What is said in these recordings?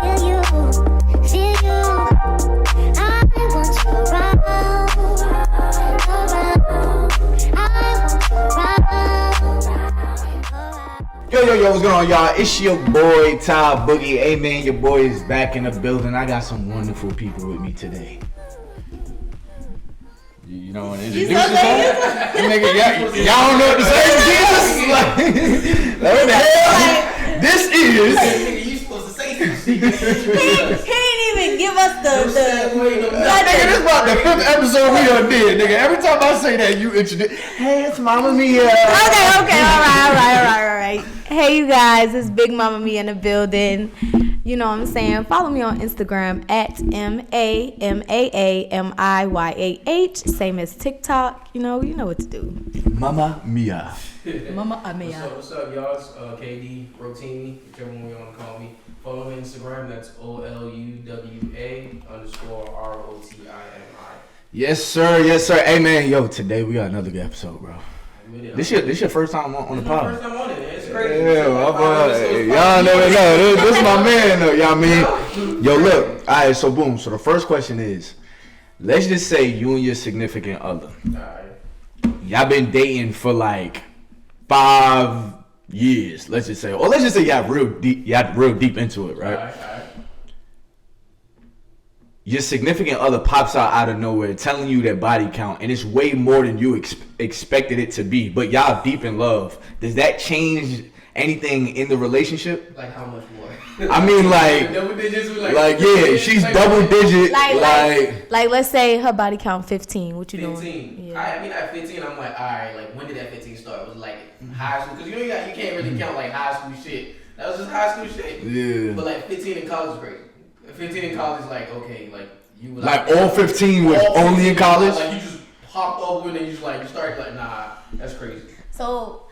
Yo, what's going on, y'all? It's your boy, Tybuggy. Hey, man, your boy is back in the building. I got some wonderful people with me today. You don't want to introduce yourself? Y'all don't know what to say, Jesus? Like, what the hell? This is... You supposed to say something. He didn't even give us the nigga, this is about the 5th episode we done did, nigga. Every time I say that, you introduce... Hey, it's MamaaMiyah. Okay, all right. Hey, you guys, it's Big MamaaMiyah in the building. You know what I'm saying? Follow me on Instagram at MamaaMiyah, same as TikTok. You know what to do. MamaaMiyah. MamaaMiyah. What's up, y'all? It's KD, Rotini, whichever one you want to call me. Follow me on Instagram, that's OLUWA_ROTIMI. Yes, sir. Hey, man, yo, today we got another good episode, bro. This your first time on the pod. First time on it. It's crazy. Yeah, y'all never know. This is my man, though. Y'all mean? Yo, look. All right, so boom. So the first question is, let's just say you and your significant other. Y'all been dating for like 5 years. Let's just say, or let's just say y'all real deep into it, right? All right. Your significant other pops out of nowhere telling you their body count, and it's way more than you expected it to be, but y'all deep in love. Does that change anything in the relationship? Like how much more? I mean, like double digits. Like yeah, she's double digit. Like let's say her body count 15. What you 15. doing? Yeah. I mean, at 15, I'm like, all right. Like, when did that 15 start? It was like high school, because you can't really count like high school shit. That was just high school shit. Yeah. But like 15 in college is crazy. 15 in college is like, okay, like you was like all 15 was only in college. Like you just popped over and then you started like, nah, that's crazy. So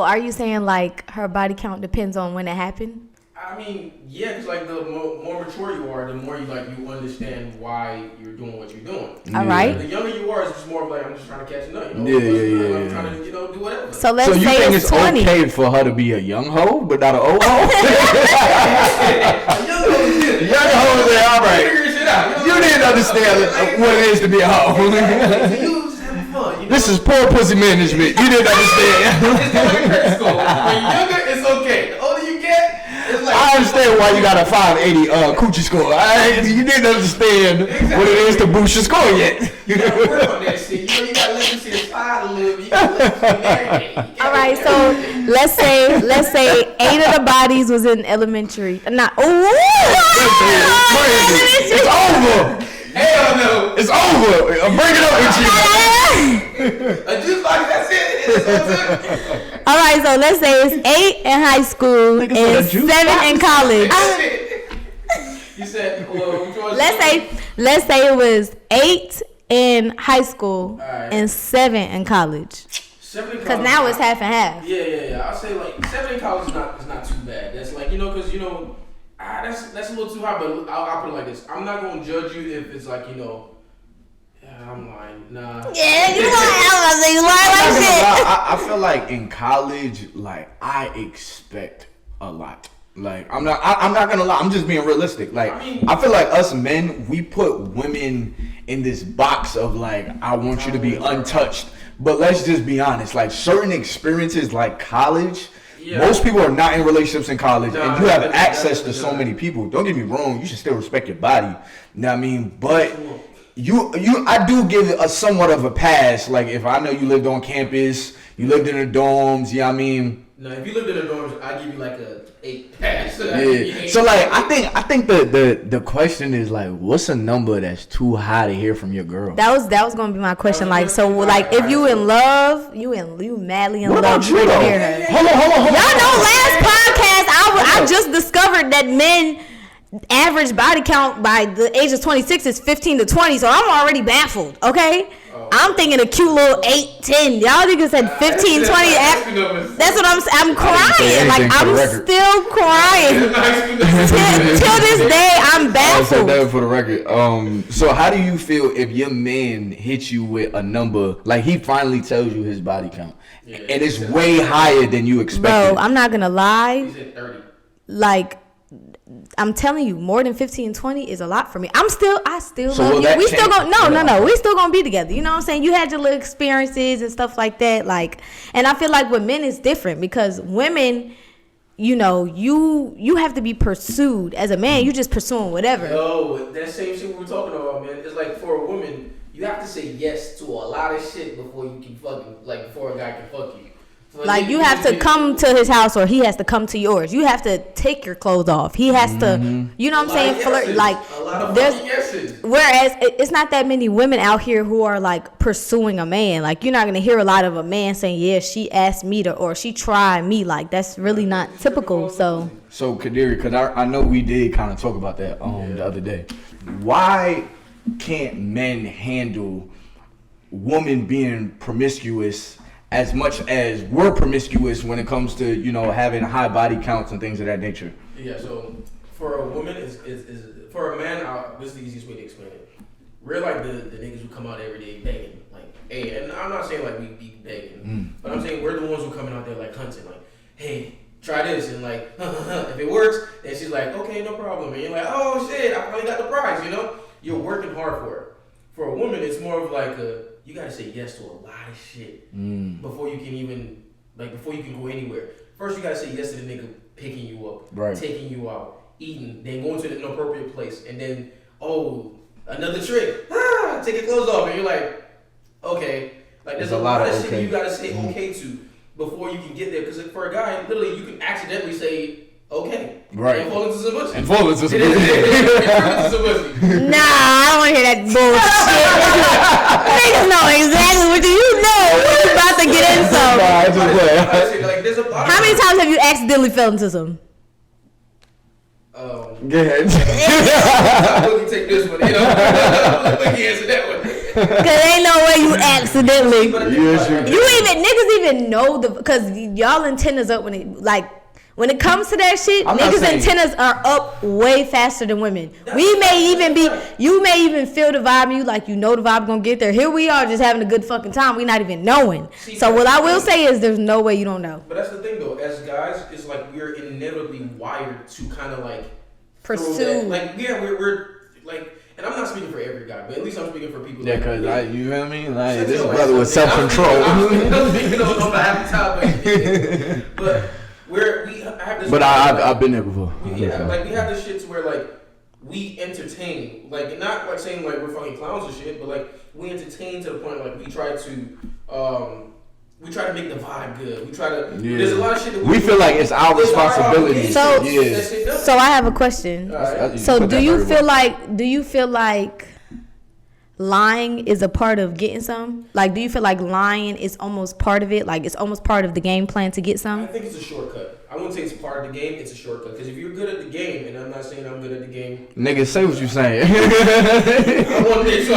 are you saying like her body count depends on when it happened? I mean, yeah, because like the more mature you are, the more you understand why you're doing what you're doing. Yeah. All right. The younger you are, it's just more of like, I'm just trying to catch a nut. Yeah. I'm trying to do whatever. So let's you say think it's it's 20. okay for her to be a young hoe, but not an old hoe? Young hoe is all right. You didn't understand what it is to be a hoe. This is poor pussy management. You didn't understand. It's like credit score. When you're younger, it's okay. The older you get, it's like... I understand why you got a 580 coochie score. You didn't understand what it is to boost your score yet. You gotta work on that shit. You gotta let them see the slide a little bit. You gotta let them see everything. All right, so let's say 8 of the bodies was in elementary. Not. It's over. Hell no. It's over. Bring it up with you. Just like that's it. All right, so let's say it's 8 in high school and 7 in college. You said, well, which one? Let's say it was 8 in high school and 7 in college. 7 in college. Because now it's half and half. Yeah. I'll say like 7 in college is not too bad. That's like, because that's a little too high. But I'll put it like this: I'm not gonna judge you if it's like I'm lying. Nah. Yeah, you lying like shit. I feel like in college, like I expect a lot. Like I'm not gonna lie. I'm just being realistic. Like I feel like us men, we put women in this box of like I want you to be untouched. But let's just be honest. Like certain experiences, like college. Yeah. Most people are not in relationships in college, and you have access to so many people. Don't get me wrong; you should still respect your body. You know what I mean? But I do give a somewhat of a pass. Like if I know you lived on campus, you lived in the dorms. You know what I mean? No, if you lived in the dorms, I give you like a 8 pass. Yeah. So like I think the question is like, what's a number that's too high to hear from your girl? That was gonna be my question. Like so, like if you in love, you madly in love. What about you though? Hold on. Y'all know last podcast I just discovered that men average body count by the age of 26 is 15 to 20. So I'm already baffled. Okay. I'm thinking a cute little 8, 10. Y'all niggas said 15, 20. That's what I'm crying. Like, I'm still crying. Till this day, I'm baffled. I said that for the record. So how do you feel if your man hits you with a number, like he finally tells you his body count, and it's way higher than you expected? Bro, I'm not going to lie. He said 30. Like, I'm telling you, more than 15 and 20 is a lot for me. I still So love will you. that We still change? gonna no. We still gonna be together. You know what I'm saying? You had your little experiences and stuff like that. Like, and I feel like with men it's different because women, you know, you have to be pursued. As a man, you just pursuing whatever. Yo, that same shit we were talking about, man. It's like for a woman, you have to say yes to a lot of shit before you can before a guy can fuck you. So Like you have to come to his house or he has to come to yours. You have to take your clothes off. He has to, you know what I'm saying? Flirt. Like a lot of there's, yeses. whereas it's not that many women out here who are like pursuing a man. Like you're not gonna hear a lot of a man saying, "Yeah, she asked me to," or "She tried me." Like that's really not typical. So Kadiri, because I know we did kind of talk about that the other day. Why can't men handle women being promiscuous as much as we're promiscuous when it comes to, you know, having high body counts and things of that nature? Yeah, so for a woman, is for a man, this is the easiest way to explain it. We're like the niggas who come out every day begging. Like, hey, and I'm not saying like we be begging, but I'm saying we're the ones who coming out there like hunting. Like, hey, try this, and like, if it works, then she's like, okay, no problem. And you're like, oh shit, I finally got the prize, you know? You're working hard for it. For a woman, it's more of like you gotta say yes to a lot of shit before you can even before you can go anywhere. First, you gotta say yes to the nigga picking you up, taking you out, eating, then going to an inappropriate place, and then another trick, take your clothes off, and you're like, okay, like there's a lot of shit you gotta say okay to before you can get there. Because for a guy, literally, you can accidentally say okay, and fall into some pussy. nah, I don't want to hear that bullshit. Niggas know exactly what you know. We're about to get into some. How many times have you accidentally fell into some? Go ahead. Let me take this one. You know, let me answer that one. Cause ain't no way you accidentally. Yes, Niggas even know cause y'all antennas up when it comes to that shit, niggas' antennas are up way faster than women. You may even feel the vibe, and you like, you know the vibe gonna get there. Here we are just having a good fucking time. We not even knowing. So what I will say is there's no way you don't know. But that's the thing though, as guys, it's like we're inevitably wired to kind of like pursue. Like, yeah, we're like, and I'm not speaking for every guy, but at least I'm speaking for people. Yeah, cause you know what I mean? Like, this brother with self-control. I'm speaking on behalf of the topic. But I have this. But I've been there before. Yeah, like we have this shit to where like we entertain, like not like saying like we're fucking clowns and shit, but like we entertain to the point like we try to make the vibe good. We try to. Yeah. There's a lot of shit that we feel like it's our responsibility. So I have a question. Right. So do you feel like lying is a part of getting some? Like, do you feel like lying is almost part of it? Like, it's almost part of the game plan to get some? I think it's a shortcut. I wouldn't say it's part of the game. It's a shortcut. Because if you're good at the game, and I'm not saying I'm good at the game. Nigga, say what you saying. I want to get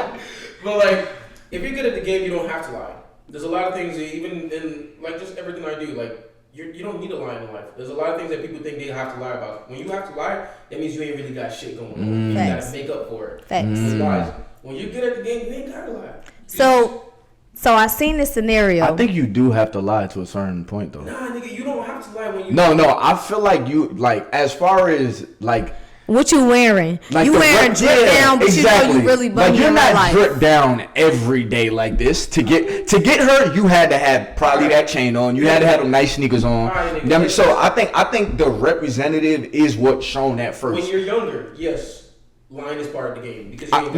canceled. But like, if you're good at the game, you don't have to lie. There's a lot of things, even in like just everything I do, like you don't need to lie in life. There's a lot of things that people think they have to lie about. When you have to lie, that means you ain't really got shit going on. You gotta make up for it. Facts. Guys, when you're good at the game, you ain't gotta lie. So I seen this scenario. I think you do have to lie to a certain point, though. Nah, nigga, you don't have to lie when you. No. I feel like you as far as like. What you wearing? Like you wearing drip down, but exactly. you know you really bugging. Like you're not not drip down every day like this. To get her, you had to have probably that chain on. You had to have them nice sneakers on. Right, so I think the representative is what's shown at first. When you're younger, yes. Lying is part of the game because all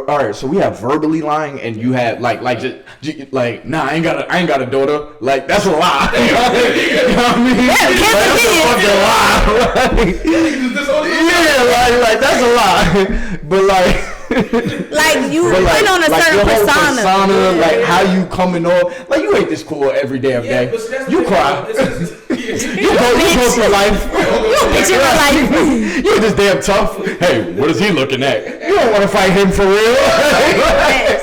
right. So we have verbally lying, and you have like nah, I ain't got a daughter. Like that's a lie. You know what I mean? That's a fucking lie. Like that's a lie. But like you went on a certain persona. Like how you coming off. Like you ain't this cool every damn day. You cry. You go through life. You're just damn tough. Hey, what is he looking at? You don't want to fight him for real.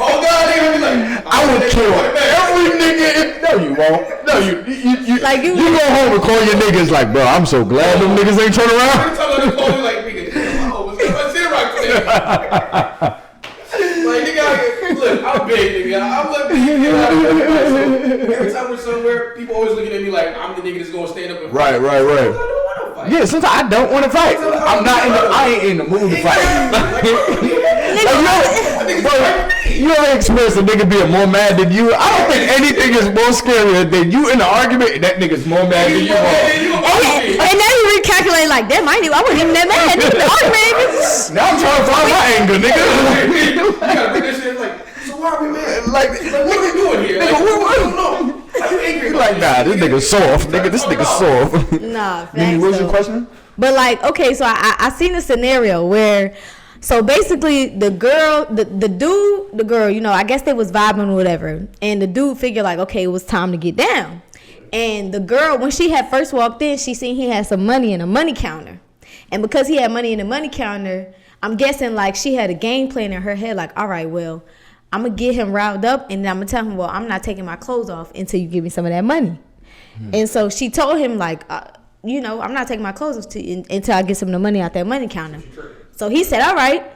Oh God, he would be like, I would kill every nigga. No, you won't. No, you like you go home and call your niggas like, bro, I'm so glad them niggas ain't turn around. Like nigga, Look, I'm big, nigga. I'm like, every time we're somewhere, people always looking at me like I'm the nigga that's gonna stand up and fight. Right. I don't want to fight. Yeah, sometimes I don't want to fight. I ain't in the mood to fight. You ever experienced a nigga being more mad than you? I don't think anything is more scarier than you in an argument and that nigga's more mad than you are. And now you recalculate like, damn, I wasn't even that mad. The argument. Now I'm trying to find my anger, nigga. You gotta bring this shit like, so why are we mad? Like what are we doing here? Like, I don't know. Are you angry? Like, nah, this nigga's soft. Nigga, this nigga's soft. Nah, What was your question? But like, okay, so I seen a scenario where, so basically the girl, the dude, the girl, you know, I guess they was vibing or whatever, and the dude figured like, okay, it was time to get down. And the girl, when she had first walked in, she seen he had some money in a money counter. And because he had money in the money counter, I'm guessing like she had a game plan in her head, like, all right, well, I'm going to get him riled up, and then I'm going to tell him, well, I'm not taking my clothes off until you give me some of that money. And so she told him like, you know, I'm not taking my clothes off until I get some of the money out that money counter. So he said, all right.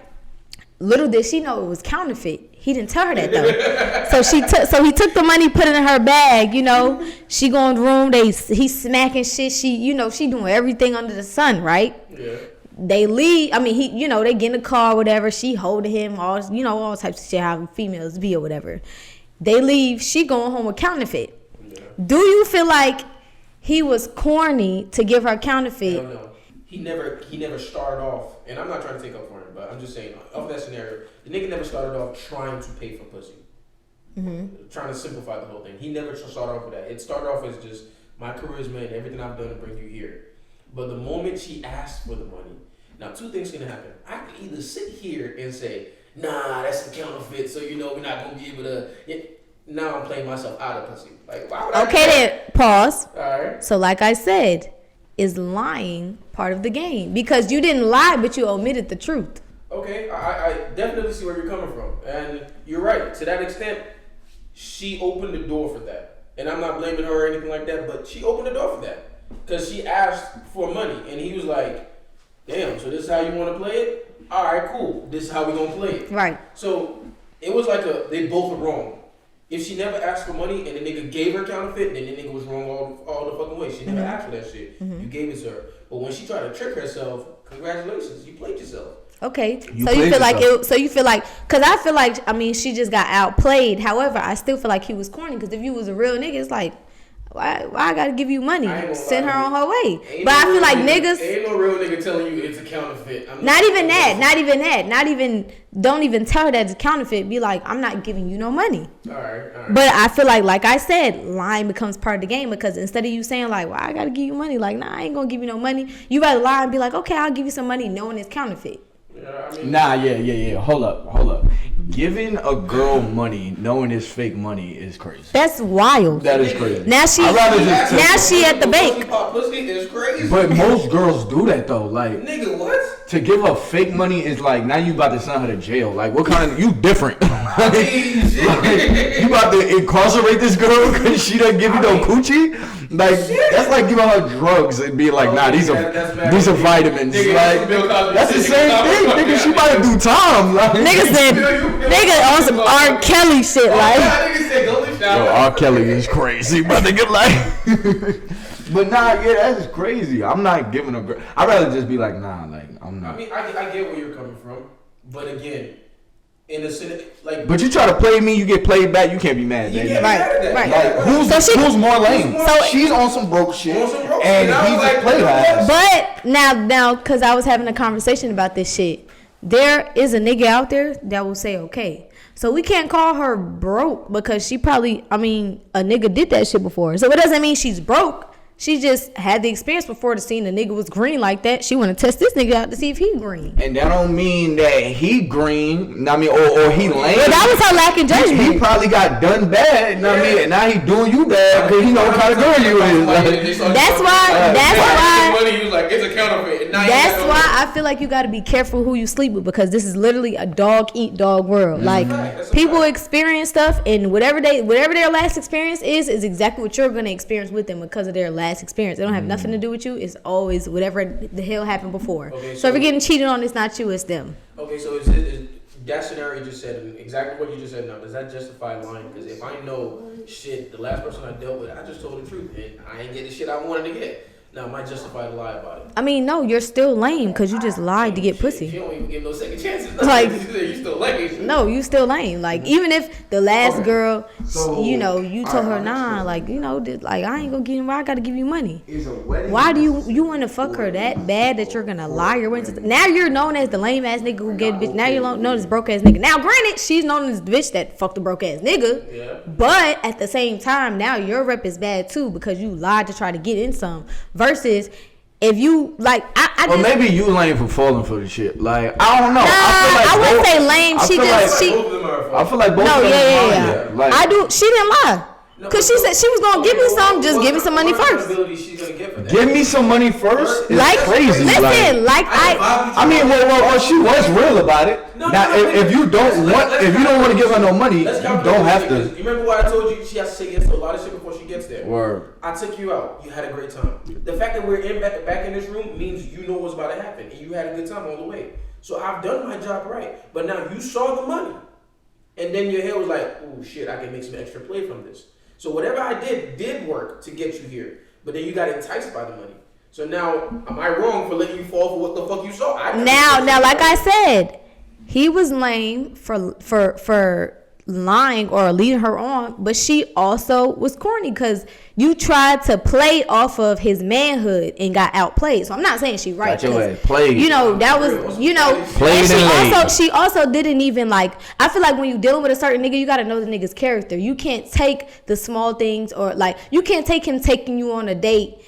Little did she know it was counterfeit. He didn't tell her that though. So he took the money, put it in her bag. You know, she go in the room. He's smacking shit. She doing everything under the sun, right? Yeah. They leave. I mean, they get in the car, whatever. She holding him, all types of shit. How females be or whatever. They leave. She going home with counterfeit. Yeah. Do you feel like he was corny to give her counterfeit? I don't know. He never started off, and I'm not trying to take up for him, but I'm just saying, off that scenario, the nigga never started off trying to pay for pussy. Trying to simplify the whole thing. He never started off with that. It started off as just my charisma and everything I've done to bring you here. But the moment she asked for the money, now two things can happen. I could either sit here and say, nah, that's a counterfeit, so we're not gonna be able to. Now I'm playing myself out of pussy. Like, why would I? Okay, then pause. All right. So, like I said, is lying part of the game? Because you didn't lie, but you omitted the truth. Okay, I definitely see where you're coming from. And you're right. To that extent, she opened the door for that. And I'm not blaming her or anything like that, but she opened the door for that. Because she asked for money. And he was like, damn, so this is how you want to play it? All right, cool. This is how we're going to play it. Right. So it was like they both were wrong. If she never asked for money and the nigga gave her counterfeit, then the nigga was wrong all the fucking way. She never asked for that shit. You gave it to her. But when she tried to trick herself, congratulations, you played yourself. Okay, so you feel like, because I feel like, I mean, she just got outplayed. However, I still feel like he was corny, because if you was a real nigga, it's like, why I gotta give you money? Send her on her way. But I feel like niggas, ain't no real nigga telling you it's a counterfeit. Not even that. Don't even tell her that it's a counterfeit. Be like, I'm not giving you no money. All right. But I feel like I said, lying becomes part of the game, because instead of you saying like, well, I gotta give you money, like, nah, I ain't gonna give you no money. You rather lie and be like, okay, I'll give you some money, knowing it's counterfeit. Yeah. Hold up. Giving a girl money knowing it's fake money is crazy. That's wild. That is crazy. Now she at the bank. Pussy is crazy. But most girls do that though. Like, nigga, what? To give her fake money is like, now you about to send her to jail. Like, what kind of, you different. Like, you about to incarcerate this girl because she doesn't give you no coochie? Like, that's like giving her drugs and being like, nah, these are vitamins. Nigga, like, that's the same thing. Nigga, she about to do time. Like, nigga on some R. Kelly shit. Like, yo, R. Kelly is crazy, my nigga. Like, but nah, yeah, that's crazy. I'm not giving a girl. I'd rather just be like, nah, like, I'm not. I mean, I get where you're coming from, but again, in a sense, like. But you try to play me, you get played back. You can't be mad. Right. Like, who's more lame? So she's on some broke shit, and he's like play her. But now, because I was having a conversation about this shit, there is a nigga out there that will say, okay, so we can't call her broke because she probably, I mean, a nigga did that shit before. So it doesn't mean she's broke. She just had the experience before to see the nigga was green like that. She want to test this nigga out to see if he green. And that don't mean that he green. I mean, or he lame. Well, that was her lacking judgment. He probably got done bad. I mean, and now he doing you bad because he know what kind of girl you is. Like, that's why. Money, he was like, it's a counterfeit. That's why I feel like you got to be careful who you sleep with, because this is literally a dog eat dog world. Like, people experience stuff, and whatever their last experience is exactly what you're gonna experience with them because of their last experience. It don't have nothing to do with you. It's always whatever the hell happened before. Okay, so if you're getting cheated on, it's not you, it's them. Okay, so that scenario you just said, and exactly what you just said now, does that justify lying? Because if I know shit, the last person I dealt with, I just told the truth, and I ain't get the shit I wanted to get. Now, am I justified to lie about it? I mean, no, you're still lame because you just lied to get pussy. You don't even give no second chances. Like, you still lame. No, you still lame. Like, even if the last girl, you told her, nah, like, like, I ain't gonna give you, I gotta give you money. Why do you want to fuck her that bad that you're gonna lie your way into? Now you're known as the lame ass nigga who get bitch. Now you're known as broke ass nigga. Now, granted, she's known as the bitch that fucked the broke ass nigga. Yeah. But at the same time, now your rep is bad too because you lied to try to get in some. Versus if you like, I or maybe you lame for falling for the shit. Like, I don't know. Nah, I wouldn't say lame. I feel like both of them. Yeah. Like, I do. She didn't lie. Cause she said she was gonna give me some. Just give me some money first. Give me some money first. It's like crazy. Listen, I mean, well, she was real about it. Now, if you don't want to give her no money, you don't have to. You remember what I told you? She has to say yes to a lot of shit before she gets there. Word. I took you out. You had a great time. The fact that we're back in this room means you know what's about to happen, and you had a good time all the way. So I've done my job right. But now you saw the money, and then your head was like, "Oh shit, I can make some extra play from this." So whatever I did work to get you here, but then you got enticed by the money. So now, am I wrong for letting you fall for what the fuck you saw? Now, like I said, he was lame for lying or leading her on, but she also was corny because you tried to play off of his manhood and got outplayed. So I'm not saying she right. Played. That was, played and she also didn't even like, I feel like when you dealing with a certain nigga, you got to know the nigga's character. You can't take the small things or like, you can't take him taking you on a date,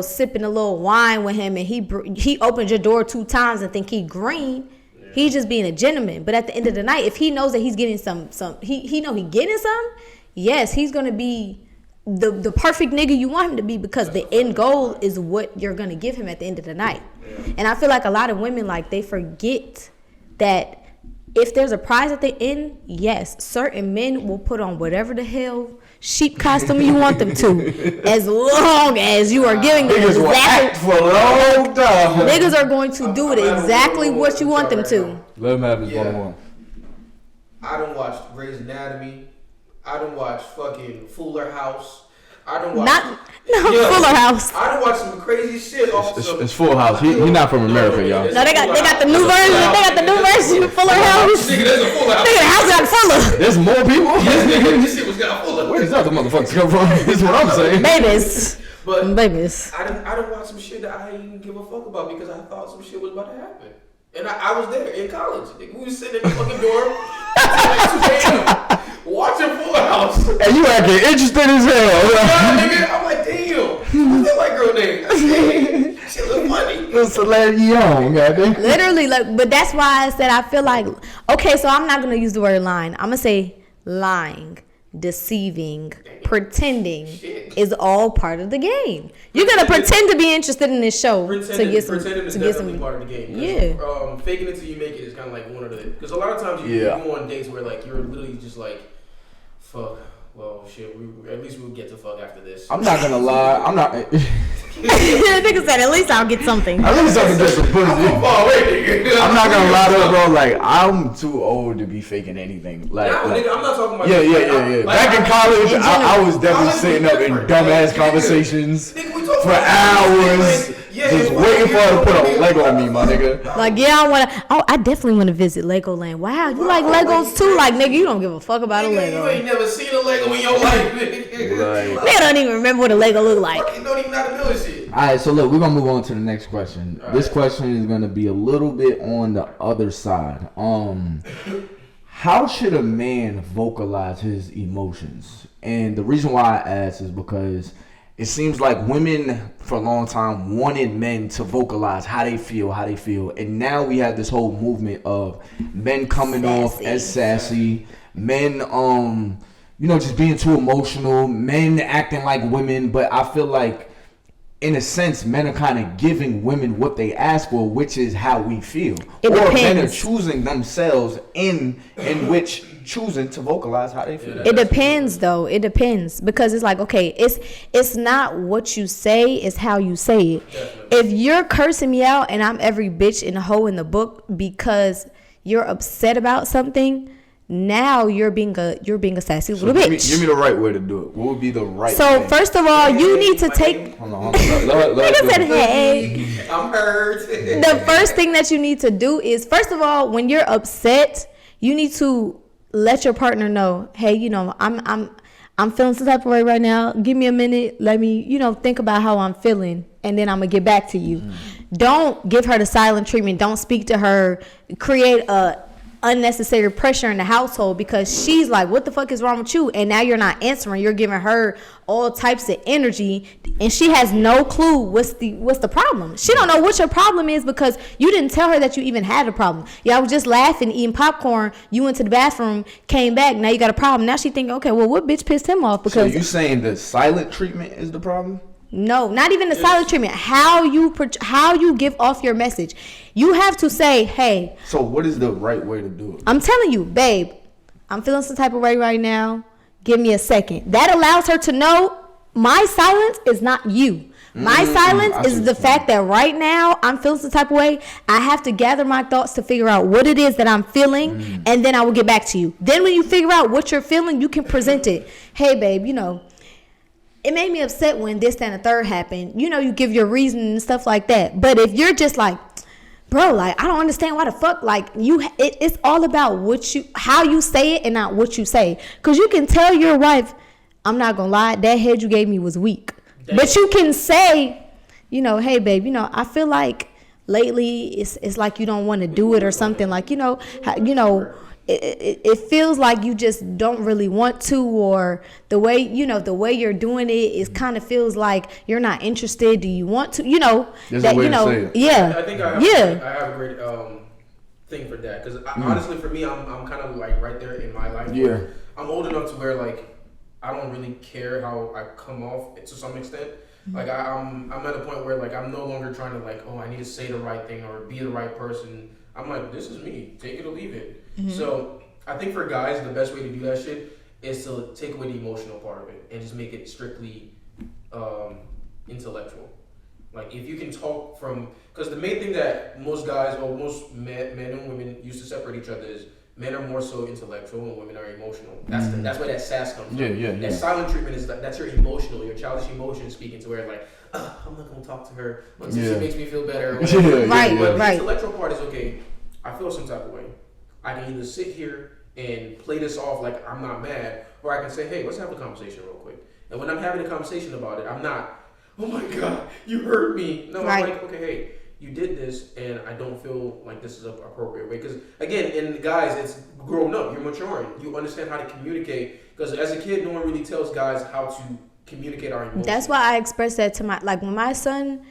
sipping a little wine with him and he opened your door 2 times and think he green. He's just being a gentleman. But at the end of the night, if he knows that he's getting he getting some, yes, he's gonna be the perfect nigga you want him to be because the end goal is what you're gonna give him at the end of the night. Yeah. And I feel like a lot of women, like, they forget that if there's a prize at the end, yes, certain men will put on whatever the hell sheep costume you want them to, as long as you are giving them exactly. Niggas are going to do it exactly what you want them to. Let him have his one. I don't watch Grey's Anatomy. I don't watch fucking Fuller House. I don't watch Fuller House. I don't watch some crazy shit. It's Full House. He not from America, y'all. No, they got the new version. They got the new version of Fuller House. Nigga, there's a Fuller House. Nigga, the house got Fuller. There's more people. Yes, nigga, this shit was got Fuller. Where does other motherfuckers come from? Is what I'm saying. Babies. But babies. I don't watch some shit that I didn't give a fuck about because I thought some shit was about to happen. And I was there in college. We was sitting in the fucking dorm like 2 a.m. watching Fuller House. And you acting interested as hell. I'm like, damn. What's that white girl name? She look funny. It's goddamn. Literally, like, but that's why I said I feel like, okay, so I'm not gonna use the word lying. I'm gonna say lying, deceiving, pretending is all part of the game. You're gonna pretend to be interested in this show to get some. Pretending is definitely part of the game. Yeah. Faking it till you make it is kind of like one of the. Because a lot of times you go on dates where like you're literally just like, fuck. Well, shit. At least we'll get to fuck after this. I'm not gonna lie. I'm not. Nigga said, at least I'll get something. At least I can get some pussy. I'm not gonna lie to you, bro. Like, I'm too old to be faking anything. Like, nigga, I'm not talking about. Yeah. Back in college, I was definitely sitting up in dumbass conversations for hours. Just waiting for her to put a Lego on me, my nigga. Like, I definitely want to visit Legoland. Wow, you like Legos too? Like, nigga, you don't give a fuck about a Lego. You ain't never seen a Lego in your life, nigga. They don't even remember what a Lego look like. You don't even know how to do this shit. Alright, so look, we're gonna move on to the next question. This question is gonna be a little bit on the other side. How should a man vocalize his emotions? And the reason why I ask is because it seems like women for a long time wanted men to vocalize how they feel, and now we have this whole movement of men coming off as sassy, men just being too emotional, men acting like women. But I feel like, in a sense, men are kind of giving women what they ask for, which is how we feel. Men are choosing themselves in which choosing to vocalize how they feel. It depends, though. It depends, because it's like, okay, it's not what you say, it's how you say it. Definitely. If you're cursing me out and I'm every bitch and hoe in the book because you're upset about something, now you're being a sassy little bitch. Give me the right way to do it. What would be the right So way? first of all, you need to take. Hold on. Nigga said, hey. I'm hurt. The first thing that you need to do is, first of all, when you're upset, you need to let your partner know, hey, you know, I'm feeling some type of way right now. Give me a minute. Let me, you know, think about how I'm feeling, and then I'm gonna get back to you. Don't give her the silent treatment. Don't speak to her. Create a unnecessary pressure in the household, because she's like, what the fuck is wrong with you? And now you're not answering. You're giving her all types of energy, and she has no clue what's the problem. She don't know what your problem is, because you didn't tell her that you even had a problem. Y'all was just laughing, eating popcorn. You went to the bathroom, came back. Now you got a problem. Now she thinking, okay, well, what bitch pissed him off? Because so you saying the silent treatment is the problem? No, not even the silent treatment. How you give off your message. You have to say, hey. So what is the right way to do it? I'm telling you, babe, I'm feeling some type of way right now. Give me a second. That allows her to know my silence is not you. My silence is the fact that right now I'm feeling some type of way. I have to gather my thoughts to figure out what it is that I'm feeling, and then I will get back to you. Then when you figure out what you're feeling, you can present it. Hey, babe, you know, it made me upset when this, that, and the third happened. You know, you give your reason and stuff like that. But if you're just like, bro, like, I don't understand why the fuck, like, it's all about how you say it and not what you say. Because you can tell your wife, I'm not going to lie, that head you gave me was weak. Damn. But you can say, you know, hey, babe, you know, I feel like lately it's like you don't want to do it or something. Like, you know, it feels like you just don't really want to, or the way you're doing it is kind of feels like you're not interested. Do you want to? You know, there's that, you know, yeah. I think I have a great thing for that, because honestly, for me, I'm kind of like right there in my life. Yeah, I'm old enough to where like I don't really care how I come off to some extent. Like I'm at a point where like I'm no longer trying to like, oh, I need to say the right thing or be the right person. I'm like, this is me. Take it or leave it. So I think for guys, the best way to do that shit is to take away the emotional part of it and just make it strictly intellectual. Like if you can talk from, because the main thing that most guys or most men and women used to separate each other is men are more so intellectual and women are emotional. That's where that sass comes from. That silent treatment is that's your emotional, your childish emotion speaking, to where like, I'm not gonna talk to her until she makes me feel better. But the intellectual part is, okay, I feel some type of way. I can either sit here and play this off like I'm not mad, or I can say, hey, let's have a conversation real quick. And when I'm having a conversation about it, I'm not, oh my God, you hurt me. No, I'm like, okay, hey, you did this, and I don't feel like this is an appropriate way. Because again, in guys, it's grown up. You're maturing. You understand how to communicate. Because as a kid, no one really tells guys how to communicate our emotions. That's why I express that to when my son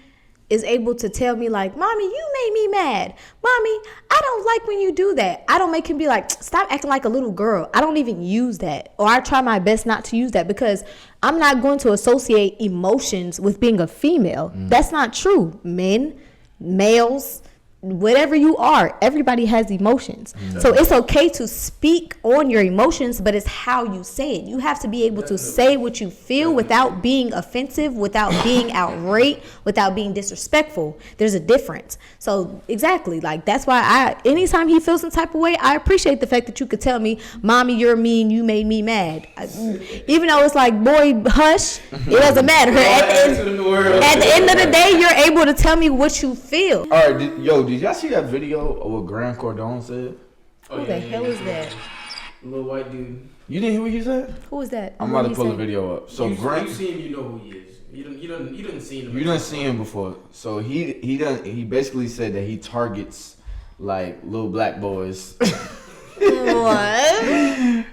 is able to tell me like, mommy, you made me mad. Mommy, I don't like when you do that. I don't make him be like, stop acting like a little girl. I don't even use that. Or I try my best not to use that, because I'm not going to associate emotions with being a female. That's not true. Men, males, whatever you are, everybody has emotions. So it's okay to speak on your emotions, but it's how you say it. You have to be able to say what you feel without being offensive, without being outraged, without being disrespectful. There's a difference. So exactly, like that's why anytime he feels some type of way, I appreciate the fact that you could tell me, mommy, you're mean, you made me mad. Even though it's like, boy, hush, it doesn't matter. At the end of the day, you're able to tell me what you feel. All right, did y'all see that video of what Grant Cardone said? Who the hell is that? Little white dude. You didn't hear what he said? Who is that? I'm about to pull the video up. So Grant, you see him, you know who he is. You didn't see him. You didn't see him before. So he basically said that he targets like little black boys. What?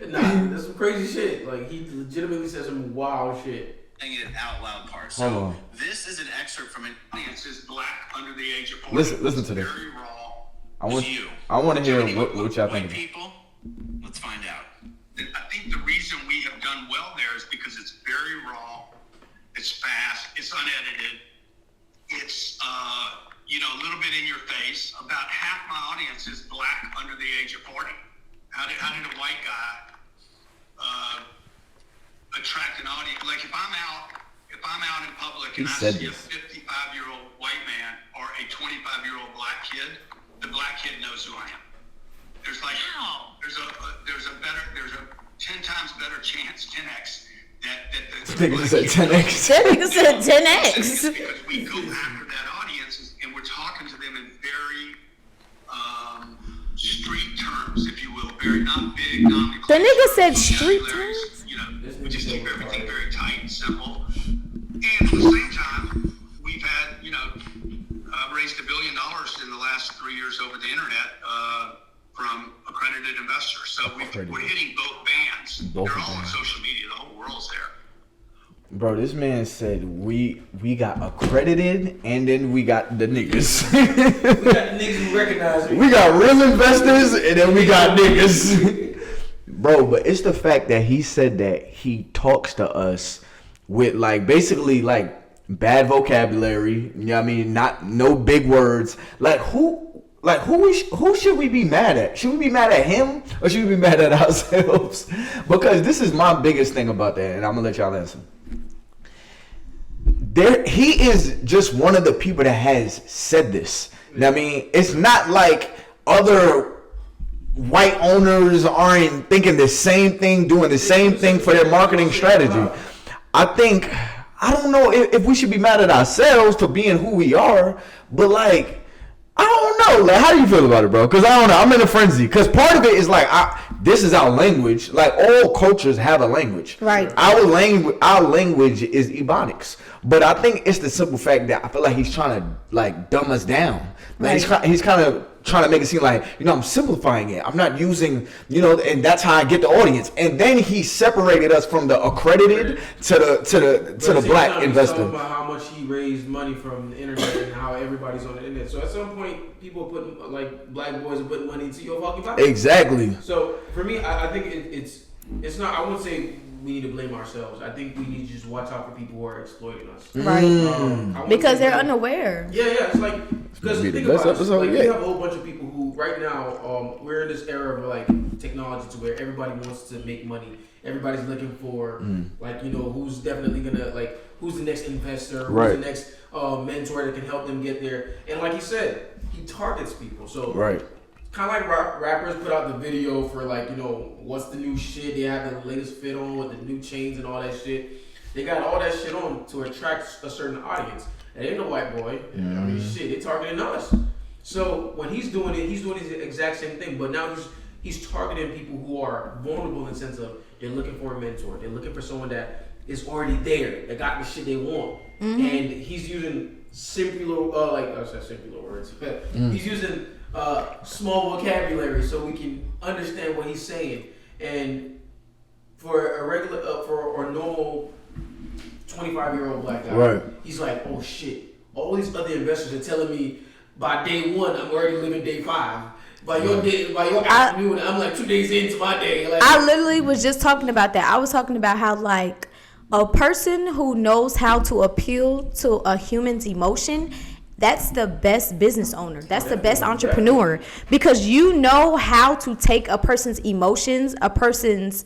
Nah, that's some crazy shit. Like he legitimately says some wild shit. It out loud part. So this is an excerpt from an audience is black under the age of 40. Listen to this. Very raw. I want to hear what y'all think. People, let's find out. I think the reason we have done well there is because it's very raw. It's fast. It's unedited. It's a little bit in your face. About half my audience is black under the age of 40. How did a white guy attract an audience? Like if I'm out in public and I see a 55-year-old white man or a 25-year-old black kid, the black kid knows who I am. there's like there's a 10 times better chance, 10x that the Nigga said 10x. That nigga said 10x. because we go after that audience and we're talking to them in very street terms, if you will, very not big, non. The nigga said street terms. You know, we just keep everything very tight and simple. And at the same time, we've had, raised $1 billion in the last 3 years over the internet from accredited investors. So we're hitting both bands. They're all on social media. The whole world's there. Bro, this man said we got accredited and then we got the niggas. We got the niggas who recognize me. We got real investors and then we got niggas. Bro, but it's the fact that he said that he talks to us with basically bad vocabulary. You know what I mean? No big words. Who should we be mad at? Should we be mad at him or should we be mad at ourselves? Because this is my biggest thing about that, and I'm gonna let y'all answer. He is just one of the people that has said this. I mean, it's not like other white owners aren't thinking the same thing, doing the same thing for their marketing strategy. I don't know if we should be mad at ourselves for being who we are, but I don't know. How do you feel about it, bro? Because I don't know. I'm in a frenzy. Because part of it is this is our language. All cultures have a language. Right. Our language is Ebonics. But I think it's the simple fact that I feel like he's trying to dumb us down. He's kind of trying to make it seem like, I'm simplifying it. I'm not using, and that's how I get the audience. And then he separated us from the accredited to the black investor. Talking about how much he raised money from the internet and how everybody's on the internet. So at some point, people are putting black boys are putting money into your fucking pocket. Exactly. So for me, I think it's not. I wouldn't say we need to blame ourselves. I think we need to just watch out for people who are exploiting us. Right. Because they're unaware. Yeah. It's because think about it. We have a whole bunch of people who right now we're in this era of technology to where everybody wants to make money. Everybody's looking for who's definitely gonna who's the next investor, who's the next mentor that can help them get there. And like he said, he targets people. So kind of like rappers put out the video for what's the new shit. They have the latest fit on with the new chains and all that shit. They got all that shit on to attract a certain audience. It ain't no white boy. I mean, shit, they targeting us. So when he's doing it, he's doing the exact same thing. But now he's targeting people who are vulnerable in the sense of they're looking for a mentor. They're looking for someone that is already there, that got the shit they want. And he's using simpler words. He's using small vocabulary so we can understand what he's saying. And for a regular, for a normal 25-year-old black guy, he's like, oh shit, all these other investors are telling me by day one I'm already living day 5. By your afternoon, I'm 2 days into my day. I literally was just talking about that. I was talking about how a person who knows how to appeal to a human's emotion, that's the best business owner. That's the best entrepreneur, because you know how to take a person's emotions, a person's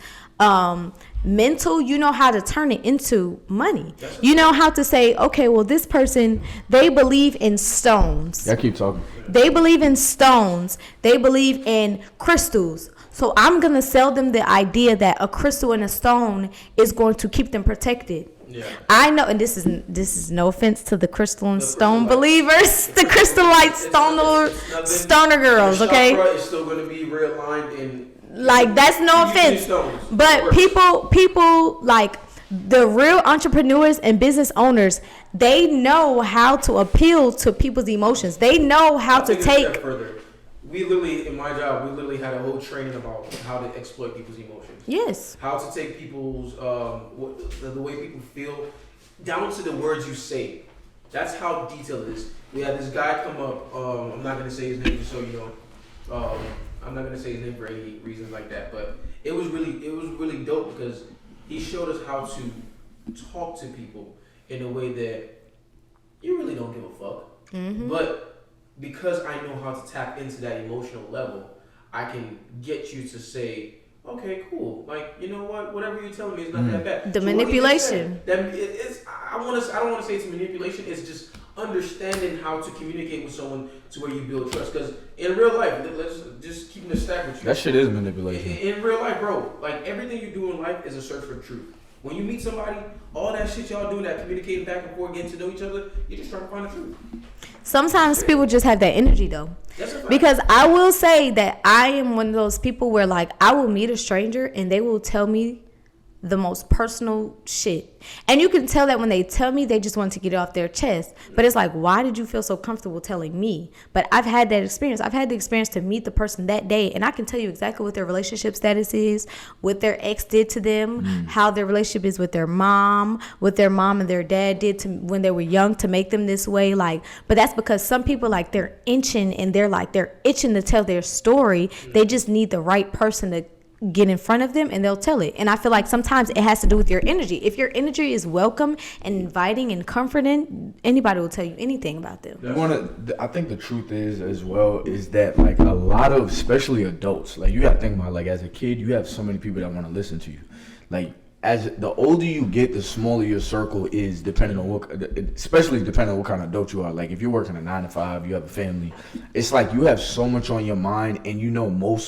mental, you know how to turn it into money. You know how to say, okay, well, this person, they believe in stones. Yeah, keep talking. They believe in stones. They believe in crystals. So I'm going to sell them the idea that a crystal and a stone is going to keep them protected. Yeah. I know, and this is no offense to the crystal and stone believers, the crystallite stoner girls, okay? The chakra is still going to be realigned in. That's no offense, but people the real entrepreneurs and business owners, they know how to appeal to people's emotions. They know how to take. We literally, in my job, had a whole training about how to exploit people's emotions. Yes. How to take people's the way people feel down to the words you say. That's how detailed it is. We had this guy come up. I'm not gonna say his name just so you know. I'm not gonna say his name for any reasons like that, but it was really dope because he showed us how to talk to people in a way that you really don't give a fuck. Mm-hmm. But because I know how to tap into that emotional level, I can get you to say, okay, cool. You know what? Whatever you're telling me is not that bad. The manipulation. I don't want to say it's manipulation. It's just understanding how to communicate with someone to where you build trust. Because in real life, let's just keep the stack with you. That shit is manipulation. In real life, bro, like everything you do in life is a search for truth. When you meet somebody, all that shit y'all do, that communicating back and forth, getting to know each other, you're just trying to find the truth. Sometimes people just have that energy though. Because I will say that I am one of those people where like I will meet a stranger and they will tell me the most personal shit. And you can tell that when they tell me, they just want to get it off their chest. But it's like, why did you feel so comfortable telling me? But I've had that experience. I've had the experience to meet the person that day, and I can tell you exactly what their relationship status is, what their ex did to them, how their relationship is with their mom, what their mom and their dad did to when they were young to make them this way. Like, but that's because some people like they're itching to tell their story. They just need the right person to get in front of them and they'll tell it. And I feel like sometimes it has to do with your energy. If your energy is welcome and inviting and comforting, anybody will tell you anything about them. I think the truth is as well is that like a lot of, especially adults, like you gotta think about like as a kid, you have so many people that want to listen to you. Like as the older you get, the smaller your circle is, depending on especially depending on what kind of adult you are. Like if you're working a 9 to 5, you have a family, it's like you have so much on your mind, and you know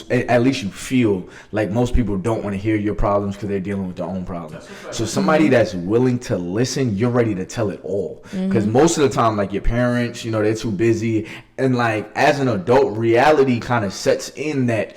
at least you feel like most people don't want to hear your problems because they're dealing with their own problems. So somebody that's willing to listen, you're ready to tell it all. Because most of the time, like your parents, you know, they're too busy, and like as an adult, reality kind of sets in that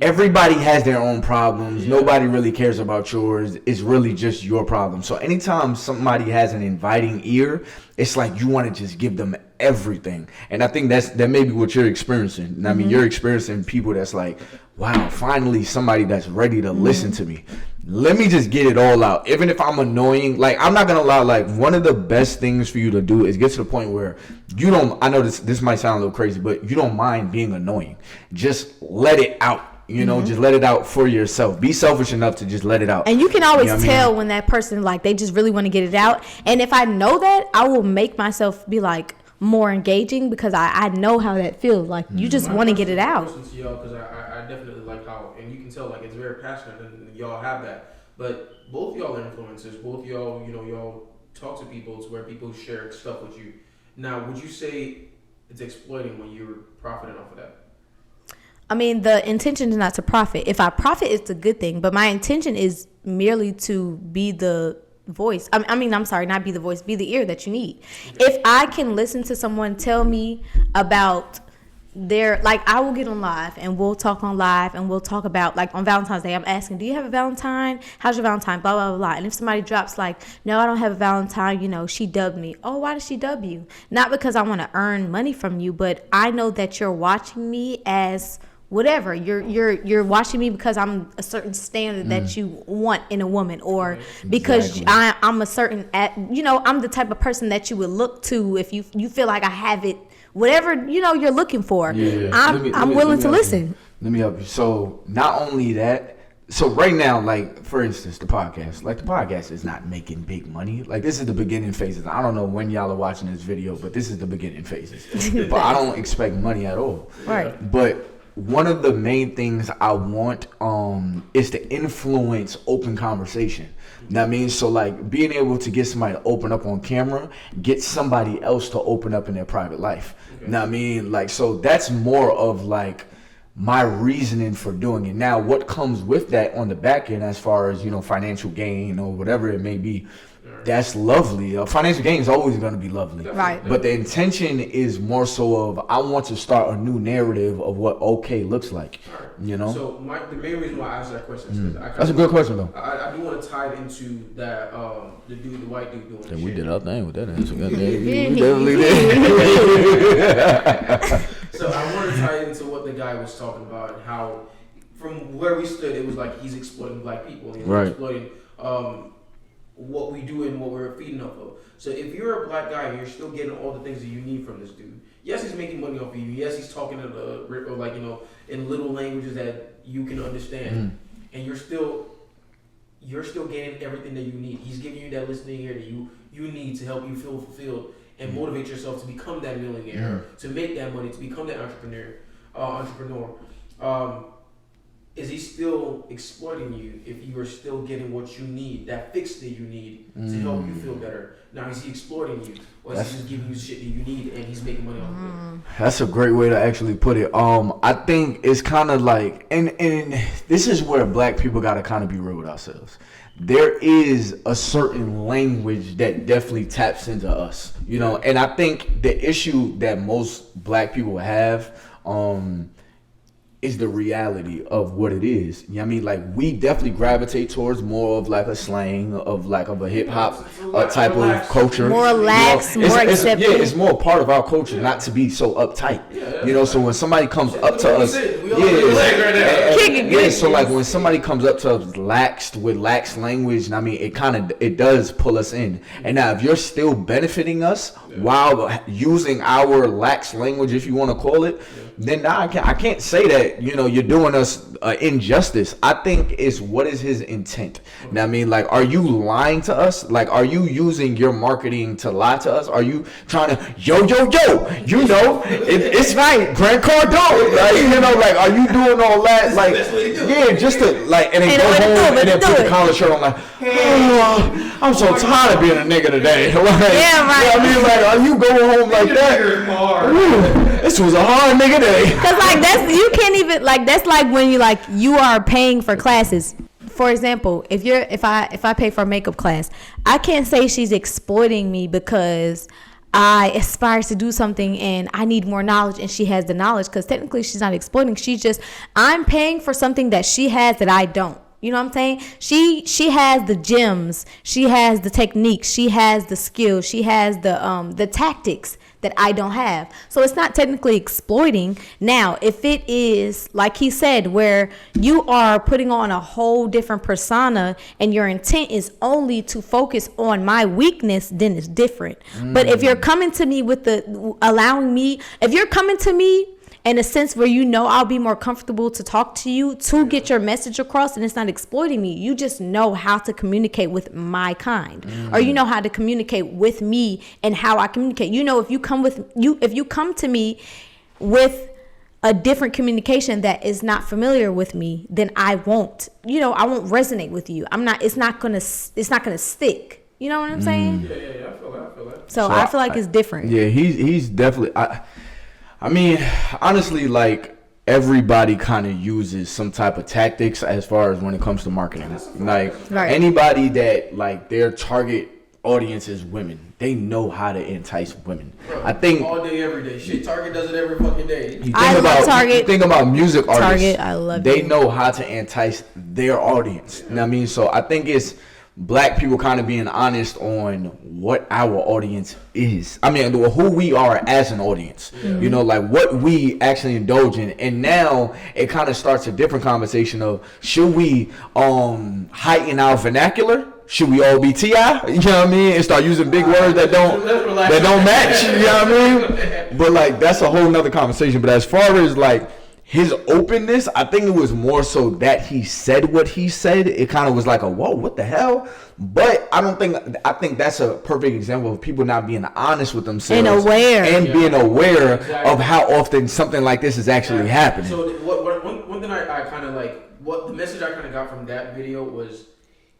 everybody has their own problems. Nobody really cares about yours. It's really just your problem. So anytime somebody has an inviting ear, it's like you want to just give them everything. And I think that may be what you're experiencing. I mean, you're experiencing people that's like, wow, finally somebody that's ready to listen to me. Let me just get it all out. Even if I'm annoying, like I'm not gonna lie, like one of the best things for you to do is get to the point where you don't, I know this might sound a little crazy, but you don't mind being annoying. Just let it out. You know, just let it out for yourself. Be selfish enough to just let it out. And you can always tell when that person, like, they just really want to get it out. And if I know that, I will make myself be, like, more engaging because I know how that feels. Like, you just want to get it out. To y'all, because I definitely like how, and you can tell, like, it's very passionate, and y'all have that. But both y'all are influencers. Both y'all, you know, y'all talk to people to where people share stuff with you. Now, would you say it's exploiting when you're profiting off of that? I mean, the intention is not to profit. If I profit, it's a good thing. But my intention is merely to be the voice. Not be the voice, be the ear that you need. If I can listen to someone tell me about I will get on live and we'll talk on live and we'll talk about, like on Valentine's Day, I'm asking, do you have a Valentine? How's your Valentine? Blah, blah, blah. And if somebody drops like, no, I don't have a Valentine, you know, she dubbed me. Oh, why did she dub you? Not because I want to earn money from you, but I know that you're watching me as whatever. You're watching me because I'm a certain standard that you want in a woman, or because I'm a certain, I'm the type of person that you would look to if you feel like I have it, whatever, you're looking for. I'm willing to listen. Let me help you. So not only that, so right now, like for instance, the podcast is not making big money. Like this is the beginning phases. I don't know when y'all are watching this video, but this is the beginning phases. But I don't expect money at all. Right. But one of the main things I want is to influence open conversation. You know what I mean? So like being able to get somebody to open up on camera, get somebody else to open up in their private life. Okay. You know what I mean? Like, so that's more of like my reasoning for doing it. Now, what comes with that on the back end as far as, financial gain or whatever it may be, that's lovely. Financial gain is always going to be lovely. Right. But the intention is more so of, I want to start a new narrative of what okay looks like. Right. So the main reason why I asked that question is because that's a good question though. I do want to tie it into that the white dude doing yeah, we shit. did our thing with that answer. We definitely did. So I want to tie it into what the guy was talking about and how from where we stood, it was like he's exploiting black people. He's exploiting what we do and what we're feeding off of. So if you're a black guy and you're still getting all the things that you need from this dude, yes, he's making money off of you. Yes, he's talking in little languages that you can understand, and you're still getting everything that you need. He's giving you that listening ear that you need to help you feel fulfilled and motivate yourself to become that millionaire, to make that money, to become that entrepreneur. is he still exploiting you if you are still getting what you need, that fix that you need to help you feel better? Now, is he exploiting you, or is he just giving you shit that you need and he's making money off of it? That's a great way to actually put it. I think it's kind of like, and this is where black people got to kind of be real with ourselves. There is a certain language that definitely taps into us, you know, and I think the issue that most black people have, is the reality of what it is. You know what I mean? Like, we definitely gravitate towards more of like a slang of a hip hop type of culture. More lax, you know? more accepting. Yeah, it's more a part of our culture not to be so uptight. You know, so when somebody comes up to us, so like when somebody comes up to us with lax language, I mean, it does pull us in. And now if you're still benefiting us while using our lax language, if you want to call it, then I can't say that, you know, you're doing us injustice. I think it's what is his intent. Now, I mean, like, are you lying to us? Like, are you using your marketing to lie to us? Are you trying to, you know, it's right, Grant Cardone, like, you know, like, are you doing all that? Like, yeah, just to, like, and then go home and then put the collar shirt on, like, oh, I'm so tired of being a nigga today. Like, yeah, right. You know what I mean? Like, are you going home like that? Ooh, this was a hard nigga day. Cause like you can't even, like, that's like when you are paying for classes. For example, if I pay for a makeup class, I can't say she's exploiting me because I aspire to do something and I need more knowledge and she has the knowledge, because technically she's not exploiting. I'm paying for something that she has that I don't. You know what I'm saying? She has the gems, she has the techniques, she has the skills, she has the tactics that I don't have. So it's not technically exploiting. Now, if it is, like he said, where you are putting on a whole different persona and your intent is only to focus on my weakness, then it's different. But if you're coming to me with if you're coming to me in a sense where you know I'll be more comfortable to talk to you to get your message across, and it's not exploiting me. You just know how to communicate with my kind, or you know how to communicate with me and how I communicate. You know, if you come to me with a different communication that is not familiar with me, then I won't resonate with you. It's not gonna stick. You know what I'm saying? Yeah, I feel that. So I feel like it's different. Yeah, he's definitely. I mean, honestly, like, everybody kind of uses some type of tactics as far as when it comes to marketing. Like, anybody that, like, their target audience is women, they know how to entice women. Bro, I think all day, every day. Shit, Target does it every fucking day. I love Target. Think about music artists. Target, I love They it. know how to entice their audience. You know what I mean? So I think it's black people kind of being honest on what our audience is. I mean, who we are as an audience. You know, like what we actually indulge in. And now it kind of starts a different conversation of, should we heighten our vernacular? Should we all be T.I.? You know what I mean? And start using big words that don't match. You know what I mean? But like, that's a whole nother conversation. But as far as like his openness, I think it was more so that he said what he said. It kind of was like a, whoa, what the hell? But I think that's a perfect example of people not being honest with themselves. And being aware of how often something like this is actually happening. So one thing I kind of like, what the message I kind of got from that video was,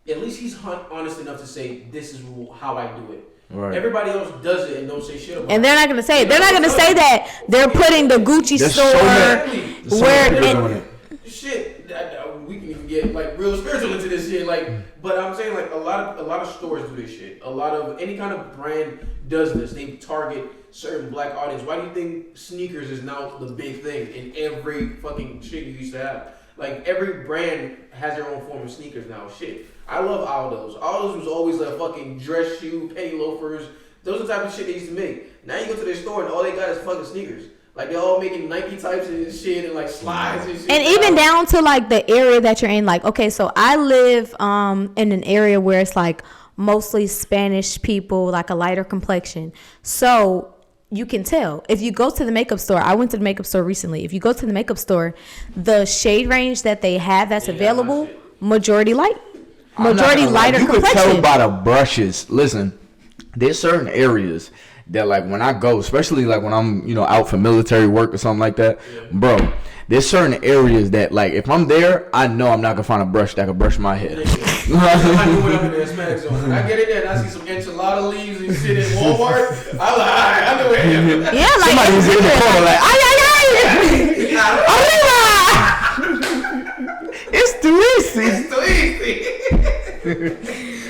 at least he's honest enough to say, this is how I do it. Right. Everybody else does it and don't say shit about it. And they're not gonna say it. They're not gonna say that they're putting the Gucci store where shit. We can even get like real spiritual into this shit. Like, but I'm saying like a lot of stores do this shit. A lot of any kind of brand does this. They target certain black audience. Why do you think sneakers is now the big thing in every fucking shit you used to have? Like every brand has their own form of sneakers now. Shit. I love Aldo's. Aldo's was always a fucking dress shoe, penny loafers. Those are the type of shit they used to make. Now you go to their store and all they got is fucking sneakers. Like they're all making Nike types and shit and like slides and shit. And even down to like the area that you're in. Like, okay, so I live in an area where it's like mostly Spanish people, like a lighter complexion. So you can tell if you go to the makeup store. I went to the makeup store recently. If you go to the makeup store, the shade range that they have that's available, majority lighter complexion. You could tell by the brushes. Listen, there's certain areas that like when I go, especially like when I'm, you know, out for military work or something like that, bro, there's certain areas that like if I'm there, I know I'm not gonna find a brush that can brush my hair. I get in there and I see some enchilada leaves and shit in Walmart. I'm like, alright, I know where I am. Yeah, like Somebody was in the corner like, ay. It's too easy. It's too easy.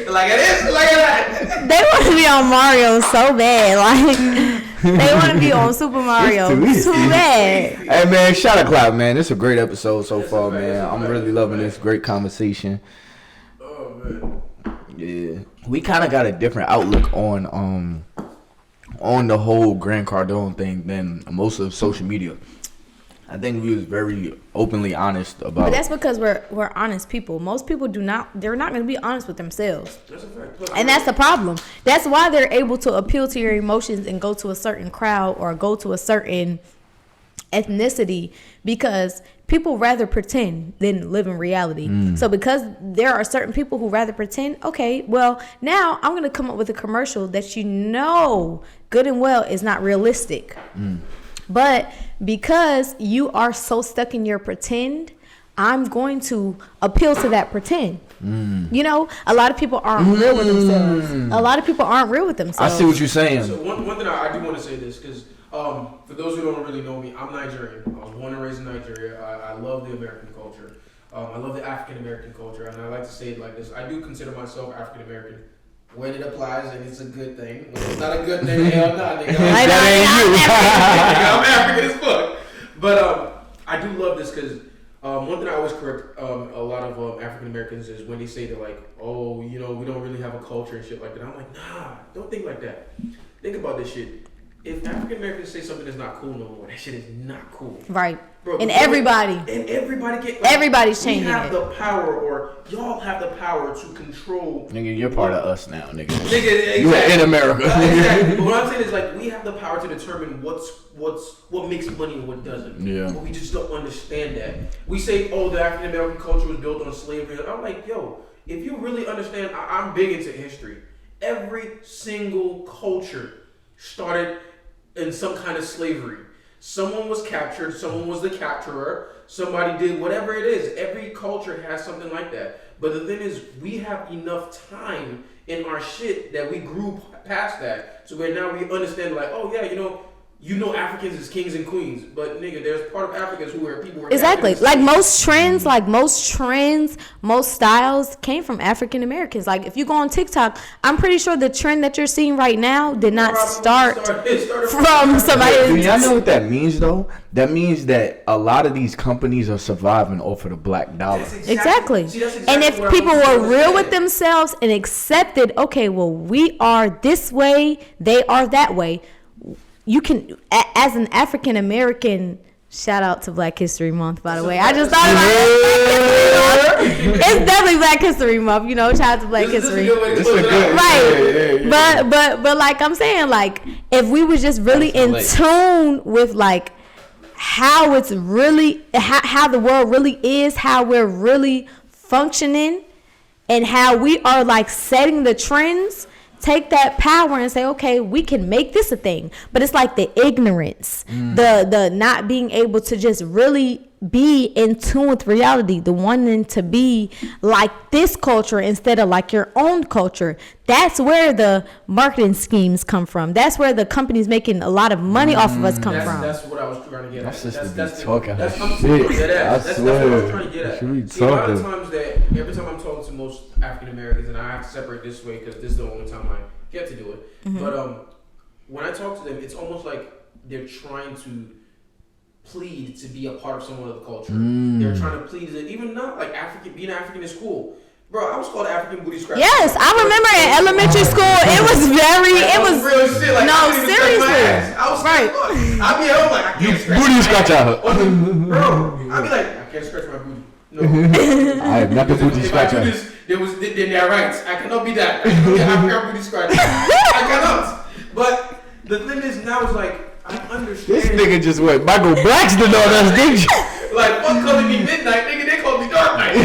Like it is, like that. they want to be on Mario so bad. Like they want to be on Super Mario too bad. Hey man, shout out Cloud, man. This is a great episode so far, man. I'm really loving this great conversation. Oh man. Yeah, we kind of got a different outlook on the whole Grant Cardone thing than most of social media. I think we was very openly honest about. But that's because we're honest people. Most people they're not going to be honest with themselves. That's a fact. And that's the problem. That's why they're able to appeal to your emotions and go to a certain crowd or go to a certain ethnicity, because people rather pretend than live in reality. So because there are certain people who rather pretend, okay, well, now I'm going to come up with a commercial that you know good and well is not realistic. But because you are so stuck in your pretend, I'm going to appeal to that pretend. You know, a lot of people aren't real with themselves. A lot of people aren't real with themselves. I see what you're saying. So one thing I do want to say this, because for those who don't really know me, I'm Nigerian. I was born and raised in Nigeria. I love the American culture. I love the African American culture, and I like to say it like this. I do consider myself African American when it applies, and it's a good thing. When it's not a good thing, hell no, nigga. I'm African as fuck. But I do love this because one thing I always correct a lot of African Americans is when they say they're like, oh, you know, we don't really have a culture and shit like that. I'm like, nah, don't think like that. Think about this shit. If African Americans say something that's not cool no more, that shit is not cool. Right. Bro, and everybody get everybody's changing. We have the power, or y'all have the power to control. Nigga, you're part of us now, nigga. Exactly. You're in America. Exactly. But what I'm saying is like we have the power to determine what makes money and what doesn't. Yeah. But we just don't understand that. We say, oh, the African American culture was built on slavery. I'm like, yo, if you really understand, I'm big into history. Every single culture started in some kind of slavery. Someone was captured, someone was the capturer, somebody did whatever it is. Every culture has something like that. But the thing is, we have enough time in our shit that we grew past that. So where now we understand like, oh yeah, you know Africans as kings and queens, but nigga, there's part of Africans who are people who are exactly like most trends, most styles came from African Americans. Like if you go on TikTok, I'm pretty sure the trend that you're seeing right now did not start from somebody. Do y'all know what that means though? That means that a lot of these companies are surviving off of the black dollar. Exactly. And if people were real with themselves and accepted, okay, well, we are this way, they are that way. You can, as an African American, shout out to Black History Month, by the way. I just thought about it. It's definitely Black History Month, you know. Shout out to Black History. Right. But like I'm saying, like if we were just really in tune with like how it's really, how the world really is, how we're really functioning, and how we are like setting the trends. Take that power and say, okay, we can make this a thing. But it's like the ignorance, the not being able to just really be in tune with reality, the wanting to be like this culture instead of like your own culture. That's where the marketing schemes come from. That's where the companies making a lot of money off of us come from. That's what I was trying to get at. That's talking That's what I was trying to get at. See, a lot of times that every time I'm talking to most African Americans, and I have to separate this way because this is the only time I get to do it. But when I talk to them, it's almost like they're trying to plead to be a part of some other culture. They're trying to plead to, even not like being African is cool. Bro, I was called African booty scratcher. Yes, I remember in elementary school, it was real shit. Like, no, seriously. I was right. I'd be home like, I can't scratch booty scratcher. Bro, I'd be like, I can't scratch my booty. No. I am not the booty scratcher. Then they're right. I cannot be that. I cannot be African booty scratcher. I cannot. But the thing is, now it's like, I understand. This nigga just went Michael Braxton on us, didn't you? Like, fuck calling me midnight, nigga. They call me dark night.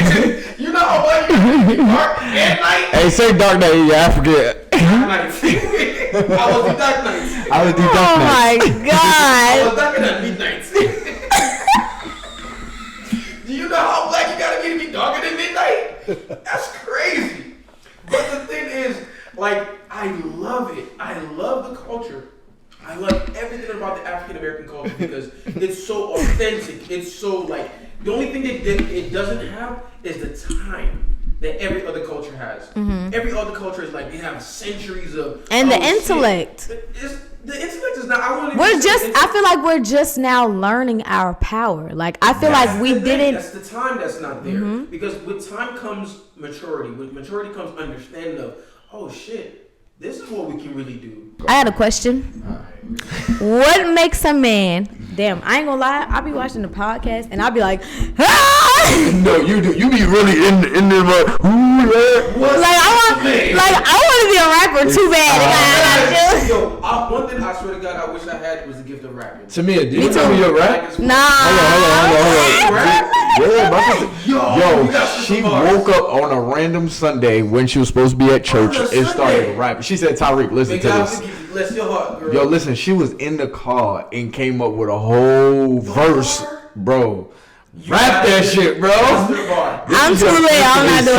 You know how much you dark and night? Hey, say dark night, you African. Night. I was the Dark Knights. I would do Oh Dark Knights. my God. I was darker than midnight. Do you know how black you gotta be to be darker than midnight? That's crazy. But the thing is, like, I love it. I love the culture. I love everything about the African American culture because it's so authentic. It's so like the only thing that it doesn't have is the time that every other culture has. Every other culture is like they have centuries of And the intellect. The intellect is not. I feel like we're just now learning our power. Like I feel like we didn't. That's the time that's not there because with time comes maturity. With maturity comes understanding of oh shit. This is what we can really do. I had a question. What makes a man? Damn, I ain't gonna lie. I'll be watching the podcast and I'll be like, ah! No, you do. You be really in there, like, I want to be a rapper too bad. Yo, one thing I swear to God I wish I had was the gift of rapping. Tamia, do you tell me your rap? Nah. Hold on. Yo, she woke up on a random Sunday when she was supposed to be at church and started rapping. She said, Tyreek, listen to this. Bless your heart, girl. Yo, listen, she was in the car and came up with a whole verse, bro. Rap that shit, bro. I'm too late. I'm not doing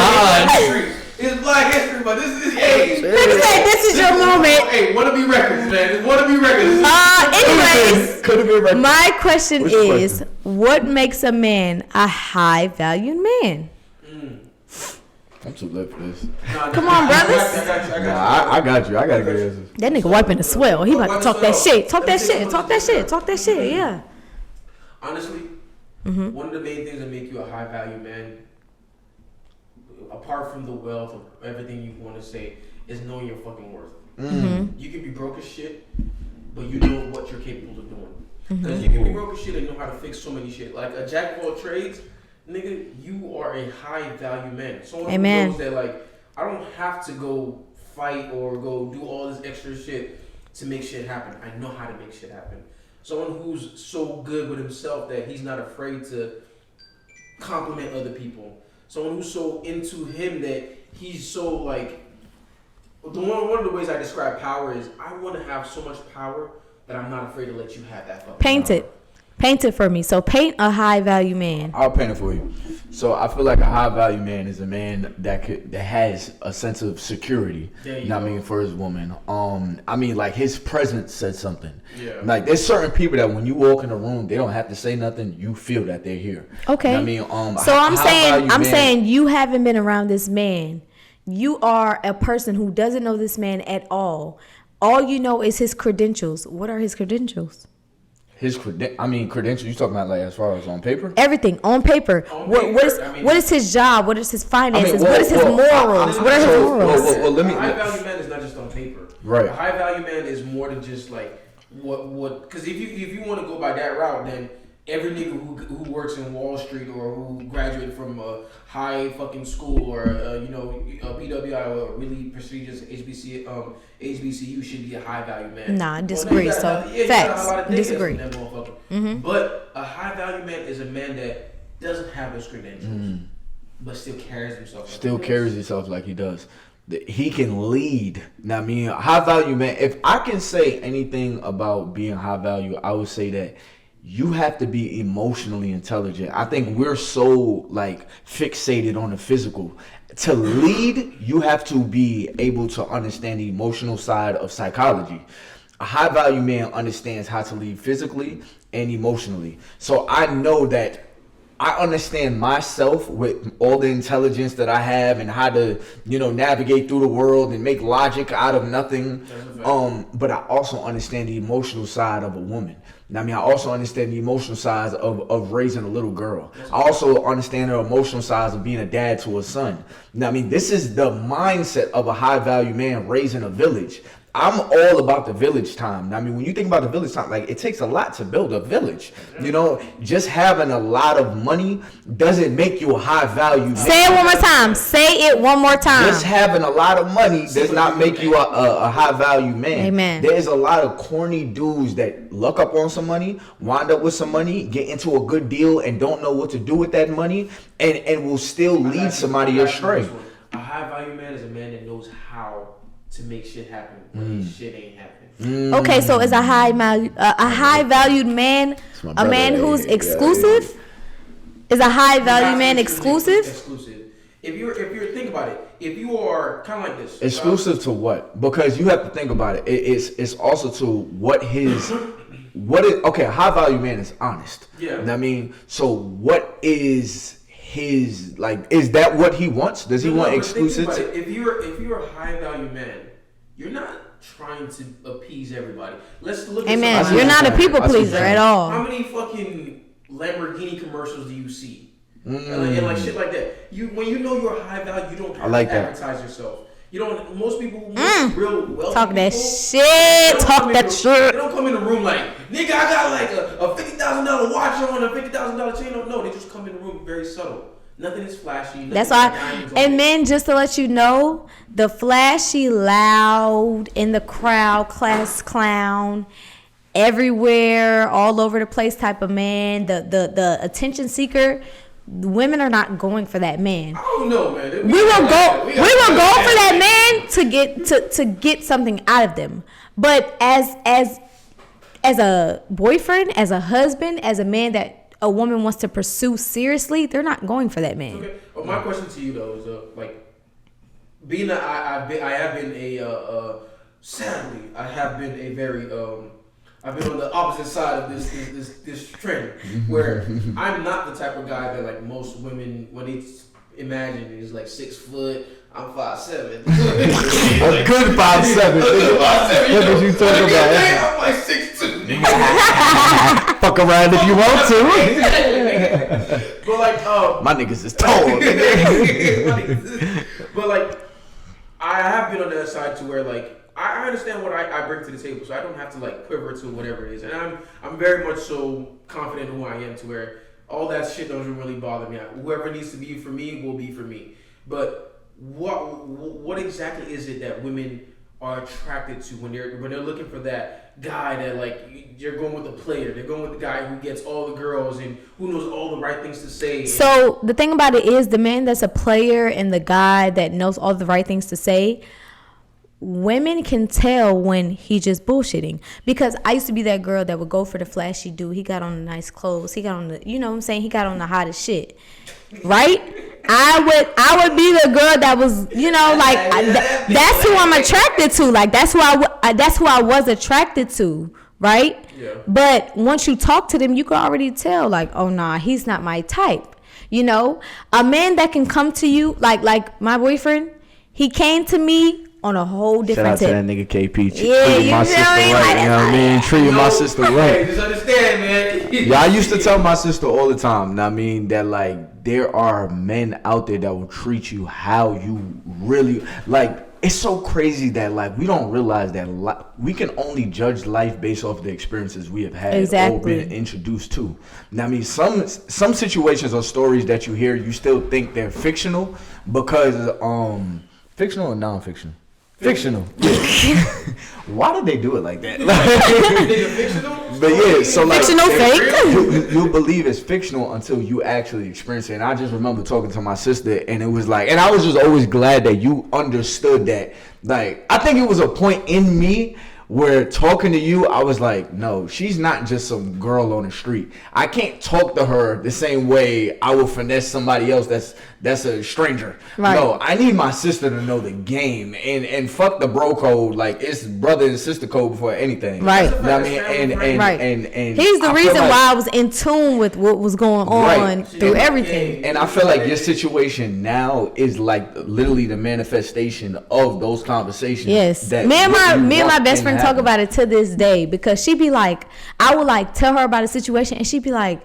it. It's Black History, but this is age. This is your moment. Hey, wanna be records, man. It's wanna be records. Anyways, could have been records. my question is, what makes a man a high valued man? I'm too late for this. Come on, brothers. I got you. I got to get this. That nigga wiping the swell. He about to talk that shit. Talk that shit. Yeah. Honestly, one of the main things that make you a high value man, apart from the wealth of everything you want to say, is knowing your fucking worth. You can be broke as shit, but you know what you're capable of doing. Because you can be broke as shit and know how to fix so many shit. Like a jack of all trades, nigga, you are a high value man. Someone who knows that, like, I don't have to go fight or go do all this extra shit to make shit happen. I know how to make shit happen. Someone who's so good with himself that he's not afraid to compliment other people. Someone who's so into him that he's so like. One of the ways I describe power is I want to have so much power that I'm not afraid to let you have that fucking power. Paint it for me. So paint a high value man. I'll paint it for you. So I feel like a high value man is a man that has a sense of security. You know what I mean, for his woman. I mean, like his presence says something. Yeah. Like there's certain people that when you walk in a room, they don't have to say nothing. You feel that they're here. Okay. You know what I mean, so I'm saying you haven't been around this man. You are a person who doesn't know this man at all. All you know is his credentials. What are his credentials? Credentials. You talking about like as far as on paper? Everything on paper. What is his job? What is his finances? What is his morals? What are his morals? A high value man is not just on paper. Right. A high value man is more than just like what. Because if you want to go by that route, then every nigga who works in Wall Street or who graduated from a high fucking school or a PWI or a really prestigious HBCU should be a high value man. Nah, I disagree. Facts. Disagree. But a high value man is a man that doesn't have those credentials, but still carries himself. Like he does. He can lead. Now, I mean, high value man. If I can say anything about being high value, I would say that you have to be emotionally intelligent. I think we're so like fixated on the physical. To lead, you have to be able to understand the emotional side of psychology. A high value man understands how to lead physically and emotionally. So I know that I understand myself with all the intelligence that I have and how to, navigate through the world and make logic out of nothing. But I also understand the emotional side of a woman. I mean, I also understand the emotional side of raising a little girl. I also understand the emotional side of being a dad to a son. Now, I mean, this is the mindset of a high value man raising a village. I'm all about the village time. I mean, when you think about the village time, like it takes a lot to build a village. Just having a lot of money doesn't make you a high value man. Say it one more time. Just having a lot of money does not make you a high value man. Amen. There's a lot of corny dudes that luck up on some money, wind up with some money, get into a good deal and don't know what to do with that money and will still lead somebody astray. A high value man is a man that knows how to make shit happen when shit ain't happening. Okay, so is a high valued man a man who's exclusive? Is a high value man exclusive? Exclusive. If you're think about it, if you are kind of like this, exclusive to what? Because you have to think about it. It's also to what is. Okay, a high value man is honest. Yeah. You know what I mean? So what is his, like, is that what he wants? Does he want exclusive? If you're a high value man, you're not trying to appease everybody. Let's look at man, you're not a people pleaser at all. How many fucking Lamborghini commercials do you see? And like shit like that. When you know you're a high value, you don't have to advertise yourself. You don't. Most people, real wealthy talk people, that shit. Talk that shit. They don't come in the room like, nigga, I got like a $50,000 watch on, a $50,000 chain on. No, they just come in the room very subtle. Nothing is flashy. That's why. And men, just to let you know, the flashy, loud, in the crowd, class clown, everywhere, all over the place type of man, the attention seeker. Women are not going for that man. I don't know, man. We will go for that man to get something out of them. But as a boyfriend, as a husband, as a man that a woman wants to pursue seriously, they're not going for that man. Okay. Well, my question to you though is like, being that I have been a sadly I have been a very I've been on the opposite side of this trend where I'm not the type of guy that like most women when they imagine is like 6 foot. I'm 5'7". A good 5'7". What did you talk about? I'm like 6'2". Fuck around if you want to. But like, my niggas is tall. But like, I have been on the other side to where like. I understand what I bring to the table, so I don't have to like quiver to whatever it is, and I'm very much so confident in who I am to where all that shit doesn't really bother me. Whoever needs to be for me will be for me. But what exactly is it that women are attracted to when they're looking for that guy that like you're going with a player, they're going with the guy who gets all the girls and who knows all the right things to say. So the thing about it is the man that's a player and the guy that knows all the right things to say. Women can tell when he just bullshitting because I used to be that girl that would go for the flashy dude. He got on the nice clothes. He got on the, you know what I'm saying? He got on the hottest shit, right? I would be the girl that was, you know, like that's who I'm attracted to. Like that's who I was attracted to, right? Yeah. But once you talk to them, you can already tell, like, oh nah, he's not my type. You know, a man that can come to you like my boyfriend. He came to me. On a whole different tip. Shout out to that nigga KP. Yeah, my sister right, you know what I mean? Treating my sister right. Just understand, man. Yeah, I used to tell my sister all the time, I mean, that like there are men out there that will treat you how you really like. It's so crazy that like we don't realize that we can only judge life based off the experiences we have had or been introduced to. Now, I mean, some situations or stories that you hear, you still think they're fictional because fictional or non-fictional? Fictional. Why did they do it like that? But yeah, so like fictional fake. You believe it's fictional until you actually experience it. And I just remember talking to my sister, and it was like, and I was just always glad that you understood that. Like, I think it was a point in me where talking to you, I was like, no, she's not just some girl on the street. I can't talk to her the same way I will finesse somebody else that's a stranger. Right. No, I need my sister to know the game and fuck the bro code. Like, it's brother and sister code before anything. Right. You know what I mean? And he's the reason like, why I was in tune with what was going on through everything. And I feel like your situation now is like literally the manifestation of those conversations. Yes. That me and my best friend talk about it to this day because she be like, I would like tell her about a situation and she'd be like,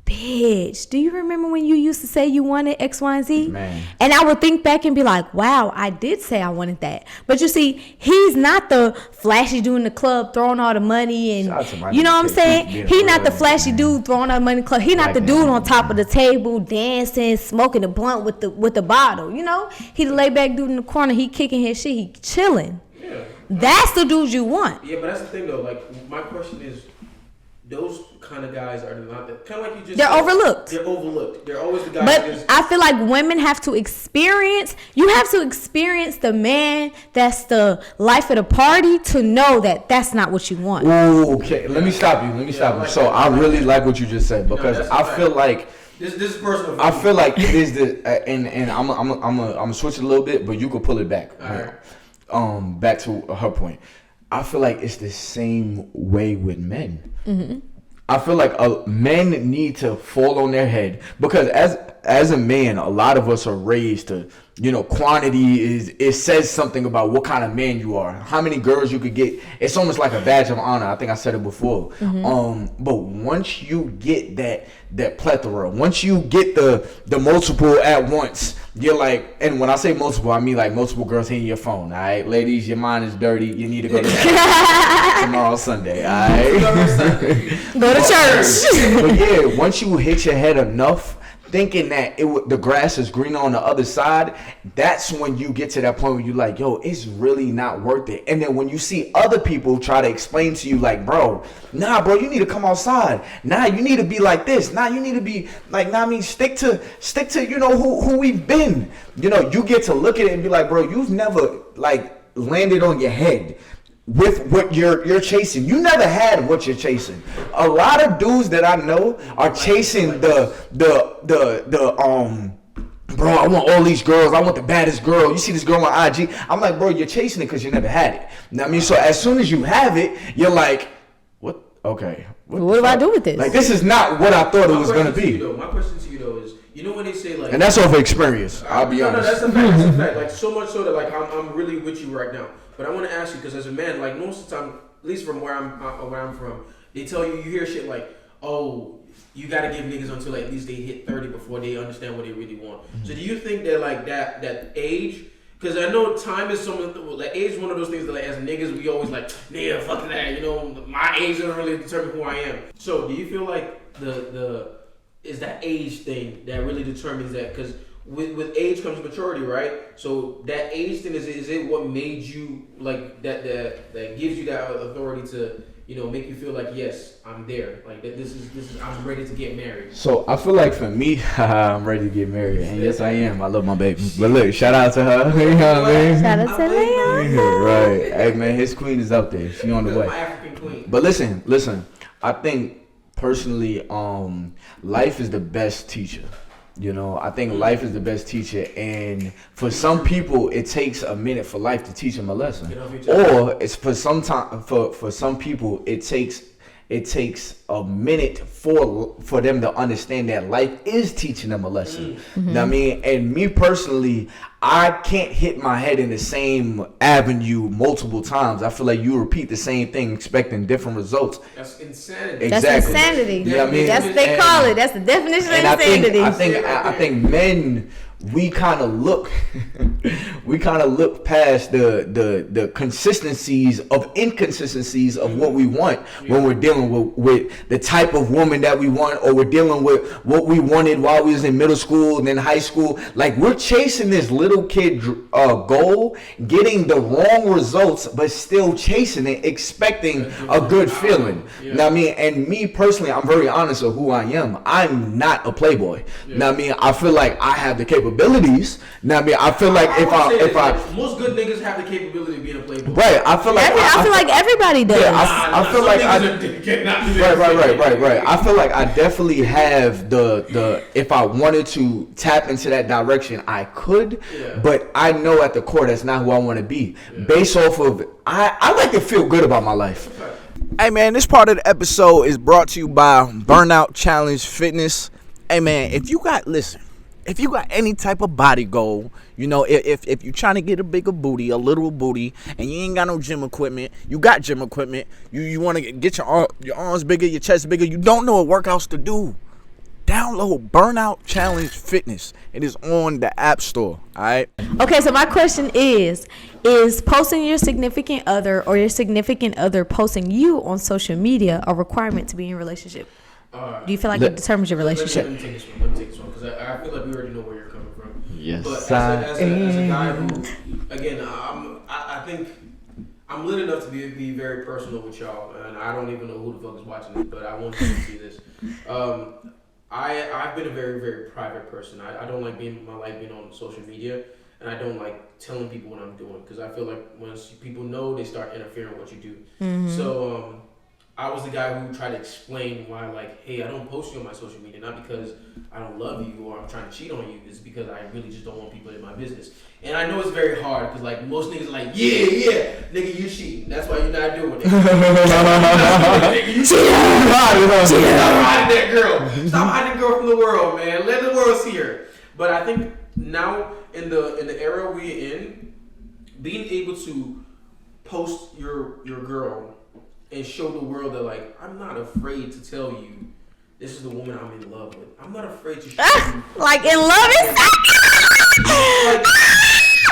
bitch, do you remember when you used to say you wanted X, Y, and Z? Man. And I would think back and be like, wow, I did say I wanted that. But you see, he's not the flashy dude in the club throwing all the money and you know what I'm saying? He not the flashy dude throwing all the money in the club. He not the dude on top of the table dancing, smoking a blunt with the bottle, you know? He the laid back dude in the corner, he kicking his shit, he chilling. Yeah. That's the dude you want. Yeah, but that's the thing though. Like, my question is, those kind of guys are not that kind of like you just. They're overlooked. They're overlooked. They're always the guys. But I feel like women have to experience. You have to experience the man that's the life of the party to know that that's not what you want. Ooh, okay. Let me stop you. So I really like what you just said because I feel like. This is personal. I feel like it is the and I'm switch it a little bit, but you can pull it back. Right. Back to her point. I feel like it's the same way with men. Mm-hmm. I feel like men need to fall on their head because as a man, a lot of us are raised to, quantity it says something about what kind of man you are, how many girls you could get. It's almost like a badge of honor. I think I said it before. Mm-hmm. But once you get that plethora, once you get the multiple at once, you're like, and when I say multiple, I mean like multiple girls hitting your phone. All right, ladies, your mind is dirty. You need to go to tomorrow Sunday. All right, go to church. But yeah, once you hit your head enough, thinking that the grass is greener on the other side, that's when you get to that point where you're like, yo, it's really not worth it. And then when you see other people try to explain to you like, bro, you need to come outside. You need to be like this. You need to be like, stick to who we've been. You get to look at it and be like, bro, you've never like landed on your head with what you're chasing. You never had what you're chasing. A lot of dudes that I know are chasing bro, I want all these girls. I want the baddest girl. You see this girl on IG. I'm like, bro, you're chasing it because you never had it. So as soon as you have it, you're like, what? Okay. What do I do with this? Like, this is not what I thought it was going to be. My question to you, though, is, when they say, like... And that's over experience. I'll be honest. No, that's a fact. That's a fact. Like, so much so that, like, I'm really with you right now. But I want to ask you, because as a man, like, most of the time, at least from where I'm from, they tell you hear shit like, oh, you got to give niggas until at least they hit 30 before they understand what they really want. Mm-hmm. So do you think that, like, that age... Because I know time is like, age is one of those things that, like, as niggas, we always like, nigga, fuck that, my age doesn't really determine who I am. So do you feel like is that age thing that really determines that? Because with age comes maturity, right? So that age thing, is it what made you, like, that gives you that authority to, make you feel like, yes, I'm there. Like, that this is I'm ready to get married. So I feel like for me, I'm ready to get married. And yes, I am. I love my baby. But look, shout out to her. You know what I mean? Shout out to Leon. Right. Hey, man, his queen is out there. She on the way. My African queen. But listen. I think, personally, life is the best teacher. I think life is the best teacher, and for some people, it takes a minute for life to teach them a lesson, or it's for some people, it takes a minute for them to understand that life is teaching them a lesson. Mm-hmm. I mean, and me personally, I can't hit my head in the same avenue multiple times. I feel like you repeat the same thing expecting different results. That's insanity. Exactly. That's insanity. Yeah, I mean, that's what they call it. That's the definition of insanity. I think men, we kind of look past the inconsistencies of what we want when we're dealing with the type of woman that we want, or we're dealing with what we wanted while we was in middle school and then high school. Like, we're chasing this little kid goal, getting the wrong results, but still chasing it, expecting a good feeling. You know what I mean? And me personally, I'm very honest of who I am. I'm not a playboy. You know what I mean? I feel like I have the capabilities. Now, I mean, I feel like if I most good niggas have the capability of being a playboy. Right. I feel like I feel like everybody does. Yeah, I feel like right. I feel like I definitely have the if I wanted to tap into that direction, I could. Yeah. But I know at the core that's not who I want to be. Yeah. Based off of I like to feel good about my life. Okay. Hey man, this part of the episode is brought to you by Burnout Challenge Fitness. Hey man, if you got any type of body goal, if you're trying to get a bigger booty, a literal booty, and you ain't got no gym equipment, you got gym equipment, you want to get your arms bigger, your chest bigger, you don't know what workouts to do, download Burnout Challenge Fitness. It is on the App Store, all right? Okay, so my question is posting your significant other or your significant other posting you on social media a requirement to be in a relationship? Do you feel like it determines your relationship? Let me take this one, because I feel like we already know where you're coming from. Yes. But as a guy who, again, I think I'm lit enough to be very personal with y'all, and I don't even know who the fuck is watching this, but I want you to see this. I've been a very, very private person. I don't like being on social media, and I don't like telling people what I'm doing, because I feel like once people know, they start interfering with what you do. Mm-hmm. So I was the guy who tried to explain why, like, hey, I don't post you on my social media, not because I don't love you or I'm trying to cheat on you. It's because I really just don't want people in my business. And I know it's very hard, because, like, most niggas are like, yeah, nigga, you cheating. That's why you're not doing it. Nigga, you cheating. Stop hiding that girl. Stop hiding the girl from the world, man. Let the world see her. But I think now, in the era we're in, being able to post your girl and show the world that, like, I'm not afraid to tell you this is the woman I'm in love with. I'm not afraid to show you. Like, in love is like,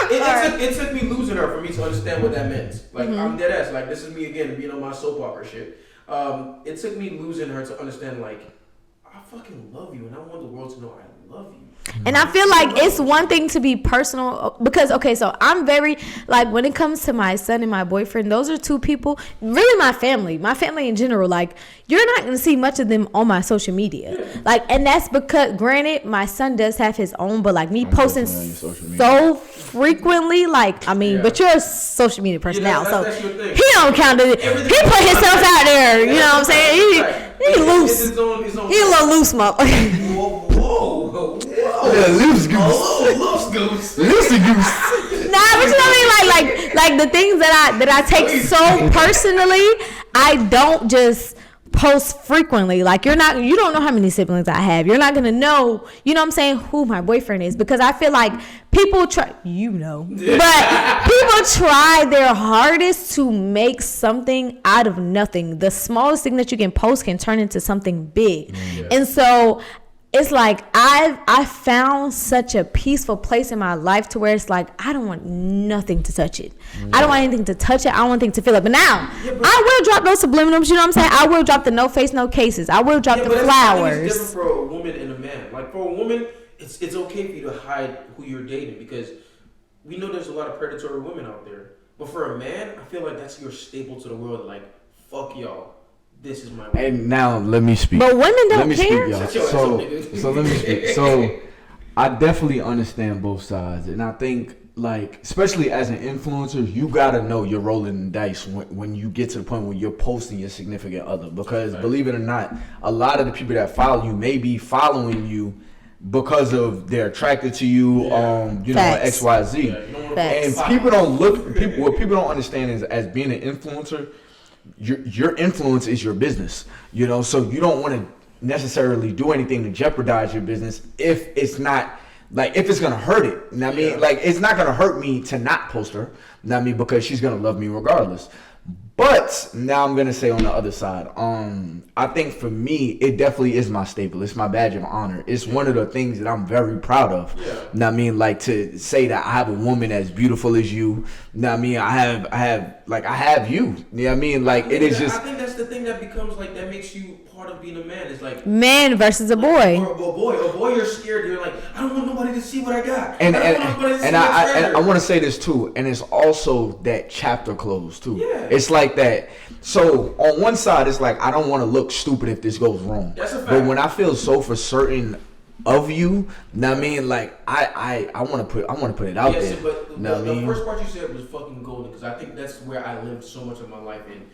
it took me losing her for me to understand what that meant. Like, I'm dead ass. Like, this is me again being on my soap opera shit. It took me losing her to understand, like, I fucking love you, and I want the world to know I love you. And I feel like it's one thing to be personal, because, okay, so I'm very, like, when it comes to my son and my boyfriend, those are two people, really my family in general, like, you're not going to see much of them on my social media. Like, and that's because, granted, my son does have his own, but, like, me posting so frequently, like, I mean, but you're a social media person now, so he don't count it. He put himself out there, you know what I'm saying? He loose. He a little loose, motherfucker. Whoa. Yeah, loose goose. Loosey goose. Nah, but you know what I mean? Like the things that I take so personally, I don't just post frequently. Like, you don't know how many siblings I have. You're not gonna know, you know what I'm saying, who my boyfriend is, because I feel like people try, but people try their hardest to make something out of nothing. The smallest thing that you can post can turn into something big. And so it's like I found such a peaceful place in my life to where it's like I don't want nothing to touch it. I don't want anything to touch it. I don't want anything to feel it. But now I will drop those subliminals. You know what I'm saying? I will drop the no face, no cases. I will drop the flowers. It's different for a woman and a man. Like, for a woman, it's okay for you to hide who you're dating, because we know there's a lot of predatory women out there. But for a man, I feel like that's your staple to the world. Like, fuck y'all. This is my way. And now let me speak. But women don't care. Speak, y'all. So let me speak. So I definitely understand both sides, and I think, like, especially as an influencer, you gotta know you're rolling the dice when you get to the point where you're posting your significant other, because believe it or not, a lot of the people that follow you may be following you because of they're attracted to you, you know, XYZ. And people what people don't understand is, as being an influencer, your influence is your business, you know, so you don't want to necessarily do anything to jeopardize your business if it's not, like, if it's gonna hurt it. You know what I mean? Like, it's not gonna hurt me to not post her, you know what I mean, because she's gonna love me regardless. But now I'm gonna say on the other side, I think for me, it definitely is my staple. It's my badge of honor. It's one of the things that I'm very proud of. You know what I mean? Like, to say that I have a woman as beautiful as you. You know what I mean? I have you. You know what I mean? Like, it is just. I think that's the thing that becomes, like, that makes you part of being a man. It's like man versus a boy. Or a boy, you're scared. You're like, I don't want nobody to see what I got. And I want to say this too, and it's also that chapter closed too. Yeah. It's like that. So on one side, it's like, I don't want to look stupid if this goes wrong. That's a fact. But when I feel so for certain of you, know what I mean, like, I want to put it out there. But the first part you said was fucking golden, because I think that's where I lived so much of my life in.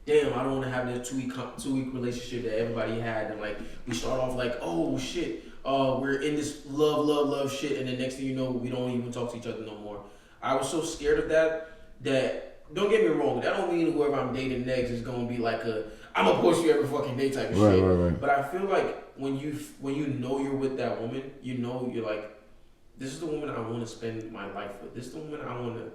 Damn, I don't want to have this two-week relationship that everybody had, and, like, we start off like, oh shit, we're in this love shit, and the next thing you know, we don't even talk to each other no more. I was so scared of that don't get me wrong, that don't mean whoever I'm dating next is gonna be like I'm gonna push you every fucking day type of shit. Right. But I feel like when you know you're with that woman, you know you're like, this is the woman I want to spend my life with. This is the woman I want to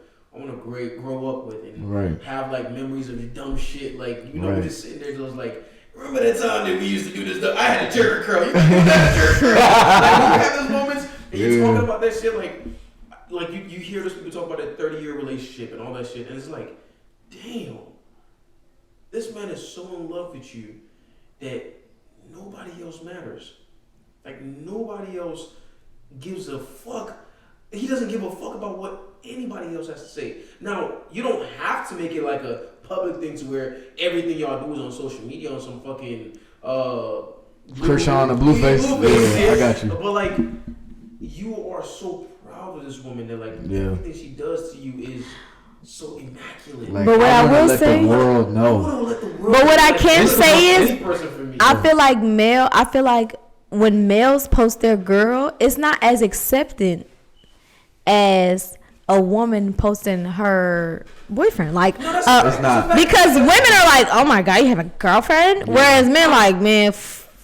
grow up with and have, like, memories of the dumb shit. Like, you know, we're just sitting there just like, remember that time that we used to do this stuff? I had a jerk curl. You can do that jerk curl. Like, when you have those moments and you're talking about that shit, like you hear those people talk about that 30-year relationship and all that shit, and it's like, damn, this man is so in love with you that nobody else matters. Like, nobody else gives a fuck he doesn't give a fuck about what anybody else has to say. Now, you don't have to make it like a public thing to where everything y'all do is on social media on some fucking Krishan and Blueface. Yeah, I got you. But like, you are so proud of this woman that like everything she does to you is so immaculate. Like, but what I will say, the world know. But what I can say is, I feel like when males post their girl, it's not as accepted as a woman posting her boyfriend. Like, it's not. Because women are like, oh my God, you have a girlfriend? Yeah. Whereas men like, man,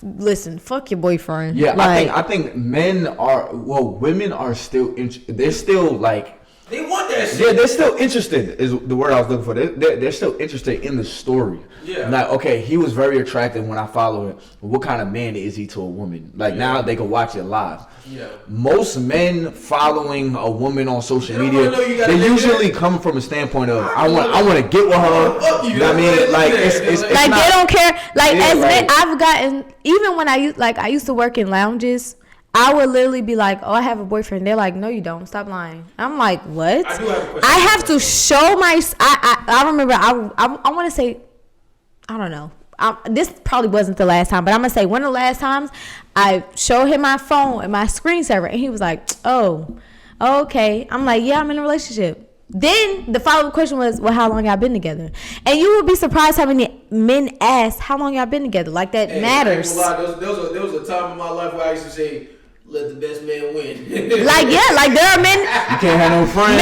listen, fuck your boyfriend. Yeah, like, I think women are still, they're still like, they want that shit. Yeah, they're still interested, is the word I was looking for. They're still interested in the story. Yeah. Like, okay, he was very attractive when I follow him. What kind of man is he to a woman? Like, now they can watch it live. Yeah. Most men following a woman on social media, they usually come from a standpoint of, I want to get with her. You know what I mean? Like, it's like not, they don't care. Like, yeah, as like, men, I've gotten, even when I used to work in lounges, I would literally be like, oh, I have a boyfriend. They're like, no, you don't. Stop lying. I'm like, what? I do have a question. I have to show my, I remember, I want to say, I don't know. This probably wasn't the last time, but I'm going to say one of the last times I showed him my phone and my screensaver, and he was like, oh, okay. I'm like, yeah, I'm in a relationship. Then the follow-up question was, well, how long y'all been together? And you would be surprised how many men ask how long y'all been together. Like, that matters. There was a time in my life where I used to say, let the best man win. Like, yeah, like there are men. You can't have no friends.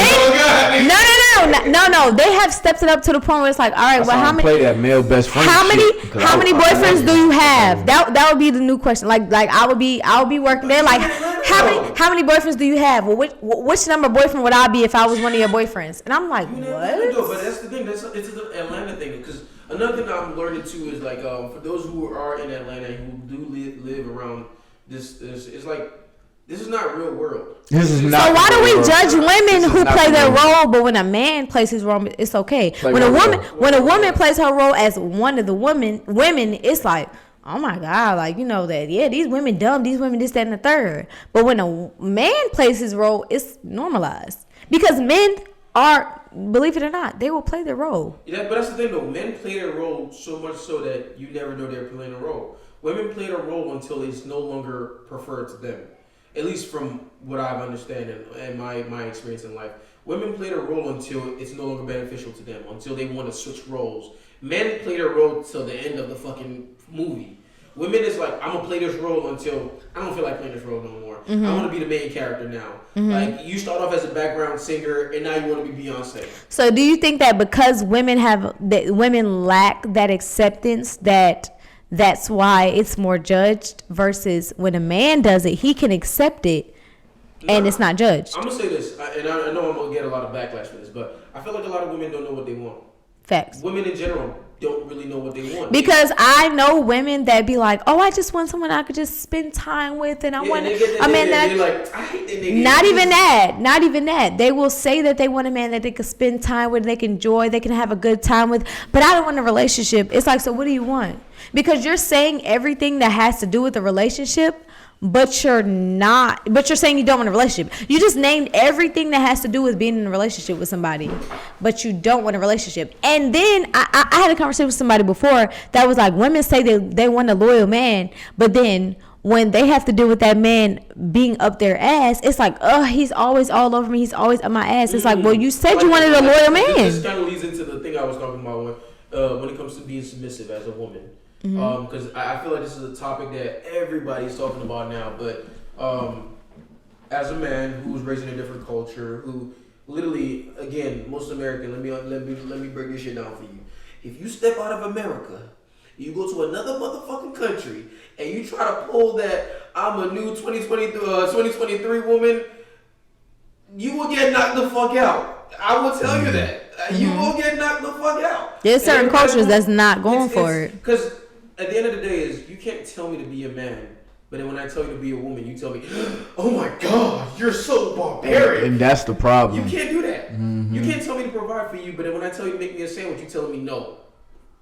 No. They have stepped it up to the point where it's like, all right, well, how many? Play that male best friend. How many boyfriends do you have? That would be the new question. Like I would be working there. Like, how many boyfriends do you have? Well, which number boyfriend would I be if I was one of your boyfriends? And I'm like, what? No, but that's the thing. It's an Atlanta thing. Because another thing I'm learning too is like, for those who are in Atlanta and who do live around. This is like, this is not real world. This is not. So why do we judge women who play their role, but when a man plays his role, it's okay. When a woman plays her role as one of the women, it's like, oh my God, like, you know that, yeah, these women dumb, these women this, that, and the third. But when a man plays his role, it's normalized because men are, believe it or not, they will play their role. Yeah, but that's the thing though. Men play their role so much so that you never know they're playing a role. Women play their role until it's no longer preferred to them. At least from what I've understood and my experience in life. Women play their role until it's no longer beneficial to them, until they want to switch roles. Men play their role till the end of the fucking movie. Women is like, I'm going to play this role until I don't feel like playing this role no more. I want to be the main character now. Like, you start off as a background singer and now you want to be Beyonce. So do you think that because women lack that acceptance that's why it's more judged versus when a man does it, he can accept it and it's not judged? I'm going to say this, and I know I'm going to get a lot of backlash for this, but I feel like a lot of women don't know what they want. Facts. Women in general don't really know what they want. Because I know women that be like, oh, I just want someone I could just spend time with, and I want a man that. Not even that. They will say that they want a man that they can spend time with, they can enjoy, they can have a good time with. But I don't want a relationship. It's like, so what do you want? Because you're saying everything that has to do with the relationship. But you're saying you don't want a relationship. You just named everything that has to do with being in a relationship with somebody, but you don't want a relationship. And then I had a conversation with somebody before that was like, women say they want a loyal man, but then when they have to deal with that man being up their ass, it's like, oh, he's always all over me, he's always up my ass. It's like, well, you said you wanted a loyal man. This kind of leads into the thing I was talking about when it comes to being submissive as a woman. Because I feel like this is a topic that everybody's talking about now, but as a man who was raised in a different culture, who literally, again, most American, let me break this shit down for you. If you step out of America, you go to another motherfucking country, and you try to pull that I'm a new 2023 woman, you will get knocked the fuck out. I will tell you that. You will get knocked the fuck out. There's certain cultures that's not going for it. Because at the end of the day is, you can't tell me to be a man, but then when I tell you to be a woman, you tell me, oh my God, you're so barbaric. And that's the problem. You can't do that. You can't tell me to provide for you, but then when I tell you to make me a sandwich, you telling me no.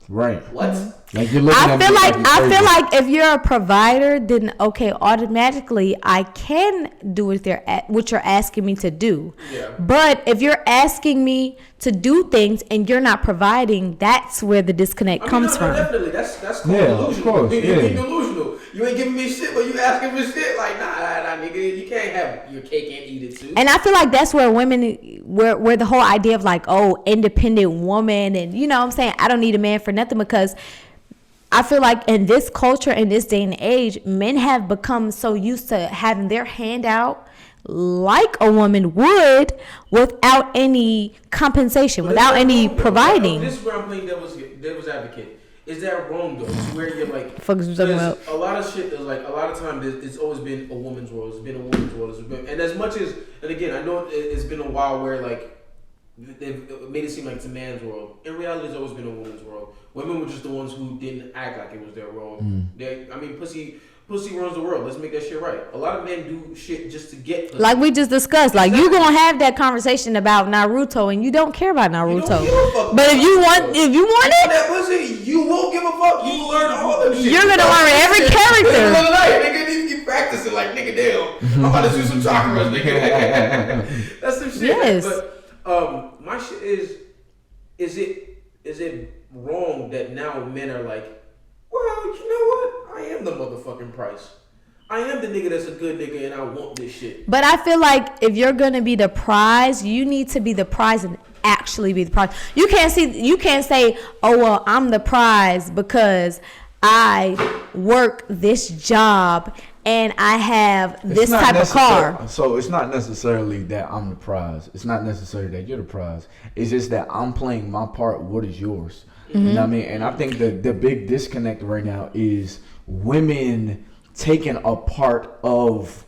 Right. What? Like you're looking at me I feel like if you're a provider, then okay, automatically I can do what you're asking me to do. Yeah. But if you're asking me to do things and you're not providing, that's where the disconnect comes from. Definitely, that's called delusional. Of course, You're being delusional. You ain't giving me shit, but you asking for shit. Like nah, nigga, you can't have your cake and eat it too. And I feel like that's where where the whole idea of like, oh, independent woman, and you know what I'm saying, I don't need a man for nothing, because I feel like in this culture, in this day and age, men have become so used to having their hand out like a woman would without any compensation, without any providing. This is where I'm playing devil's advocate. Is that wrong though? It's where you're like, Fuck you talking about? a lot of shit is like, a lot of times it's always been a woman's world. It's been a woman's world. And as much as, and again, I know it's been a while where like they've made it seem like it's a man's world. In reality, it's always been a woman's world. Women were just the ones who didn't act like it was their world. Pussy runs the world. Let's make that shit right. A lot of men do shit just to get pussy. Like we just discussed, like you gonna have that conversation about Naruto and you don't care about Naruto. But if you want it, that pussy, you won't give a fuck. You learn all them shit. you're gonna learn every character. Nigga, you practicing like nigga damn. I'm about to do some chakras, nigga. That's some shit. Yes. But my shit is it wrong that now men are like, well, you know what? I am the motherfucking price. I am the nigga that's a good nigga and I want this shit. But I feel like if you're gonna be the prize, you need to be the prize and actually be the prize. You can't say, oh well, I'm the prize because I work this job and I have this type of car. So it's not necessarily that I'm the prize. It's not necessarily that you're the prize. It's just that I'm playing my part. What is yours? You know what I mean? And I think the big disconnect right now is women taking a part of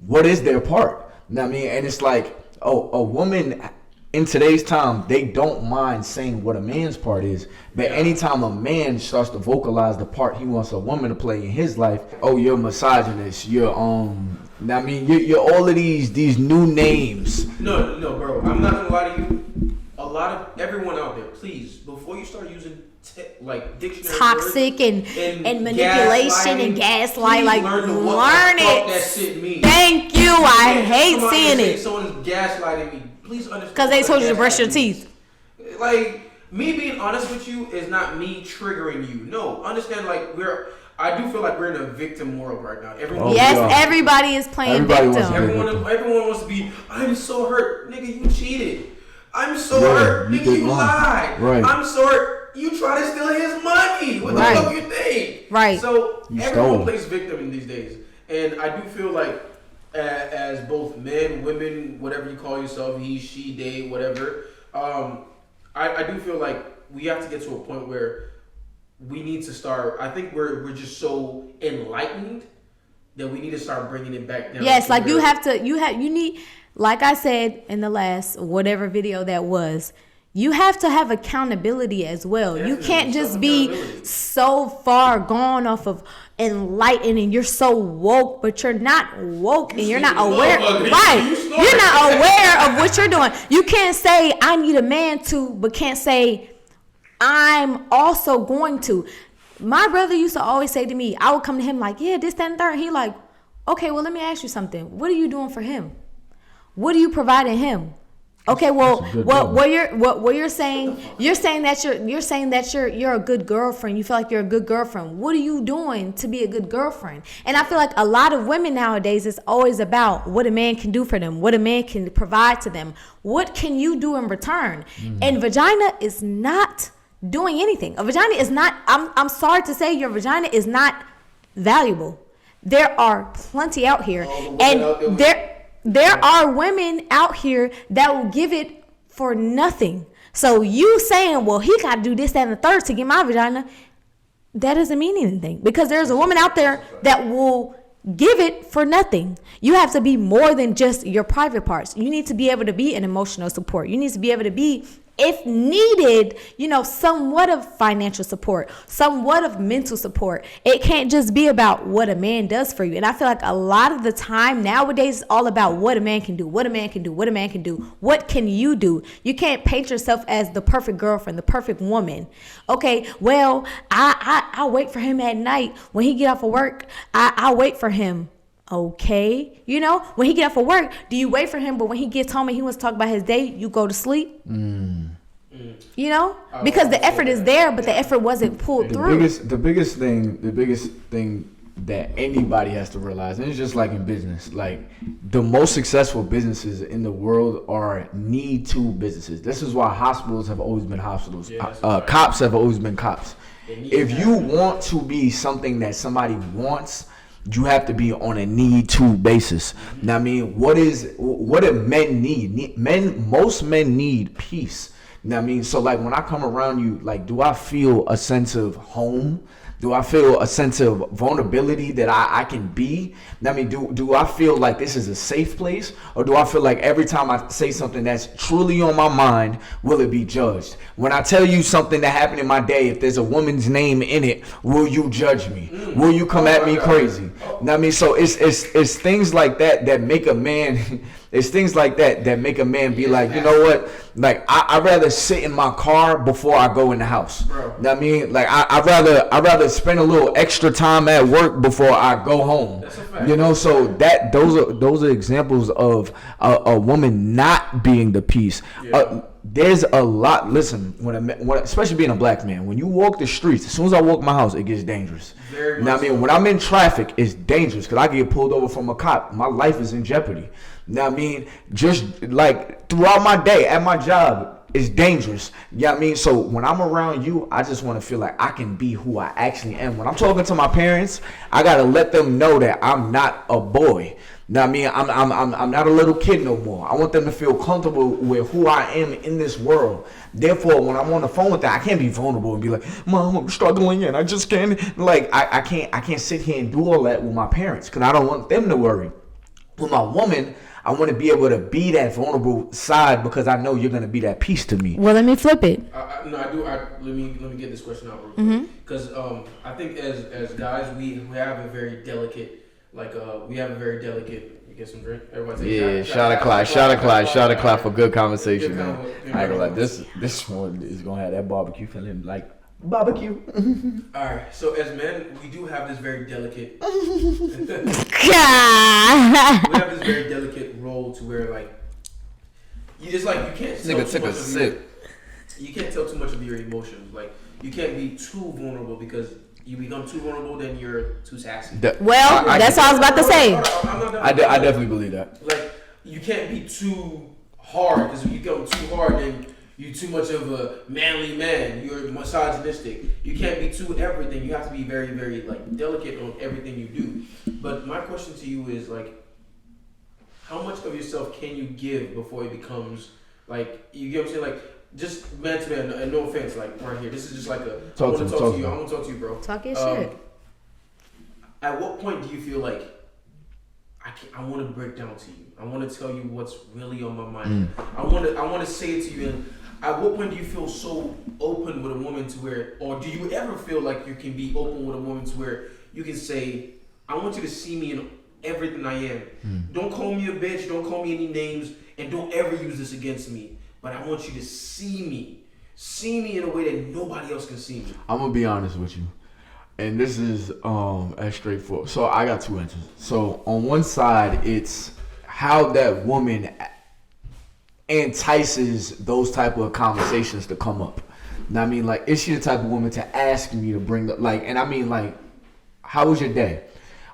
what is their part. You know what I mean? And it's like, a woman in today's time, they don't mind saying what a man's part is. But anytime a man starts to vocalize the part he wants a woman to play in his life, oh, you're a misogynist, you're I mean, you're all of these new names. No, bro. I'm not gonna lie to you. A lot of everyone out there, please, before you start using like dictionary toxic words and manipulation and gaslight, like learn it. That shit means. Thank you. I hate seeing it. Someone's gaslighting me. Please understand. Because they told you to brush your teeth. Like me being honest with you is not me triggering you. No, understand. Like I do feel like we're in a victim world right now. Everybody is playing victim. Everyone wants to be. I'm so hurt, nigga. You cheated. I'm so hurt, nigga. You lied. Right. I'm so hurt. You try to steal his money. What the fuck you think? Right. So everyone plays victim in these days, and I do feel like as both men, women, whatever you call yourself, he, she, they, whatever. I do feel like we have to get to a point where we need to start. I think we're just so enlightened that we need to start bringing it back down. Yes, like you need. Like I said in the last whatever video that was, you have to have accountability as well. Definitely. You can't just be so far gone off of enlightened and you're so woke, but you're not woke and you're not aware. Right. You're not aware of what you're doing. You can't say I need a man to, but can't say I'm also going to. My brother used to always say to me, I would come to him like, yeah, this, that, and third. He like, okay, well, let me ask you something. What are you doing for him? What are you providing him? Okay, well, what you're saying that you're a good girlfriend. You feel like you're a good girlfriend. What are you doing to be a good girlfriend? And I feel like a lot of women nowadays, it's always about what a man can do for them, what a man can provide to them. What can you do in return? And vagina is not doing anything. A vagina is not. I'm sorry to say, your vagina is not valuable. There are plenty out here, and there are women out here that will give it for nothing. So you saying, well, he got to do this, that, and the third to get my vagina, that doesn't mean anything. Because there's a woman out there that will give it for nothing. You have to be more than just your private parts. You need to be able to be an emotional support. You need to be able to be if needed, somewhat of financial support, somewhat of mental support. It can't just be about what a man does for you. And I feel like a lot of the time nowadays it's all about what a man can do, what a man can do, what a man can do. What can you do? You can't paint yourself as the perfect girlfriend, the perfect woman. Okay, well, I wait for him at night when he get off of work. I wait for him. Okay, when he get off of work, do you wait for him? But when he gets home and he wants to talk about his day, you go to sleep. Because the effort is there, but the effort wasn't pulled through. The biggest thing that anybody has to realize, and it's just like in business, like the most successful businesses in the world are need to businesses. This is why hospitals have always been hospitals. Cops have always been cops. If you want to be something that somebody wants, you have to be on a need to basis. Now, I mean, what do men need? Most men need peace. Now, I mean, so like when I come around you, like, do I feel a sense of home? Do I feel a sense of vulnerability that I can be? I mean, do I feel like this is a safe place? Or do I feel like every time I say something that's truly on my mind, will it be judged? When I tell you something that happened in my day, if there's a woman's name in it, will you judge me? Will you come at me crazy? I mean, so it's things like that make a man... It's things like that make a man be like, you know what? Like, I'd rather sit in my car before I go in the house. Bro. I mean, like, I'd rather spend a little extra time at work before I go home. That's a fact. So those are examples of a woman not being the peace. Yeah. There's a lot. Listen, when especially being a black man, when you walk the streets, as soon as I walk my house, it gets dangerous. Now, I mean, when I'm in traffic, it's dangerous because I get pulled over from a cop. My life is in jeopardy. Now, I mean, just like throughout my day at my job, it's dangerous. I mean? So when I'm around you, I just want to feel like I can be who I actually am. When I'm talking to my parents, I got to let them know that I'm not a boy. Now, I mean, I'm not a little kid no more. I want them to feel comfortable with who I am in this world. Therefore, when I'm on the phone with them, I can't be vulnerable and be like, Mom, I'm struggling and I just can't. Like, I can't sit here and do all that with my parents because I don't want them to worry. With my woman, I want to be able to be that vulnerable side because I know you're going to be that piece to me. Well, let me flip it. No, I do. Let me get this question out real quick. Because I think as guys, we have a very delicate, you get some drink? Everybody take shot of clap for good conversation, man. I go like this one is going to have that barbecue feeling like barbecue. All right. So as men, we do have this very delicate. We have this very delicate role to where it's like you can't. Nigga took a sip. You can't tell too much of your emotions. Like you can't be too vulnerable because you become too vulnerable, then you're too sassy. That's what I was about to say. I definitely believe that. Like you can't be too hard because if you go too hard, then you're too much of a manly man. You're misogynistic. You can't be too everything. You have to be very, very delicate on everything you do. But my question to you is how much of yourself can you give before it becomes you get what I'm saying? Like just man to man, and no offense, right here. This is just I want to talk to you. I want to talk to you, bro. Talk your shit. At what point do you feel like I want to break down to you? I want to tell you what's really on my mind. I want to say it to you. And at what point do you feel so open with a woman to where, or do you ever feel like you can be open with a woman to where you can say, I want you to see me in everything I am. Don't call me a bitch. Don't call me any names, and don't ever use this against me. But I want you to see me in a way that nobody else can see me. I'm gonna be honest with you. And this is as straightforward. So I got two answers. So on one side, it's how that woman entices those type of conversations to come up. Now, I mean, is she the type of woman to ask me to bring up, and I mean, how was your day?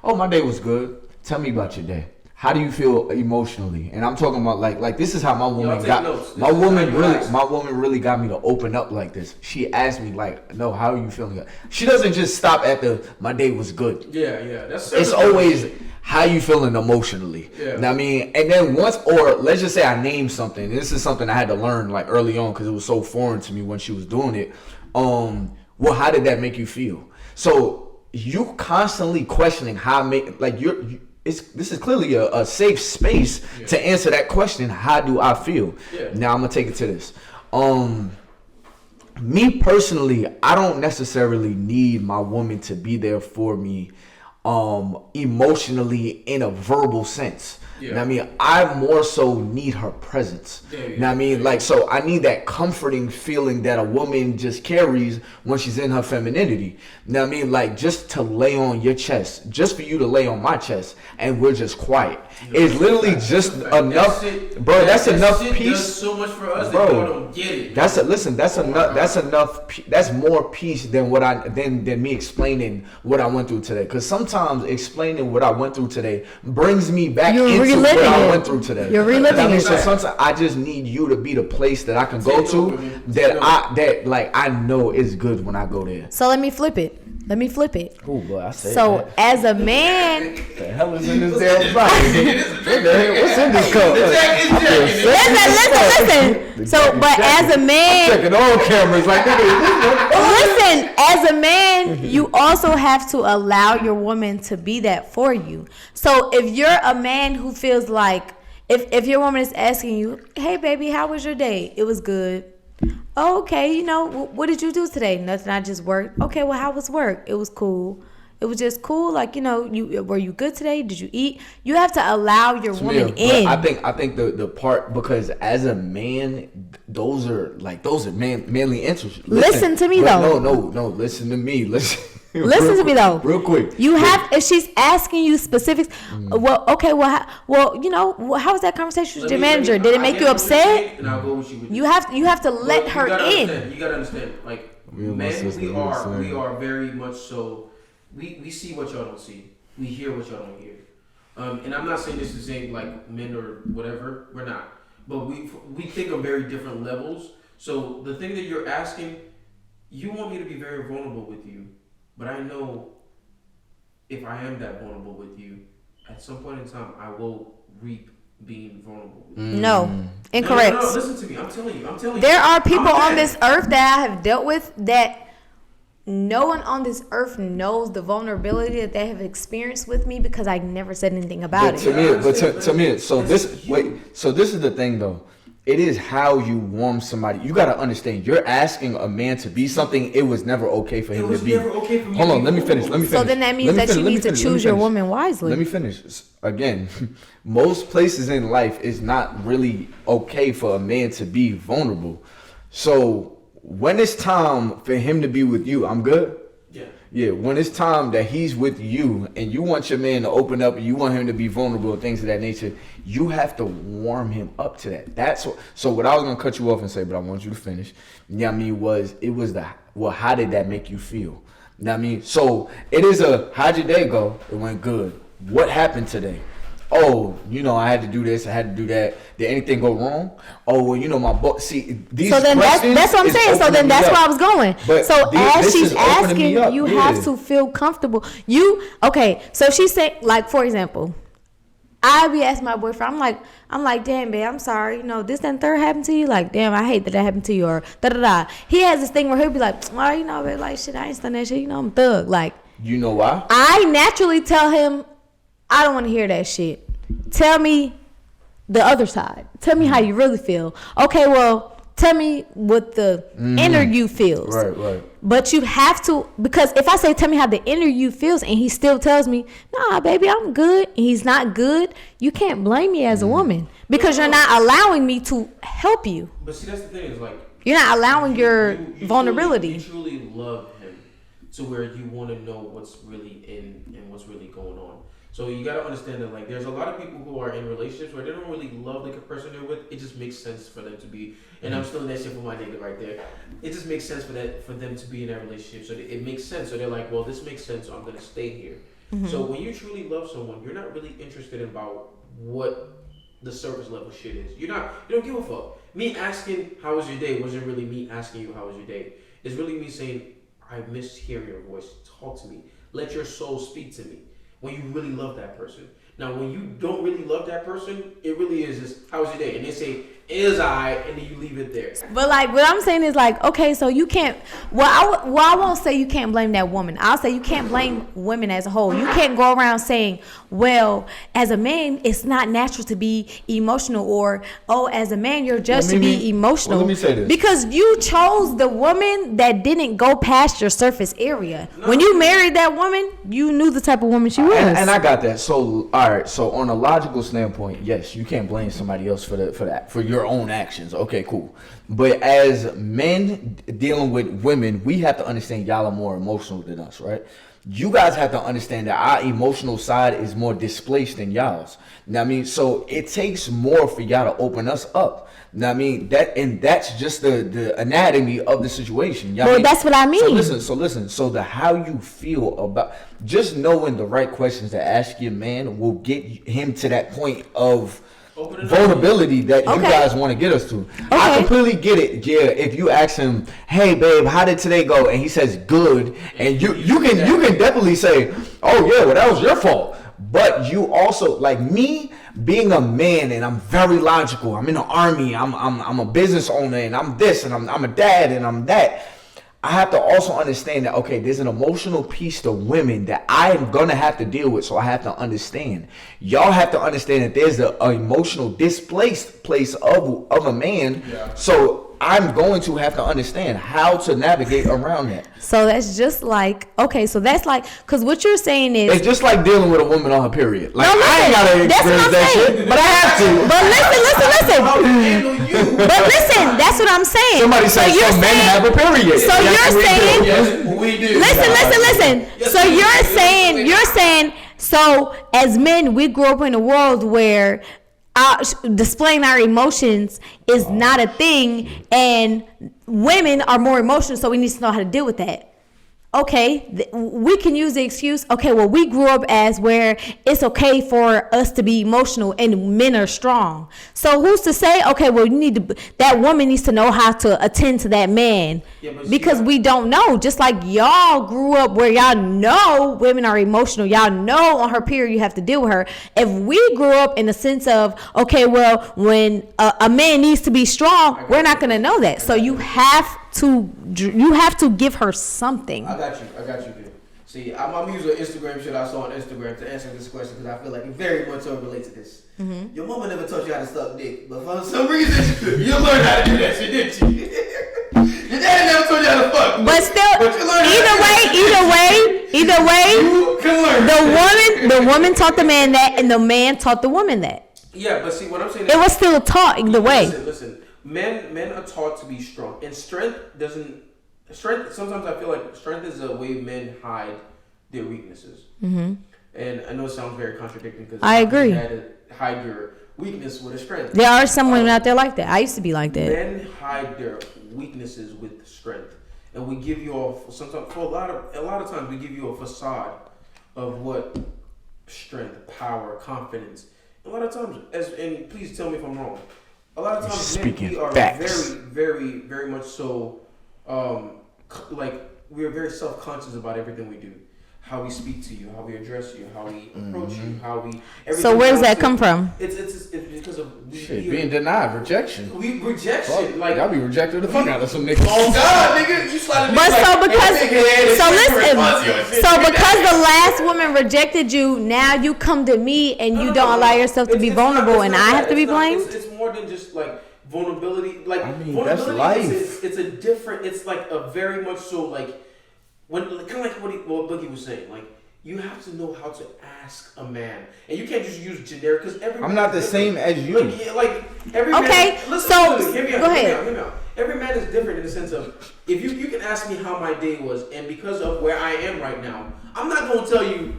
Oh, my day was good. Tell me about your day. How do you feel emotionally? And I'm talking about like this is how my woman got my woman really got me to open up like this. She asked me no, how are you feeling? She doesn't just stop at my day was good. Yeah. It's always how you feeling emotionally. Yeah. Now, I mean, and then let's just say I named something. This is something I had to learn early on because it was so foreign to me when she was doing it. Well, how did that make you feel? So you constantly questioning how this is clearly a safe space to answer that question. How do I feel? Yeah. Now I'm gonna take it to this. Me personally, I don't necessarily need my woman to be there for me emotionally in a verbal sense. Yeah. You know what I mean? I more so need her presence. Yeah, you know what I mean? Like, so I need that comforting feeling that a woman just carries when she's in her femininity. You know what I mean? Like, just to lay on your chest, just for you to lay on my chest, and we're just quiet. It's literally just enough, bro. That's enough peace. Does so much for us, bro. That y'all don't get it. That's enough. That's enough. That's more peace than than me explaining what I went through today. Because sometimes explaining what I went through today brings me back into what I went through today. You're reliving it. So sometimes I just need you to be the place that I can go to that I know is good when I go there. So let me flip it. Oh boy, I say so that. as a man, What the hell is in this damn body? What's in this cup? listen. So, but as a man, I'm checking all cameras like listen, as a man, you also have to allow your woman to be that for you. So if you're a man who feels like, if your woman is asking you, hey baby, how was your day? It was good. Oh, okay, you know, what did you do today? Nothing, I just worked. Okay, well, how was work? It was cool. It was just cool. Like, you know, were you good today? Did you eat? You have to allow your woman in. I think the part, because as a man, those are manly interests. Listen to me though. No, listen to me. Listen to me though. Real quick. You have, if she's asking you specifics, well, okay, you know, how was that conversation with your manager? Did it make you upset? And I'll go with you. You have to let her in. You gotta understand, like, men, we are very much so. We see what y'all don't see. We hear what y'all don't hear. And I'm not saying this to say like men or whatever. We're not. But we think on very different levels. So the thing that you're asking, you want me to be very vulnerable with you. But I know if I am that vulnerable with you, at some point in time, I will reap being vulnerable with you. No, incorrect. No, listen to me. I'm telling you. There are people on this earth that I have dealt with that no one on this earth knows the vulnerability that they have experienced with me because I never said anything about it. To me, so this is the thing though. It is how you warm somebody. You gotta understand. You're asking a man to be something it was never okay for him to be. Never okay for me. Hold on, let me finish. So then that means that you need to choose your woman wisely. Let me finish. Again, most places in life is not really okay for a man to be vulnerable. So when it's time for him to be with you, I'm good. Yeah, when it's time that he's with you and you want your man to open up and you want him to be vulnerable and things of that nature, you have to warm him up to that. So what I was going to cut you off and say, but I want you to finish. Yeah, I mean, how did that make you feel? You know what I mean? So it is how'd your day go? It went good. What happened today? Oh, you know, I had to do this, I had to do that. Did anything go wrong? Oh, well, you know, my book. See, these. So then that's what I'm saying. So then that's where I was going. But so as she's asking, you have to feel comfortable. So she said, like, for example, I be asking my boyfriend, I'm like, damn, babe, I'm sorry. You know, this, that, and third happened to you. Like, damn, I hate that happened to you. Or da-da-da. He has this thing where he'll be like, well, you know, babe, like, shit, I ain't done that shit. You know, I'm thug. Like. You know why? I naturally tell him, I don't want to hear that shit. Tell me the other side. Tell me how you really feel. Okay, well, tell me what the inner you feels. Right. But you have to, because if I say, tell me how the inner you feels, and he still tells me, nah, baby, I'm good, and he's not good, you can't blame me as a woman because you're not allowing me to help you. But see, that's the thing is like, you're not allowing your vulnerability. You truly love him to where you want to know what's really in and what's really going on. So you gotta understand that, like, there's a lot of people who are in relationships where they don't really love the person they're with. It just makes sense for them to be, and I'm still in that shit for my nigga right there. It just makes sense for them to be in that relationship. So it makes sense. So they're like, well, this makes sense, so I'm gonna stay here. Mm-hmm. So when you truly love someone, you're not really interested about what the surface level shit is. You don't give a fuck. Me asking how was your day wasn't really me asking you how was your day. It's really me saying, I miss hearing your voice. Talk to me. Let your soul speak to me. When you really love that person. Now, when you don't really love that person, it really is just, how was your day? And they say, is and then you leave it there. But like what I'm saying is like, okay, so you can't. I won't say you can't blame that woman. I'll say you can't blame women as a whole. You can't go around saying, well, as a man, it's not natural to be emotional, or as a man, you're judged to be emotional. Well, let me say this. Because you chose the woman that didn't go past your surface area. No. When you married that woman, you knew the type of woman she was. And I got that. So all right. So on a logical standpoint, yes, you can't blame somebody else for your own actions. Okay, cool. But as men dealing with women, we have to understand y'all are more emotional than us, right? You guys have to understand that our emotional side is more displaced than y'all's. Now, I mean, so it takes more for y'all to open us up. Now, I mean, that's just the anatomy of the situation. Well, that's what I mean. So listen. So the how you feel about just knowing the right questions to ask your man will get him to that point of vulnerability that you guys want to get us to. Okay. I completely get it. Yeah, if you ask him, "Hey, babe, how did today go?" and he says, "Good," and you can definitely say, "Oh yeah, well that was your fault." But you also, like me, being a man, and I'm very logical. I'm in the army. I'm a business owner, and I'm this, and I'm a dad, and I'm that. I have to also understand that, okay, there's an emotional piece to women that I am going to have to deal with, so I have to understand. Y'all have to understand that there's an emotional displaced place of a man, so I'm going to have to understand how to navigate around that. So that's just like, so that's like, because what you're saying is... It's just like dealing with a woman on her period. Like, I ain't got to experience that shit, but I have to. But listen. But listen, that's what I'm saying. Somebody said some men have a period. So you're saying... Yes, we do. Listen. Yes, so you're saying, so as men, we grew up in a world where displaying our emotions is not a thing, and women are more emotional, so we need to know how to deal with that. Okay, we can use the excuse, okay, well, we grew up as where it's okay for us to be emotional and men are strong. So who's to say, okay, well, that woman needs to know how to attend to that man, because we don't know. Just like y'all grew up where y'all know women are emotional, y'all know on her period you have to deal with her. If we grew up in the sense of, okay, well, when a man needs to be strong, we're not going to know that. So you have to give her something. I got you, dude. See, I'm gonna use an Instagram shit I saw on Instagram to answer this question because I feel like it very much so relates to this. Mm-hmm. Your mama never taught you how to suck dick, but for some reason you learned how to do that shit, didn't you? Your daddy never taught you how to fuck. But still, either way, you can learn. The woman taught the man that, and the man taught the woman that. Yeah, but see, what I'm saying is, it was still taught either way. Listen. Men are taught to be strong, and strength. Sometimes I feel like strength is a way men hide their weaknesses. Mm-hmm. And I know it sounds very contradicting because I agree. You had to hide your weakness with a strength. There are some women out there like that. I used to be like that. Men hide their weaknesses with strength, and we give you a lot of times we give you a facade of what strength, power, confidence. A lot of times, and please tell me if I'm wrong. A lot of times, men, we are very, very, very much so, like, we are very self-conscious about everything we do. How we speak to you, how we address you, how we approach you, how we... So where does that come from? It's because of... being denied, rejection. Rejection. Well, like, y'all be rejected the fuck out of some niggas. Oh, God, nigga, you slide But because the last woman rejected you, now you come to me and you don't allow yourself to be vulnerable, and I have to be blamed? It's more than just, like, vulnerability. Like, I mean, vulnerability, that's life. It's a different... It's, like, a very much so, like... When kind of like what Boogie was saying, like you have to know how to ask a man, and you can't just use generic because every. I'm not the same as you. Like every okay, man. Listen, so hear me out, go hear ahead. me out. Every man is different in the sense of if you can ask me how my day was, and because of where I am right now, I'm not going to tell you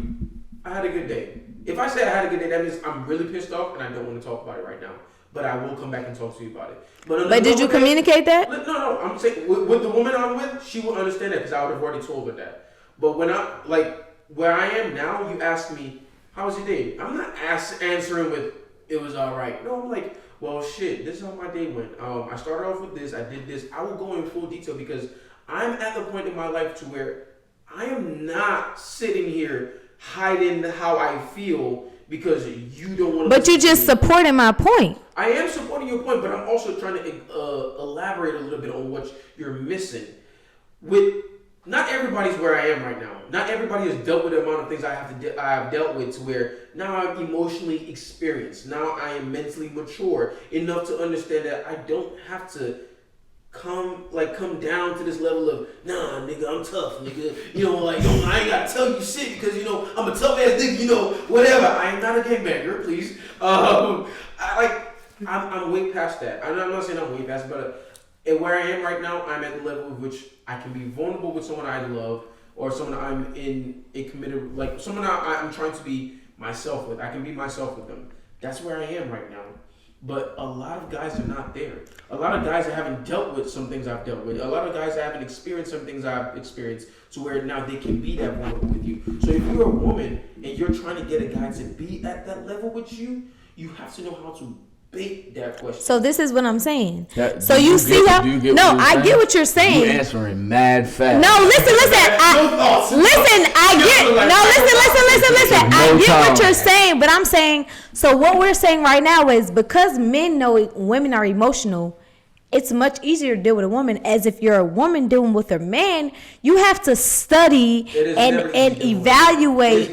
I had a good day. If I say I had a good day, that means I'm really pissed off and I don't want to talk about it right now. But I will come back and talk to you about it. But did you communicate that? No. I'm saying with the woman I'm with, she will understand that because I would have already told her that. But when where I am now, you ask me, how was your day? I'm not answering with, it was all right. No, I'm like, well, shit, this is how my day went. I started off with this, I did this. I will go in full detail because I'm at the point in my life to where I am not sitting here hiding how I feel because you don't want to. But you just supporting my point. I am supporting your point, but I'm also trying to elaborate a little bit on what you're missing. Not everybody's where I am right now. Not everybody has dealt with the amount of things I have dealt with to where now I'm emotionally experienced. Now I am mentally mature enough to understand that I don't have to come down to this level of nah, nigga, I'm tough, nigga. I ain't gotta tell you shit because I'm a tough ass nigga. Whatever. I am not a gangbanger, please. I'm way past that. I'm not saying I'm way past, but where I am right now, I'm at the level of which I can be vulnerable with someone I love or someone I'm in a committed, like someone I'm trying to be myself with. I can be myself with them. That's where I am right now. But a lot of guys are not there. A lot of guys that haven't dealt with some things I've dealt with. A lot of guys that haven't experienced some things I've experienced to where now they can be that vulnerable with you. So if you're a woman and you're trying to get a guy to be at that level with you, you have to know how to bait that question. So this is what I'm saying. I get what you're saying. You answering mad fast. No, listen. I get what you're saying, but I'm saying, so what we're saying right now is because men know women are emotional, it's much easier to deal with a woman. As if you're a woman dealing with a man, you have to study and evaluate,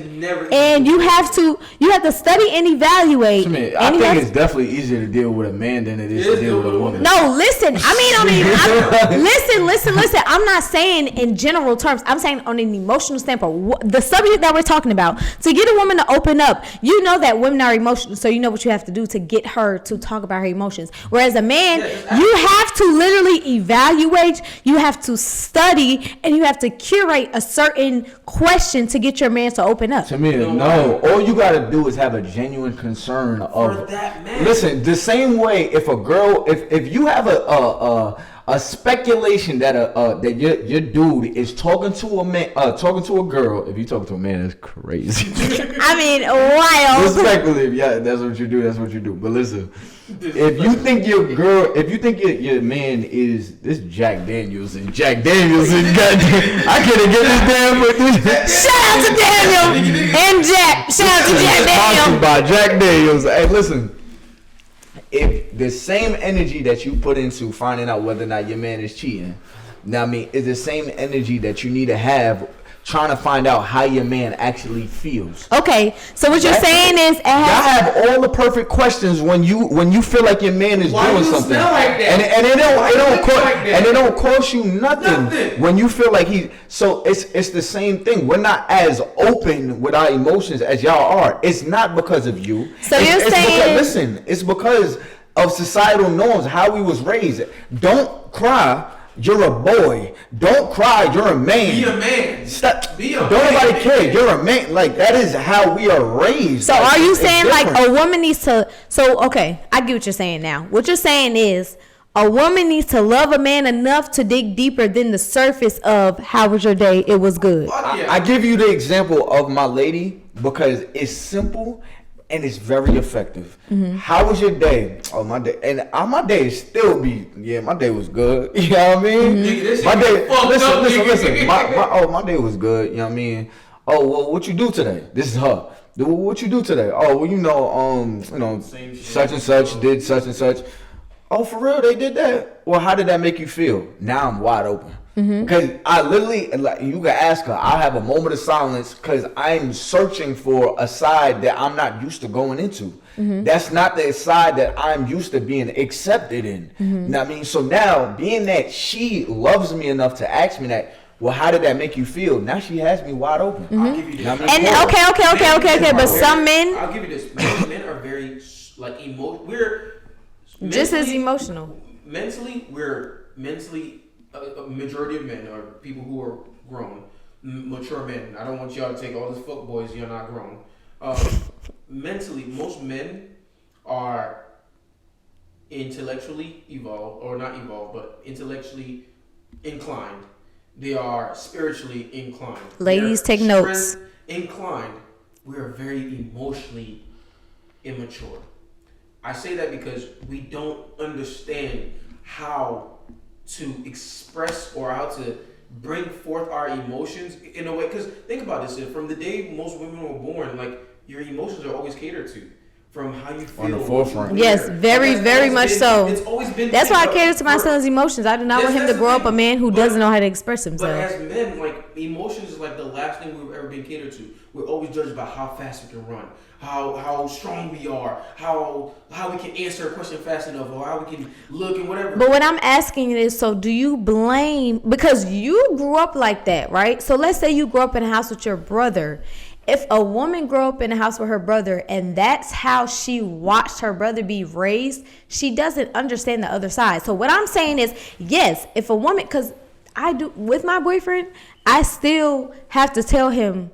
and you have to study and evaluate. I think it's definitely easier to deal with a man than it is to deal with a woman. No, listen. Listen. I'm not saying in general terms. I'm saying on an emotional standpoint. The subject that we're talking about, to get a woman to open up, you know that women are emotional, so you know what you have to do to get her to talk about her emotions. Whereas a man, you have to literally evaluate, you have to study, and you have to curate a certain question to get your man to open up. To me, no. All you gotta do is have a genuine concern for that man. Listen, the same way if a girl, if you have a speculation that that your dude is talking to a man, talking to a girl. If you talk to a man, that's crazy. I mean, wild. Respectfully, yeah, that's what you do. That's what you do. But listen, if you think your man is this Jack Daniels and goddamn, I can't get this damn with this. Shout out to Daniel and Jack. Shout out to Jack Daniels. Sponsored by Jack Daniels. Hey, listen. If the same energy that you put into finding out whether or not your man is cheating, is the same energy that you need to have trying to find out how your man actually feels. Okay, so what you're saying is, y'all have all the perfect questions when you feel like your man is doing something, like that? and it don't cost you nothing when you feel like he. So it's the same thing. We're not as open with our emotions as y'all are. It's not because of you. So you're saying, it's because of societal norms, how we was raised. Don't cry. You're a boy. Don't cry. You're a man. Be a man. Stop. Don't nobody care. You're a man. Like, that is how we are raised. So are you saying like a woman needs to? So okay, I get what you're saying now. What you're saying is a woman needs to love a man enough to dig deeper than the surface of how was your day? It was good. I give you the example of my lady because it's simple. And it's very effective. Mm-hmm. How was your day? Oh, my day. And my day still my day was good. You know what I mean? Mm-hmm. My day, listen. My day was good. You know what I mean? Oh, well, what you do today? This is her. What you do today? Oh, well, such and such did such and such. Oh, for real? They did that? Well, how did that make you feel? Now I'm wide open. Because I literally, like, you can ask her, I'll have a moment of silence because I'm searching for a side that I'm not used to going into. That's not the side that I'm used to being accepted in. You know what I mean? So now, being that she loves me enough to ask me that, well, how did that make you feel? Now she has me wide open. I'll give you this. Okay. But some men, I'll give you this. Men are very we're just as emotional. We're mentally. A majority of men are people who are grown, mature men. I don't want y'all to take all this fuck boys. You're not grown. Mentally, most men are intellectually evolved, or not evolved, but intellectually inclined. They are spiritually inclined. Ladies, take notes. Inclined. We are very emotionally immature. I say that because we don't understand how to express or how to bring forth our emotions in a way. Because think about this: from the day most women were born, like your emotions are always catered to. From how you feel on the forefront. Yes, very much so. It's always been. That's why I cater to my son's emotions. I do not want him to grow up a man who doesn't know how to express himself. But as men, like emotions is like the last thing we've ever been catered to. We're always judged by how fast we can run, how strong we are, how we can answer a question fast enough, or how we can look and whatever. But what I'm asking is, so do you blame, because you grew up like that, right? So let's say you grew up in a house with your brother. If a woman grew up in a house with her brother and that's how she watched her brother be raised, she doesn't understand the other side. So what I'm saying is, yes, if a woman, because I do with my boyfriend, I still have to tell him,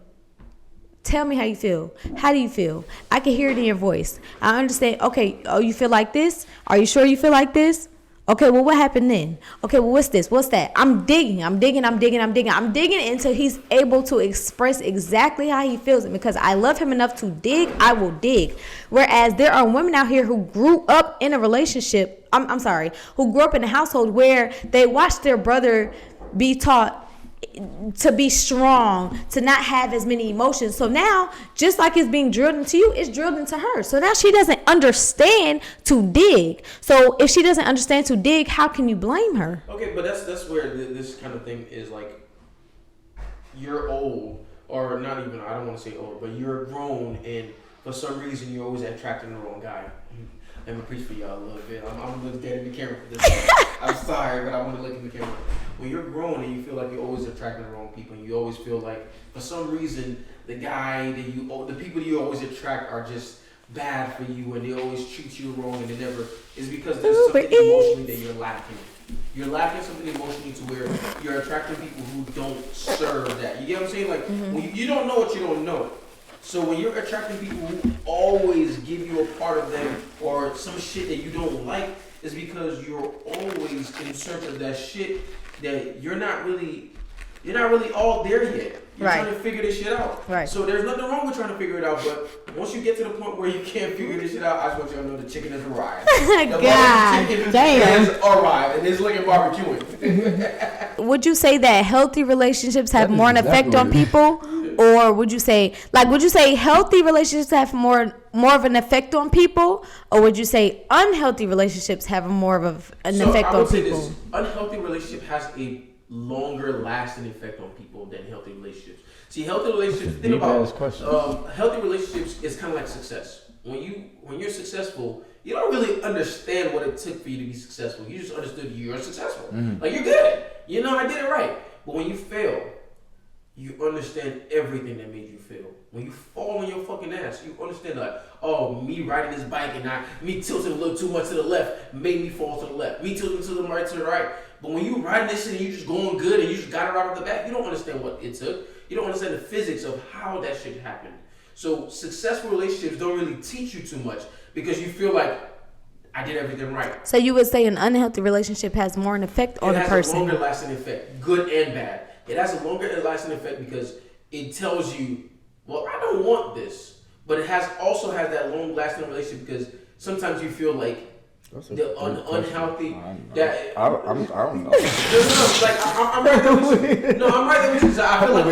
tell me how you feel. How do you feel? I can hear it in your voice. I understand. Okay, oh, you feel like this? Are you sure you feel like this? Okay, well, what happened then? Okay, well, what's this? What's that? I'm digging until he's able to express exactly how he feels. And because I love him enough to dig, I will dig. Whereas there are women out here who grew up in a relationship, who grew up in a household where they watched their brother be taught to be strong, to not have as many emotions. So now, just like it's being drilled into you, it's drilled into her. So now she doesn't understand to dig. So if she doesn't understand to dig, how can you blame her? Okay, but that's where this kind of thing is like, you're old, or not even, I don't want to say old, but you're grown, and for some reason you're always attracting the wrong guy. Let me preach for y'all a little bit. I'm going to look dead in the camera for this. I'm sorry, but I want to look in the camera. When you're grown and you feel like you're always attracting the wrong people, and you always feel like, for some reason, the people you always attract are just bad for you, and they always treat you wrong, and they never, it's because there's something emotionally that you're lacking. You're lacking something emotionally to where you're attracting people who don't serve that. You get what I'm saying? Like, when you don't know what you don't know. So when you're attracting people who always give you a part of them or some shit that you don't like, is because you're always in search of that shit that you're not really all there yet. You're trying to figure this shit out. Right. So there's nothing wrong with trying to figure it out, but once you get to the point where you can't figure this shit out, I just want you to know the chicken has arrived. God damn. Has arrived, and it's looking barbecuing. Would you say that healthy relationships have more an effect on people? Or would you say healthy relationships have more of an effect on people? Or would you say unhealthy relationships have more of an effect on people? I would say this: unhealthy relationship has a longer lasting effect on people than healthy relationships. See, healthy relationships, think about healthy relationships is kind of like success. When you're successful, you don't really understand what it took for you to be successful. You just understood you're successful. Like, you're good. You know, I did it right. But when you fail, you understand everything that made you fail. When you fall on your fucking ass, you understand like, oh, me riding this bike and me tilting a little too much to the left made me fall to the left. Me tilting to the right to the right. But when you riding this shit and you just going good and you just got it right off the bat, you don't understand what it took. You don't understand the physics of how that shit happened. So successful relationships don't really teach you too much because you feel like I did everything right. So you would say an unhealthy relationship has more an effect on a person? It has a longer lasting effect, good and bad. It has a longer lasting effect because it tells you, well, I don't want this. But it also has that long lasting relationship because sometimes you feel like the unhealthy. I don't know. I'm right there with you. No, I'm right there with you. I feel like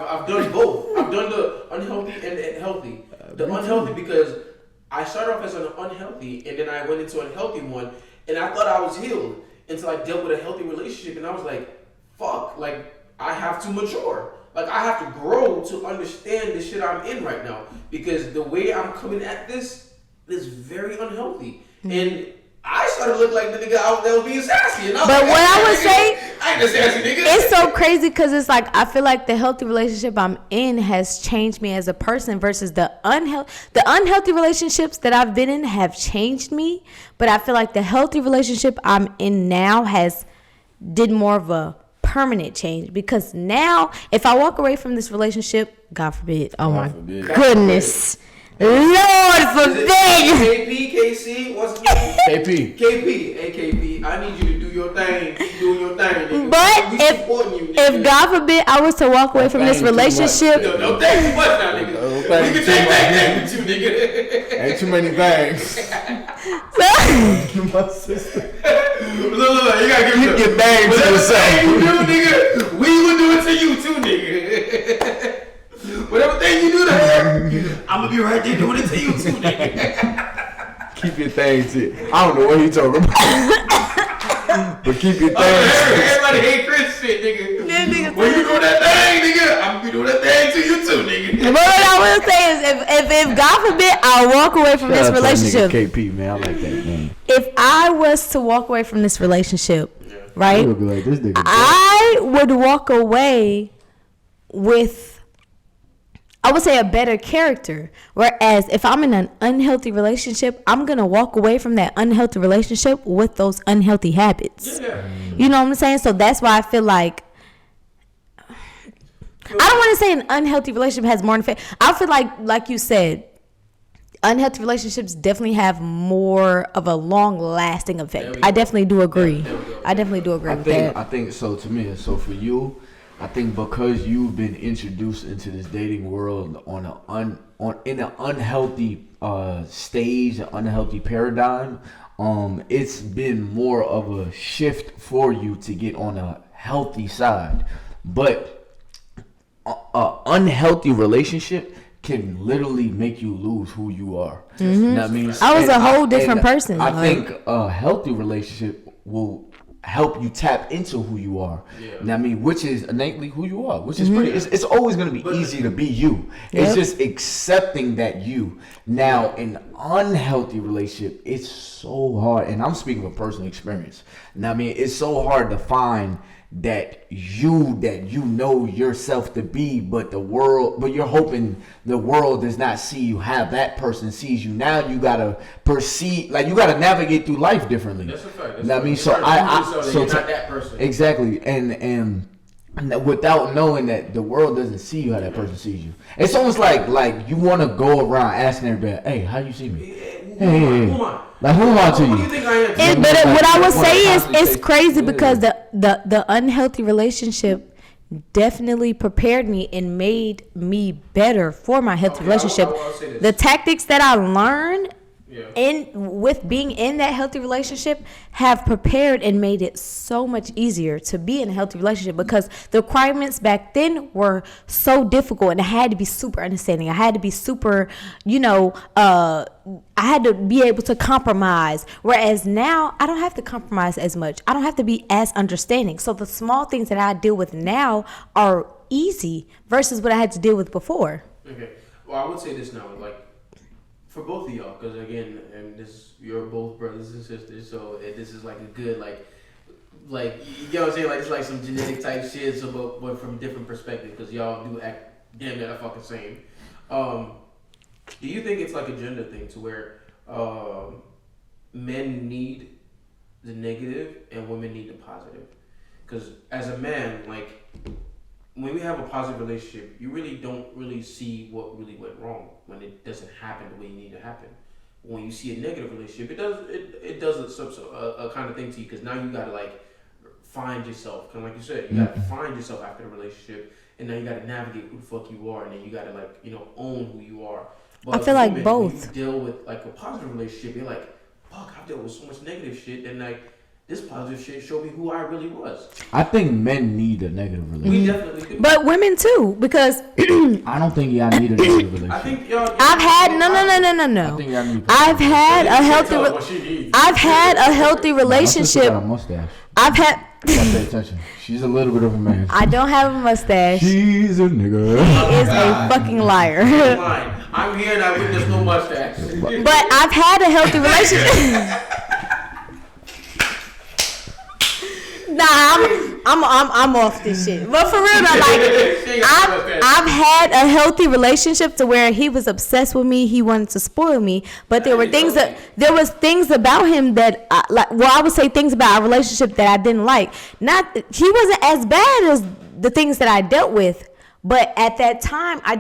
I've done both. I've done the unhealthy and healthy. The unhealthy because I started off as an unhealthy and then I went into a healthy one and I thought I was healed until I dealt with a healthy relationship and I was like, fuck, like, I have to mature. Like, I have to grow to understand the shit I'm in right now. Because the way I'm coming at this is very unhealthy. And I started to look like the nigga out there was being sassy. And I was but like, what I would say, I ain't a sassy nigga. It's so crazy because it's like, I feel like the healthy relationship I'm in has changed me as a person versus the unhealthy relationships that I've been in have changed me. But I feel like the healthy relationship I'm in now did more of a permanent change because now if I walk away from this relationship, God forbid, goodness, Lord forbid. KP, KC, what's your name? KP, I need you to do your thing. Keep doing your thing, nigga. But if God forbid I was to walk away from this relationship, no thank too much now, nigga. We can take that with you, nigga. Ain't too many things. My sister. Look, you gotta give get banged to the same. You do, nigga, we would do it to you too, nigga. Whatever thing you do to her, I'm gonna be right there doing it to you too, nigga. Keep your thing to. I don't know what he talking about. But keep your thing. Everybody hate Chris shit, nigga. When you do that thing, nigga, I'm gonna be doing that thing to you too, nigga. But what I will say is, if God forbid I walk away from this relationship, KP, man, I like that man. if I was to walk away from this relationship, right, Like, this nigga I would walk away with, I would say, a better character. Whereas if I'm in an unhealthy relationship, I'm going to walk away from that unhealthy relationship with those unhealthy habits. Yeah. You know what I'm saying? So that's why I feel like, I don't want to say an unhealthy relationship has more effect. I feel like you said, unhealthy relationships definitely have more of a long-lasting effect. I definitely do agree. I definitely do agree with that. I think so. To me, so for you, I think because you've been introduced into this dating world in an unhealthy stage, an unhealthy paradigm, it's been more of a shift for you to get on a healthy side. But an unhealthy relationship can literally make you lose who you are. Mm-hmm. You know what I mean? I was a whole different person. I think a healthy relationship will help you tap into who you are. Yeah. You know what I mean? Which is innately who you are. Which is pretty. It's always going to be easy to be you. It's just accepting that you. Now, an unhealthy relationship, it's so hard. And I'm speaking from personal experience. You know what I mean? It's so hard to find that you know yourself to be, but you're hoping the world does not see you how that person sees you. Now you gotta perceive, like, you gotta navigate through life differently. That's a fact. You know what I mean? So you're not that person. Exactly, and without knowing that the world doesn't see you how that person sees you. It's almost like you want to go around asking everybody, "Hey, how you see me? Hey, like, who am I to you?" What do you think I am? But what I would say is, it's crazy because the unhealthy relationship definitely prepared me and made me better for my healthy relationship. The tactics that I learned with being in that healthy relationship have prepared and made it so much easier to be in a healthy relationship, because the requirements back then were so difficult, and I had to be super understanding. I had to be super, I had to be able to compromise. Whereas now I don't have to compromise as much. I don't have to be as understanding. So the small things that I deal with now are easy versus what I had to deal with before. Okay. Well, I would say this now, like, for both of y'all, because again, and you're both brothers and sisters, so this is like a good, like you know what I'm saying, like, it's like some genetic type shit, so but from different perspective, because y'all do act damn near the fucking same. Do you think it's like a gender thing to where men need the negative and women need the positive? Because as a man, like, when we have a positive relationship, you really don't really see what really went wrong when it doesn't happen the way you need to happen. When you see a negative relationship, it does a kind of thing to you, because now you gotta, like, find yourself. Kind of like you said, you gotta find yourself after the relationship, and now you gotta navigate who the fuck you are, and then you gotta, like, own who you are. But I feel like both. When you deal with, like, a positive relationship, you're like, fuck, I've dealt with so much negative shit, and, like, this positive shit showed me who I really was. I think men need a negative relationship. We definitely do. But women too, because I don't think y'all need a negative relationship. I think y'all. I've had no. I think y'all need. I've had a healthy relationship. Got a mustache. I've had. Pay attention. She's a little bit of a man. I don't have a mustache. She's a nigga. He is a fucking liar. I'm here and I witness no mustache. But I've had a healthy relationship. Nah, I'm off this shit. But for real though, like, I've had a healthy relationship to where he was obsessed with me. He wanted to spoil me, but there was things about him that I would say things about our relationship that I didn't like. He wasn't as bad as the things that I dealt with. But at that time, I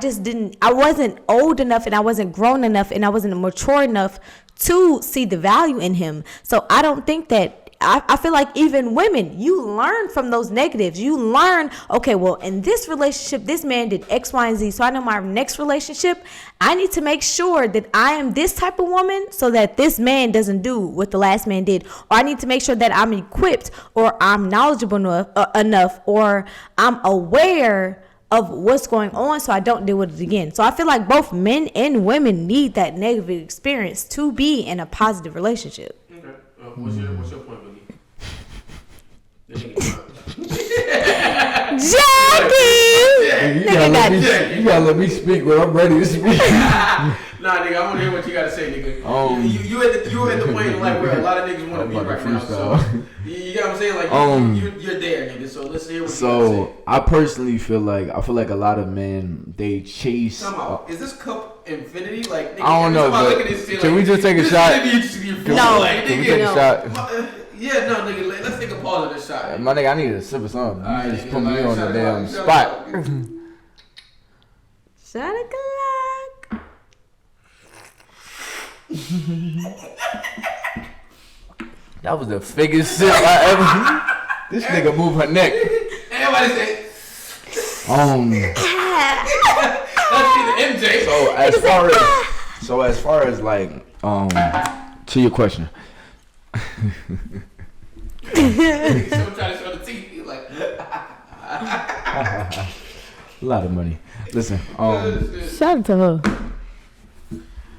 wasn't old enough, and I wasn't grown enough, and I wasn't mature enough to see the value in him. So I don't think that. I feel like even women, you learn from those negatives. You learn, okay, well, in this relationship, this man did X, Y, and Z. So I know my next relationship, I need to make sure that I am this type of woman so that this man doesn't do what the last man did. Or I need to make sure that I'm equipped, or I'm knowledgeable enough, or I'm aware of what's going on so I don't deal with it again. So I feel like both men and women need that negative experience to be in a positive relationship. Okay. What's your point, Boogie? Jackie! You gotta let me speak when I'm ready to speak. Nah, nigga, I want to hear what you gotta say, nigga. You at the point in life where a lot of niggas want to be right now. So you got what I'm saying? Like you're there, nigga. So let's hear what you gotta say. I personally feel like a lot of men, they chase. Is this cup infinity? Like, nigga, I don't know, but can we just take a shot? No. Can we take a shot? Yeah, no, nigga. Let's take a pause on this shot. My nigga, I need a sip of something. Right, You just nigga, put me on the damn shot spot. Shot a clock. That was the biggest sip I ever. This nigga move her neck. Everybody say. That's the MJ. So as far as like to your question. Someone trying to show the teeth. He's like. A lot of money. Listen. Shout out to her.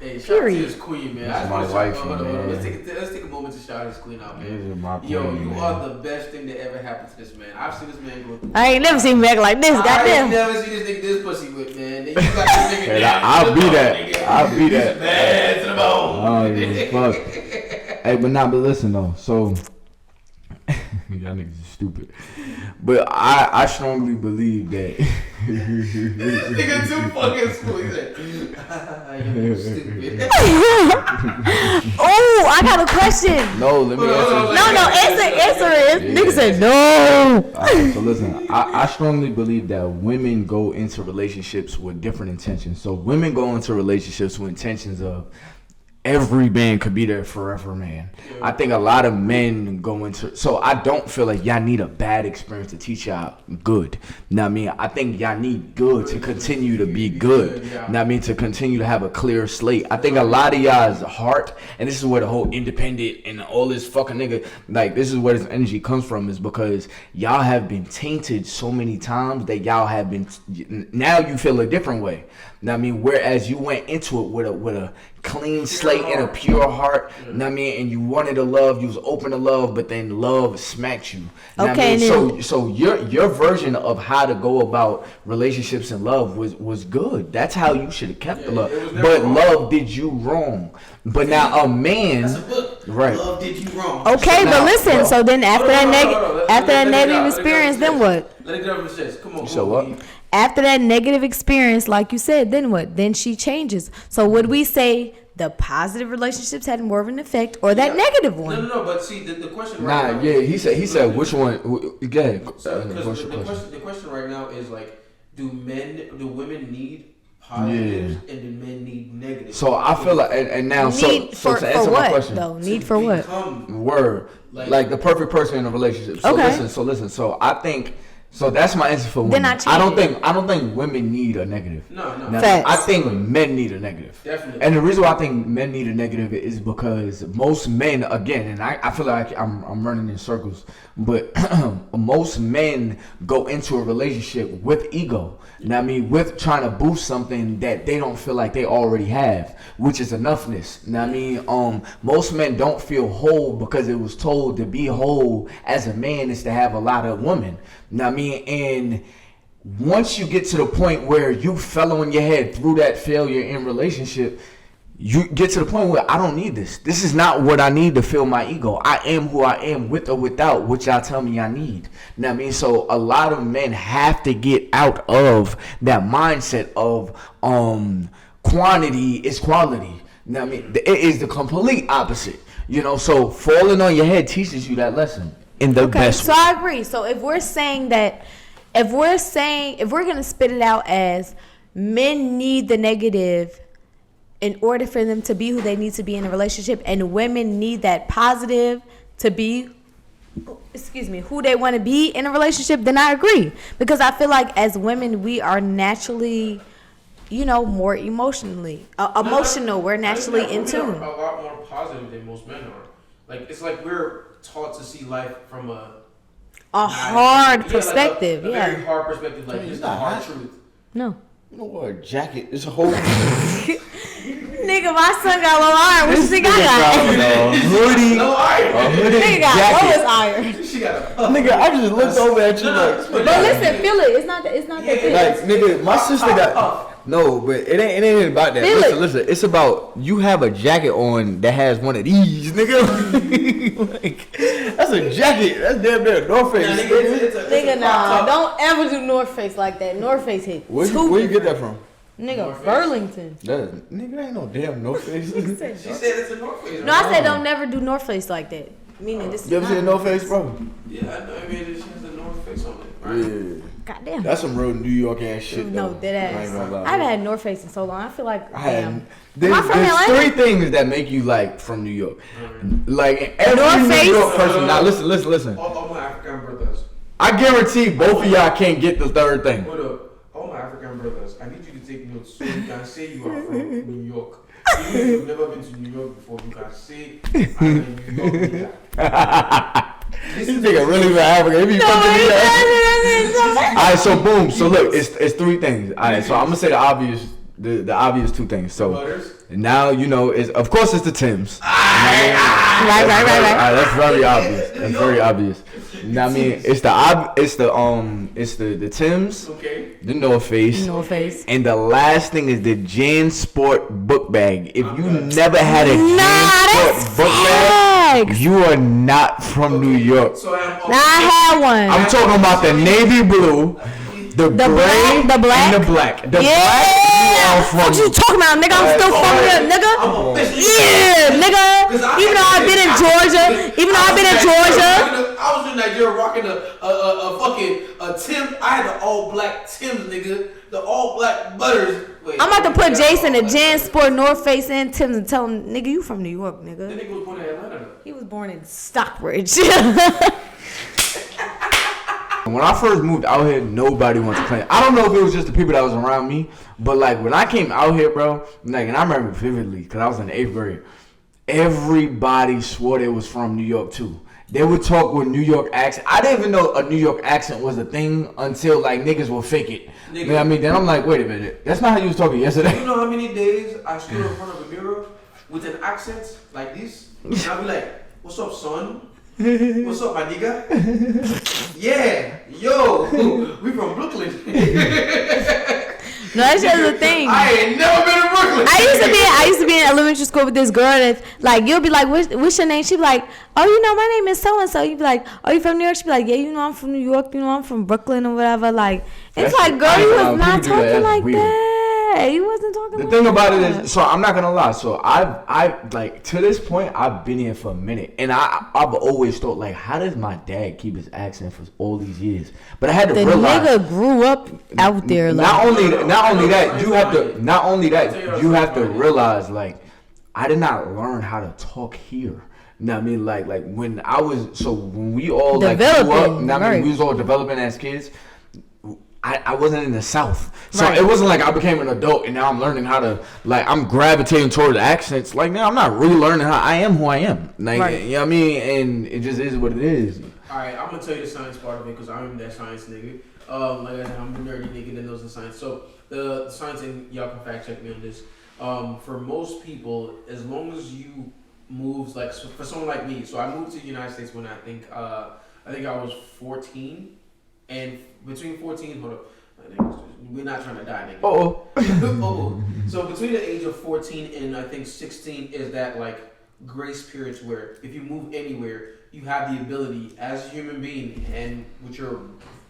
Hey, shout out to this queen, man. That's my wife, man. Let's take a moment to shout out this queen out, man. This is my Yo, queen, you man. are the best thing that ever happened to this man. I've seen this man go through. I ain't never seen him act like this. I Goddamn. ain't never seen this nigga this pussy with, man. You got this nigga Hey, down I'll to the be bone, that. nigga. I'll be He's that. bad to the bone. Oh, yeah, fuck. Hey, but listen though. So y'all niggas is stupid. But I strongly believe that. This nigga too fucking smooth. He's like, you're stupid. Oh, I got a question. No, let me answer. No, answer it. Nigga said no. Alright, so listen, I strongly believe that women go into relationships with different intentions. So women go into relationships with intentions of every man could be there forever, man. I think a lot of men go into, so I don't feel like y'all need a bad experience to teach y'all good. Know what I mean? I think y'all need good to continue to be good. Know what I mean? To continue to have a clear slate. I think a lot of y'all's heart, and this is where the whole independent and all this fucking nigga, like this is where this energy comes from, is because y'all have been tainted so many times that y'all have been, now you feel a different way. Know what I mean? Whereas you went into it with a clean slate and a pure heart, know what I mean? And you wanted to love, you was open to love, but then love smacked you. Know Okay, what I mean? So your version of how to go about relationships and love was good. That's how you should have kept the love. But wrong. love did you wrong. But now a man, That's a book. right? Love did you wrong. Okay, So but now- listen. So then after Hold on. that Let it negative out. experience, then what? Let it get over his chest. Come on. So what? After that negative experience, like you said, then what? Then she changes. So would we say the positive relationships had more of an effect, or that negative one? No. But see, the question Nah, right now. yeah, he said which one? Go ahead. Because What's your question? the question right now is like, do women need positives and do men need negatives? So I feel like, and now, so Need to answer for my what question, though? Need for what? word, like the perfect person in a relationship. So Okay. listen. So I think, so that's my answer for women. Then I don't think women need a negative. No. Now, Facts. I think men need a negative. Definitely. And the reason why I think men need a negative is because most men, again, and I feel like I'm running in circles, but most men go into a relationship with ego. You know what I mean? With trying to boost something that they don't feel like they already have, which is enoughness. You know what I mean? Most men don't feel whole because it was told to be whole as a man is to have a lot of women. You know what I mean? And once you get to the point where you fell on your head through that failure in relationship, you get to the point where I don't need this. This is not what I need to fill my ego. I am who I am with or without what y'all tell me I need. You know what I mean? So a lot of men have to get out of that mindset of quantity is quality. You know what I mean? It is the complete opposite. You know, so falling on your head teaches you that lesson in the best So way. I agree. So if we're gonna spit it out as men need the negative in order for them to be who they need to be in a relationship, and women need that positive to be, who they want to be in a relationship, then I agree. Because I feel like as women, we are naturally, more emotional. We're naturally in tune. We're a lot more positive than most men are. Like, it's like we're taught to see life from a a hard perspective. Like a very hard perspective, like just the hard truth. No. You know what? A jacket. It's a whole. Nigga, my son got low iron. What you think I got? Hoodie. No iron. A hoodie. Nigga got jacket. lowest iron. She got a Nigga, I just looked over at you like. But listen, feel it. It's not that big. Like, nigga, my sister got. No, but it ain't about that. Feel Listen. It's about you have a jacket on that has one of these, nigga. Like, that's a jacket. That's damn near North Face. Nigga, nah. Don't ever do North Face like that. North Face hit. Where you get that from? Nigga, Burlington. Nigga, that ain't no damn North Face. She said it's a North Face. No, I said don't never do North Face like that. Meaning this. You ever seen North Face, bro? Yeah, I know. I mean, she has the North Face on it, right? Yeah. Goddamn. That's some real New York ass shit. No, though. dead I ain't gonna lie. ass. I haven't had North Face in so long. I feel like There's from Atlanta? 3 things that make you like from New York. Like every North New Face? York person. Now listen. All my African brothers. I guarantee both of y'all can't get the third thing. Hold up. All my African brothers, I need you to take notes so you can say you are from New York. Even if you've never been to New York before, you can say I'm a New York nigga. This nigga really from Africa. If he come to New York. Alright, so boom. So look, it's 3 things. Alright, so I'm gonna say the obvious 2 things. So Butters. now you know it's of course it's the Timbs. Right. Alright, that's very obvious. That's very obvious. You know what I mean? It's the Timbs, Okay. the North Face. North Face. And the last thing is the Jan Sport book bag. If you never had a Jan that's Sport book bag, facts. you are not from New York. So I had one. I'm talking about the navy blue, the gray, the black? and the black. The Yeah. black, you are from. What you talking about, nigga? I'm still from here, nigga. Yeah, nigga. Even though I've been in Georgia. I was in Nigeria rocking a fucking Tim. I had the all black Tims, nigga. The all black butters. Wait, I'm about to put Jason a Jan Sport, North Face, and Tim's and tell him, nigga, you from New York, The nigga. nigga was born in Atlanta. He was born in Stockbridge. When I first moved out here, nobody wants to claim. I don't know if it was just the people that was around me, but like when I came out here, bro, like, and I remember vividly because I was in the 8th grade. Everybody swore they was from New York too. They would talk with New York accent. I didn't even know a New York accent was a thing until like niggas will fake it. You know what I mean? Then I'm like, wait a minute, that's not how you was talking yesterday. You know how many days I stood in front of a mirror with an accent like this? And I'd be like, what's up, son? What's up, my nigga? Yeah, yo, we from Brooklyn. No, that's just the thing. I ain't never been to Brooklyn. I used to be in elementary school with this girl that like you'll be like, what's your name? She'd be like, oh, you know, my name is so and so. You'd be like, oh, you from New York? She'd be like, yeah, you know, I'm from New York. You know, I'm from Brooklyn or whatever. Like, it's like, girl, you was not talking like that. You wasn't talking. The like thing about that. it is, so I'm not gonna lie. So I've like to this point, I've been here for a minute, and I've always thought like, how does my dad keep his accent for all these years? But I had to The realize nigga grew up out there. Like, not only that you have to realize like I did not learn how to talk here. You know what I mean? Like when we all like grew up, you know what I mean? We was all developing as kids. I wasn't in the South, so it wasn't like I became an adult and now I'm learning how to like I'm gravitating towards accents. Like now I'm not really learning how I am who I am. Like you know what I mean? And it just is what it is. All right, I'm gonna tell you the science part of it because I'm that science nigga. Like I said, I'm the nerdy nigga that knows the science. So the science, and y'all can fact check me on this. For most people, as long as you move, like so for someone like me, so I moved to the United States when I think I was 14, and between 14, hold up, we're not trying to die, nigga. Oh. So between the age of 14 and I think 16 is that like grace periods where if you move anywhere, you have the ability as a human being and with your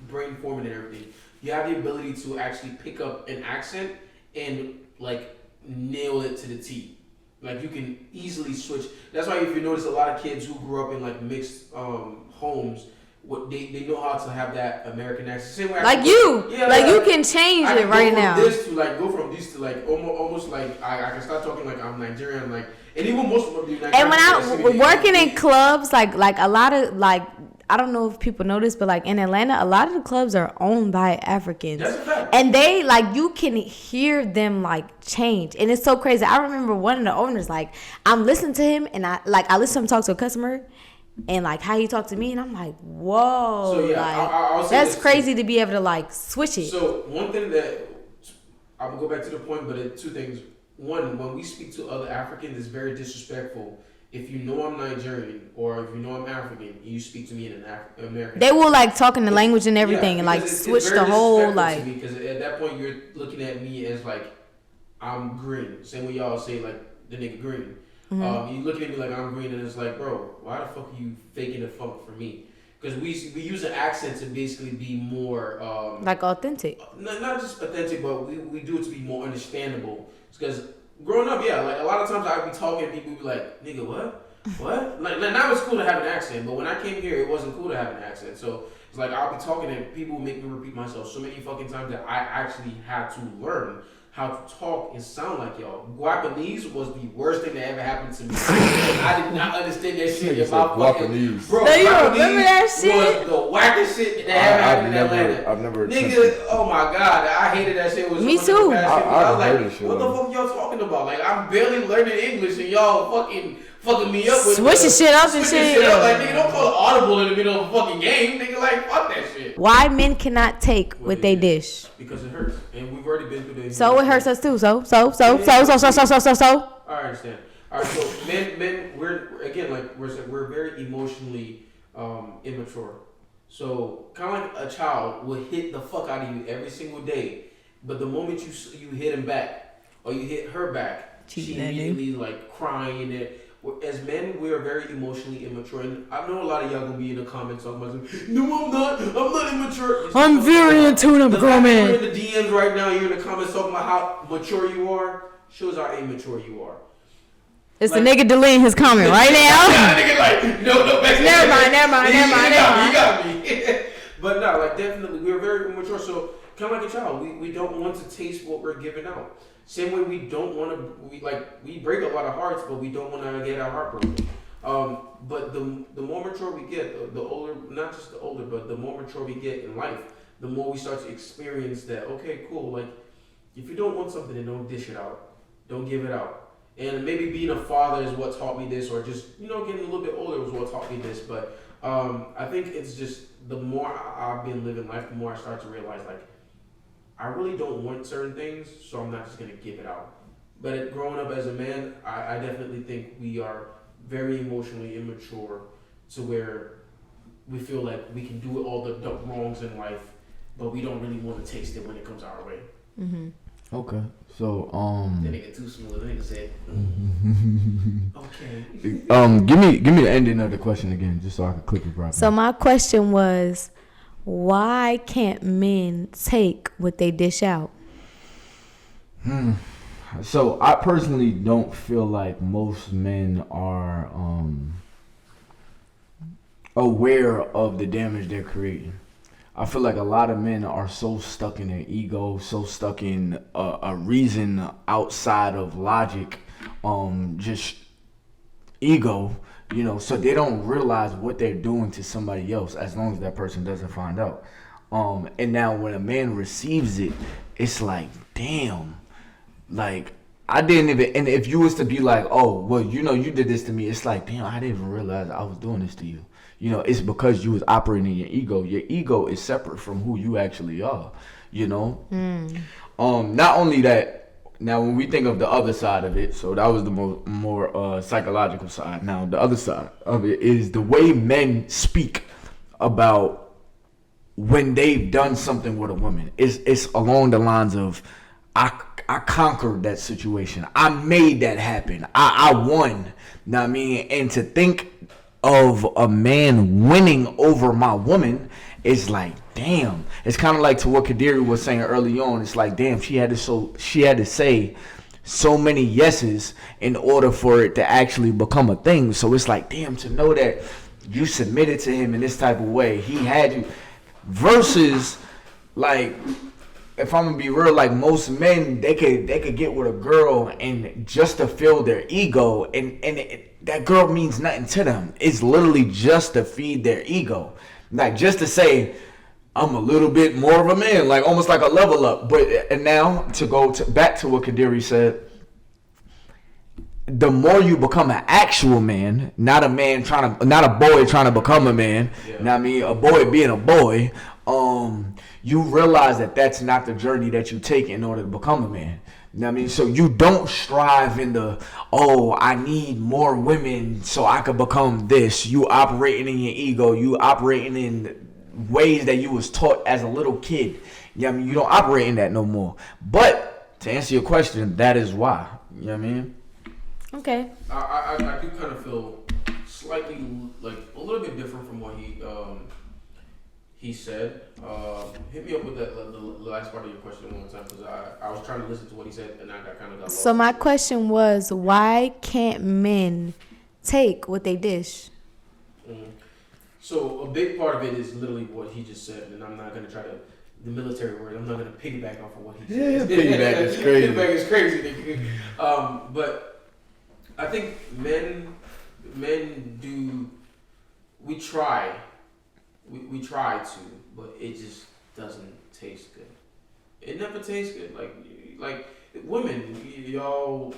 brain forming and everything, you have the ability to actually pick up an accent and like nail it to the T. Like you can easily switch. That's why if you notice a lot of kids who grew up in like mixed homes, what they know how to have that American accent. Same way like you, yeah, like you can change it right now. Go from this to like almost like I can start talking like I'm Nigerian, like, and even most of the Nigerian. And when I working in clubs, like a lot of like, I don't know if people know this, but like in Atlanta, a lot of the clubs are owned by Africans. That's a fact. And they like you can hear them like change, and it's so crazy. I remember one of the owners like I'm listening to him, and I listen to him talk to a customer. and like how he talked to me, and I'm like, whoa, So yeah, like, I'll say that's this crazy too. to be able to like switch it. So one thing that I'm gonna go back to the point, but two things. One, when we speak to other Africans, it's very disrespectful. If you know I'm Nigerian or if you know I'm African, and you speak to me in an American. They will like talk in the language and everything, and like it's switch very the whole disrespectful like. to me, because at that point you're looking at me as like I'm green. Same way y'all say like the nigga green. You looking at me like I'm green, and it's like, bro, why the fuck are you faking the funk for me? Because we use an accent to basically be more Like authentic. not just authentic, but we do it to be more understandable. Because growing up, yeah, like a lot of times I'd be talking and people would be like, nigga, what? Like now it's cool to have an accent, but when I came here, it wasn't cool to have an accent. So it's like I'll be talking and people will make me repeat myself so many fucking times that I actually had to learn how to talk and sound like y'all. Guapanese was the worst thing that ever happened to me. I did not understand that shit. If I fucking, Guapanese. bro, No, you Guapanese remember that shit? was the wackest shit that ever happened in Atlanta. I've never. Nigga, oh my god, I hated that shit. It was Me so much too. bad shit. I was heard like, that shit, what the man. fuck y'all talking about? Like, I'm barely learning English and y'all fucking me up with Switching shit up and switching shit. up. Like, nigga, don't call it audible in the middle of a fucking game. Nigga, like, fuck that shit. Why men cannot take what they dish? Because it hurts, and we've already been through this. So it hurts us too. So. I understand. All right, so men, we're again like we're very emotionally immature. So kind of like a child will hit the fuck out of you every single day, but the moment you hit him back or you hit her back, she immediately like crying. And as men, we are very emotionally immature, and I know a lot of y'all gonna be in the comments talking about, no, I'm not immature. I'm very in tune. I'm grown man. You're in the DMs right now. You're in the comments talking about how mature you are. Shows how immature you are. It's the nigga deleting his comment right now. Nigga like, no, Never mind. You got me. But no, like definitely, we're very immature. So kind of like a child, we don't want to taste what we're giving out. Same way we don't want to, we break a lot of hearts, but we don't want to get our heart broken. But the more mature we get, the older, not just the older, but the more mature we get in life, the more we start to experience that, okay, cool, like, if you don't want something, then don't dish it out. Don't give it out. And maybe being a father is what taught me this, or just, getting a little bit older was what taught me this. But I think it's just the more I've been living life, the more I start to realize, like, I really don't want certain things, so I'm not just going to give it out. But growing up as a man, I definitely think we are very emotionally immature to where we feel like we can do all the wrongs in life, but we don't really want to taste it when it comes our way. Mm-hmm. Okay, so That nigga too smooth. That nigga said, okay. give me the ending of the question again, just so I can click it properly. So my question was, why can't men take what they dish out? So I personally don't feel like most men are aware of the damage they're creating. I feel like a lot of men are so stuck in their ego, so stuck in a reason outside of logic, just ego, so they don't realize what they're doing to somebody else as long as that person doesn't find out. And now when a man receives it, it's like, damn, like, I didn't even, and if you was to be like, oh, well, you did this to me, it's like, damn, I didn't even realize I was doing this to you. It's because you was operating your ego. Your ego is separate from who you actually are, Not only that, now when we think of the other side of it, so that was the more psychological side. Now the other side of it is the way men speak about when they've done something with a woman. It's along the lines of, I conquered that situation. I made that happen. I won. Know what I mean? And to think of a man winning over my woman is like, damn. It's kind of like to what Kadiri was saying early on. It's like, damn, she had to say so many yeses in order for it to actually become a thing. So it's like, damn, to know that you submitted to him in this type of way, he had you, versus like, if I'm gonna be real, like most men, they could get with a girl and just to fill their ego, and that girl means nothing to them. It's literally just to feed their ego, like just to say, I'm a little bit more of a man, like almost like a level up. And now to go back to what Kadiri said, the more you become an actual man, not a boy trying to become a man. Yeah. You know what I mean? A boy being a boy. You realize that that's not the journey that you take in order to become a man. You know what I mean? So you don't strive in I need more women so I could become this. You operating in your ego. You operating in ways that you was taught as a little kid. You know what I mean? You don't operate in that no more. But to answer your question, that is why. You know what I mean? Okay. I do kind of feel slightly like a little bit different from what he said. Hit me up with the last part of your question one more time, because I was trying to listen to what he said and I kind of got lost. So my question was, why can't men take what they dish? So a big part of it is literally what he just said, and I'm not going to try the military word. I'm not going to piggyback off of what he said. Yeah, piggyback is crazy. Piggyback is crazy. But I think men do. We try to, but it just doesn't taste good. It never tastes good. Like women, y'all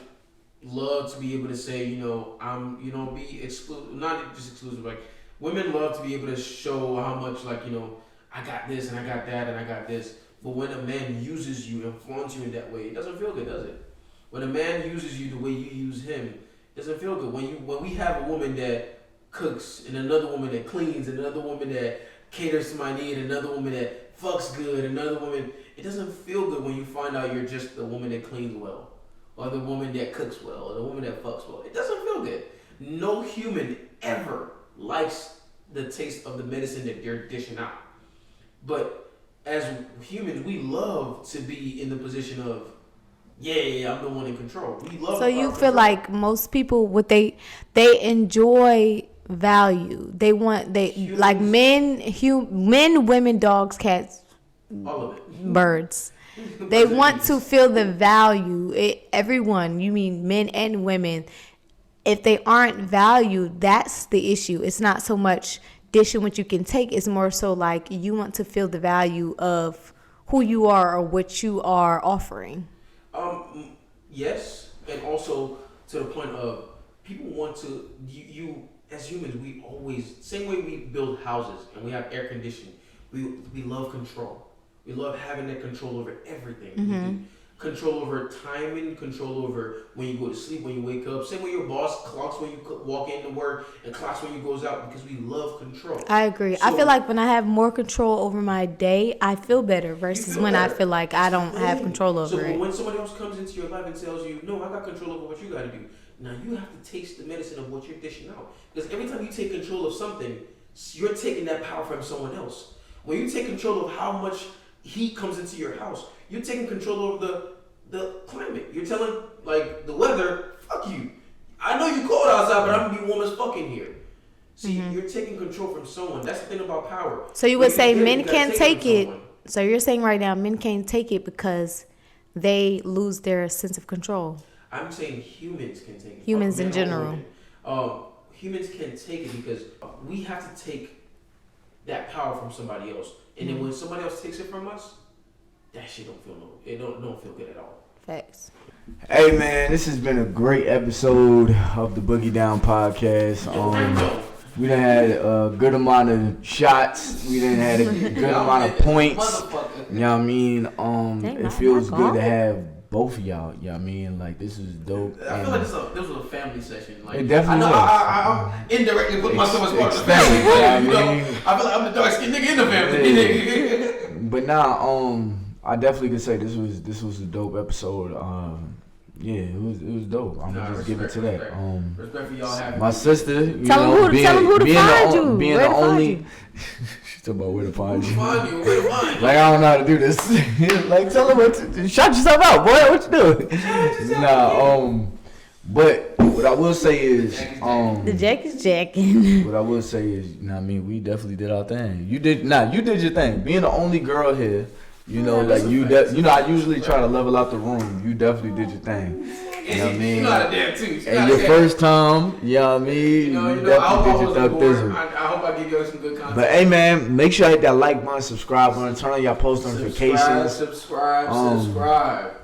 love to be able to say, be exclusive. Not just exclusive. Like women love to be able to show how much, I got this and I got that and I got this. But when a man uses you and flaunts you in that way, it doesn't feel good, does it? When a man uses you the way you use him, it doesn't feel good. When we have a woman that cooks and another woman that cleans, and another woman that caters to my need, another woman that fucks good, another woman, it doesn't feel good when you find out you're just the woman that cleans well, or the woman that cooks well, or the woman that fucks well. It doesn't feel good. No human ever likes the taste of the medicine that they're dishing out. But as humans, we love to be in the position of, yeah, I'm the one in control. We love. So you feel like most people, they enjoy value. They humans, like men, women, dogs, cats, all of it, birds. They want to feel the value. Everyone, you mean men and women. If they aren't valued, that's the issue. It's not so much dishing what you can take. It's more so like you want to feel the value of who you are or what you are offering. Yes, and also to the point of people want to, you as humans, we always, same way we build houses and we have air conditioning, we love control. We love having that control over everything. Mm-hmm. Control over timing, control over when you go to sleep, when you wake up. Same way your boss clocks when you walk into work and clocks when you goes out, because we love control. I agree. So, I feel like when I have more control over my day, I feel better versus when I feel like I don't have control over it. So when somebody else comes into your life and tells you, no, I got control over what you got to do. Now you have to taste the medicine of what you're dishing out. Because every time you take control of something, you're taking that power from someone else. When you take control of how much heat comes into your house, you're taking control over the climate. You're telling, like, the weather, fuck you. I know you cold outside, but I'm gonna be warm as fuck in here. See, you're taking control from someone. That's the thing about power. So you would say men can't take it. So you're saying right now men can't take it because they lose their sense of control. I'm saying humans can take it. Humans in general. Humans can take it because we have to take that power from somebody else. And then when somebody else takes it from us, that shit don't feel good at all. Facts. Hey man, this has been a great episode of the Boogie Down podcast. We done had a good amount of shots. We done had a good amount of points. You know what I mean? It feels good to have both of y'all. You know what I mean? Like, this is dope. I feel like this was a family session. Like, it definitely was. I'm indirectly putting myself as part of the family. I feel like I'm the dark skinned nigga in the family. But nah, I definitely could say this was a dope episode. Yeah, it was dope. I'm gonna just give it to that. Respect for y'all having my sister, tell them who to find you. Being the only, she's talking about where to find you. Like, I don't know how to do this. Like, tell them what to shout yourself out, boy. What you doing? Nah, but what I will say is, the jack is jacking. What I will say is, you know what I mean, we definitely did our thing. You did your thing. Being the only girl here. You know, like I usually try to level out the room. You definitely did your thing. You know what I mean? You know how to dance too. And your first time, you know what I mean? You definitely did your thug thizzle. I hope I give you some good content. But hey man, make sure you hit that like button, subscribe button, turn on your post notifications. Subscribe.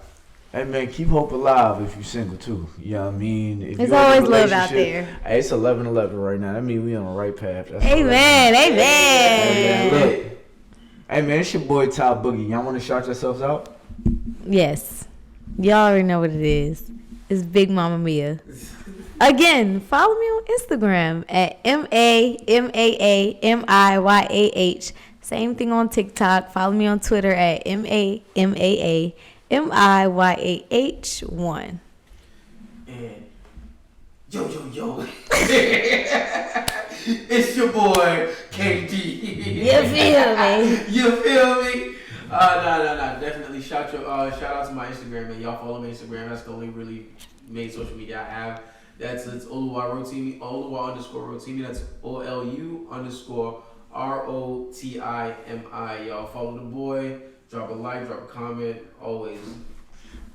Hey man, keep hope alive if you're single too. You know what I mean? If There's you're in a always love out relationship- there. Hey, it's 11:11 right now. That means we on the right path. That's Amen. Hey Amen. man, look. Hey man, it's your boy Tybuggy. Y'all want to shout yourselves out? Yes. Y'all already know what it is. It's Big MamaaMiyah. Again, follow me on Instagram at MamaaMiyah. Same thing on TikTok. Follow me on Twitter at MamaaMiyah1. And yo. It's your boy KD. You feel me? You feel me? No. Definitely shout out to my Instagram, man. Y'all follow my Instagram. That's the only really main social media I have. It's Oluwa_Rotimi. That's OLU_ROTIMI. Y'all follow the boy. Drop a like, drop a comment. Always.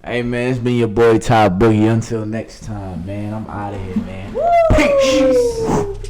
Hey man, it's been your boy Tybuggy. Until next time, man. I'm out of here, man. Peace.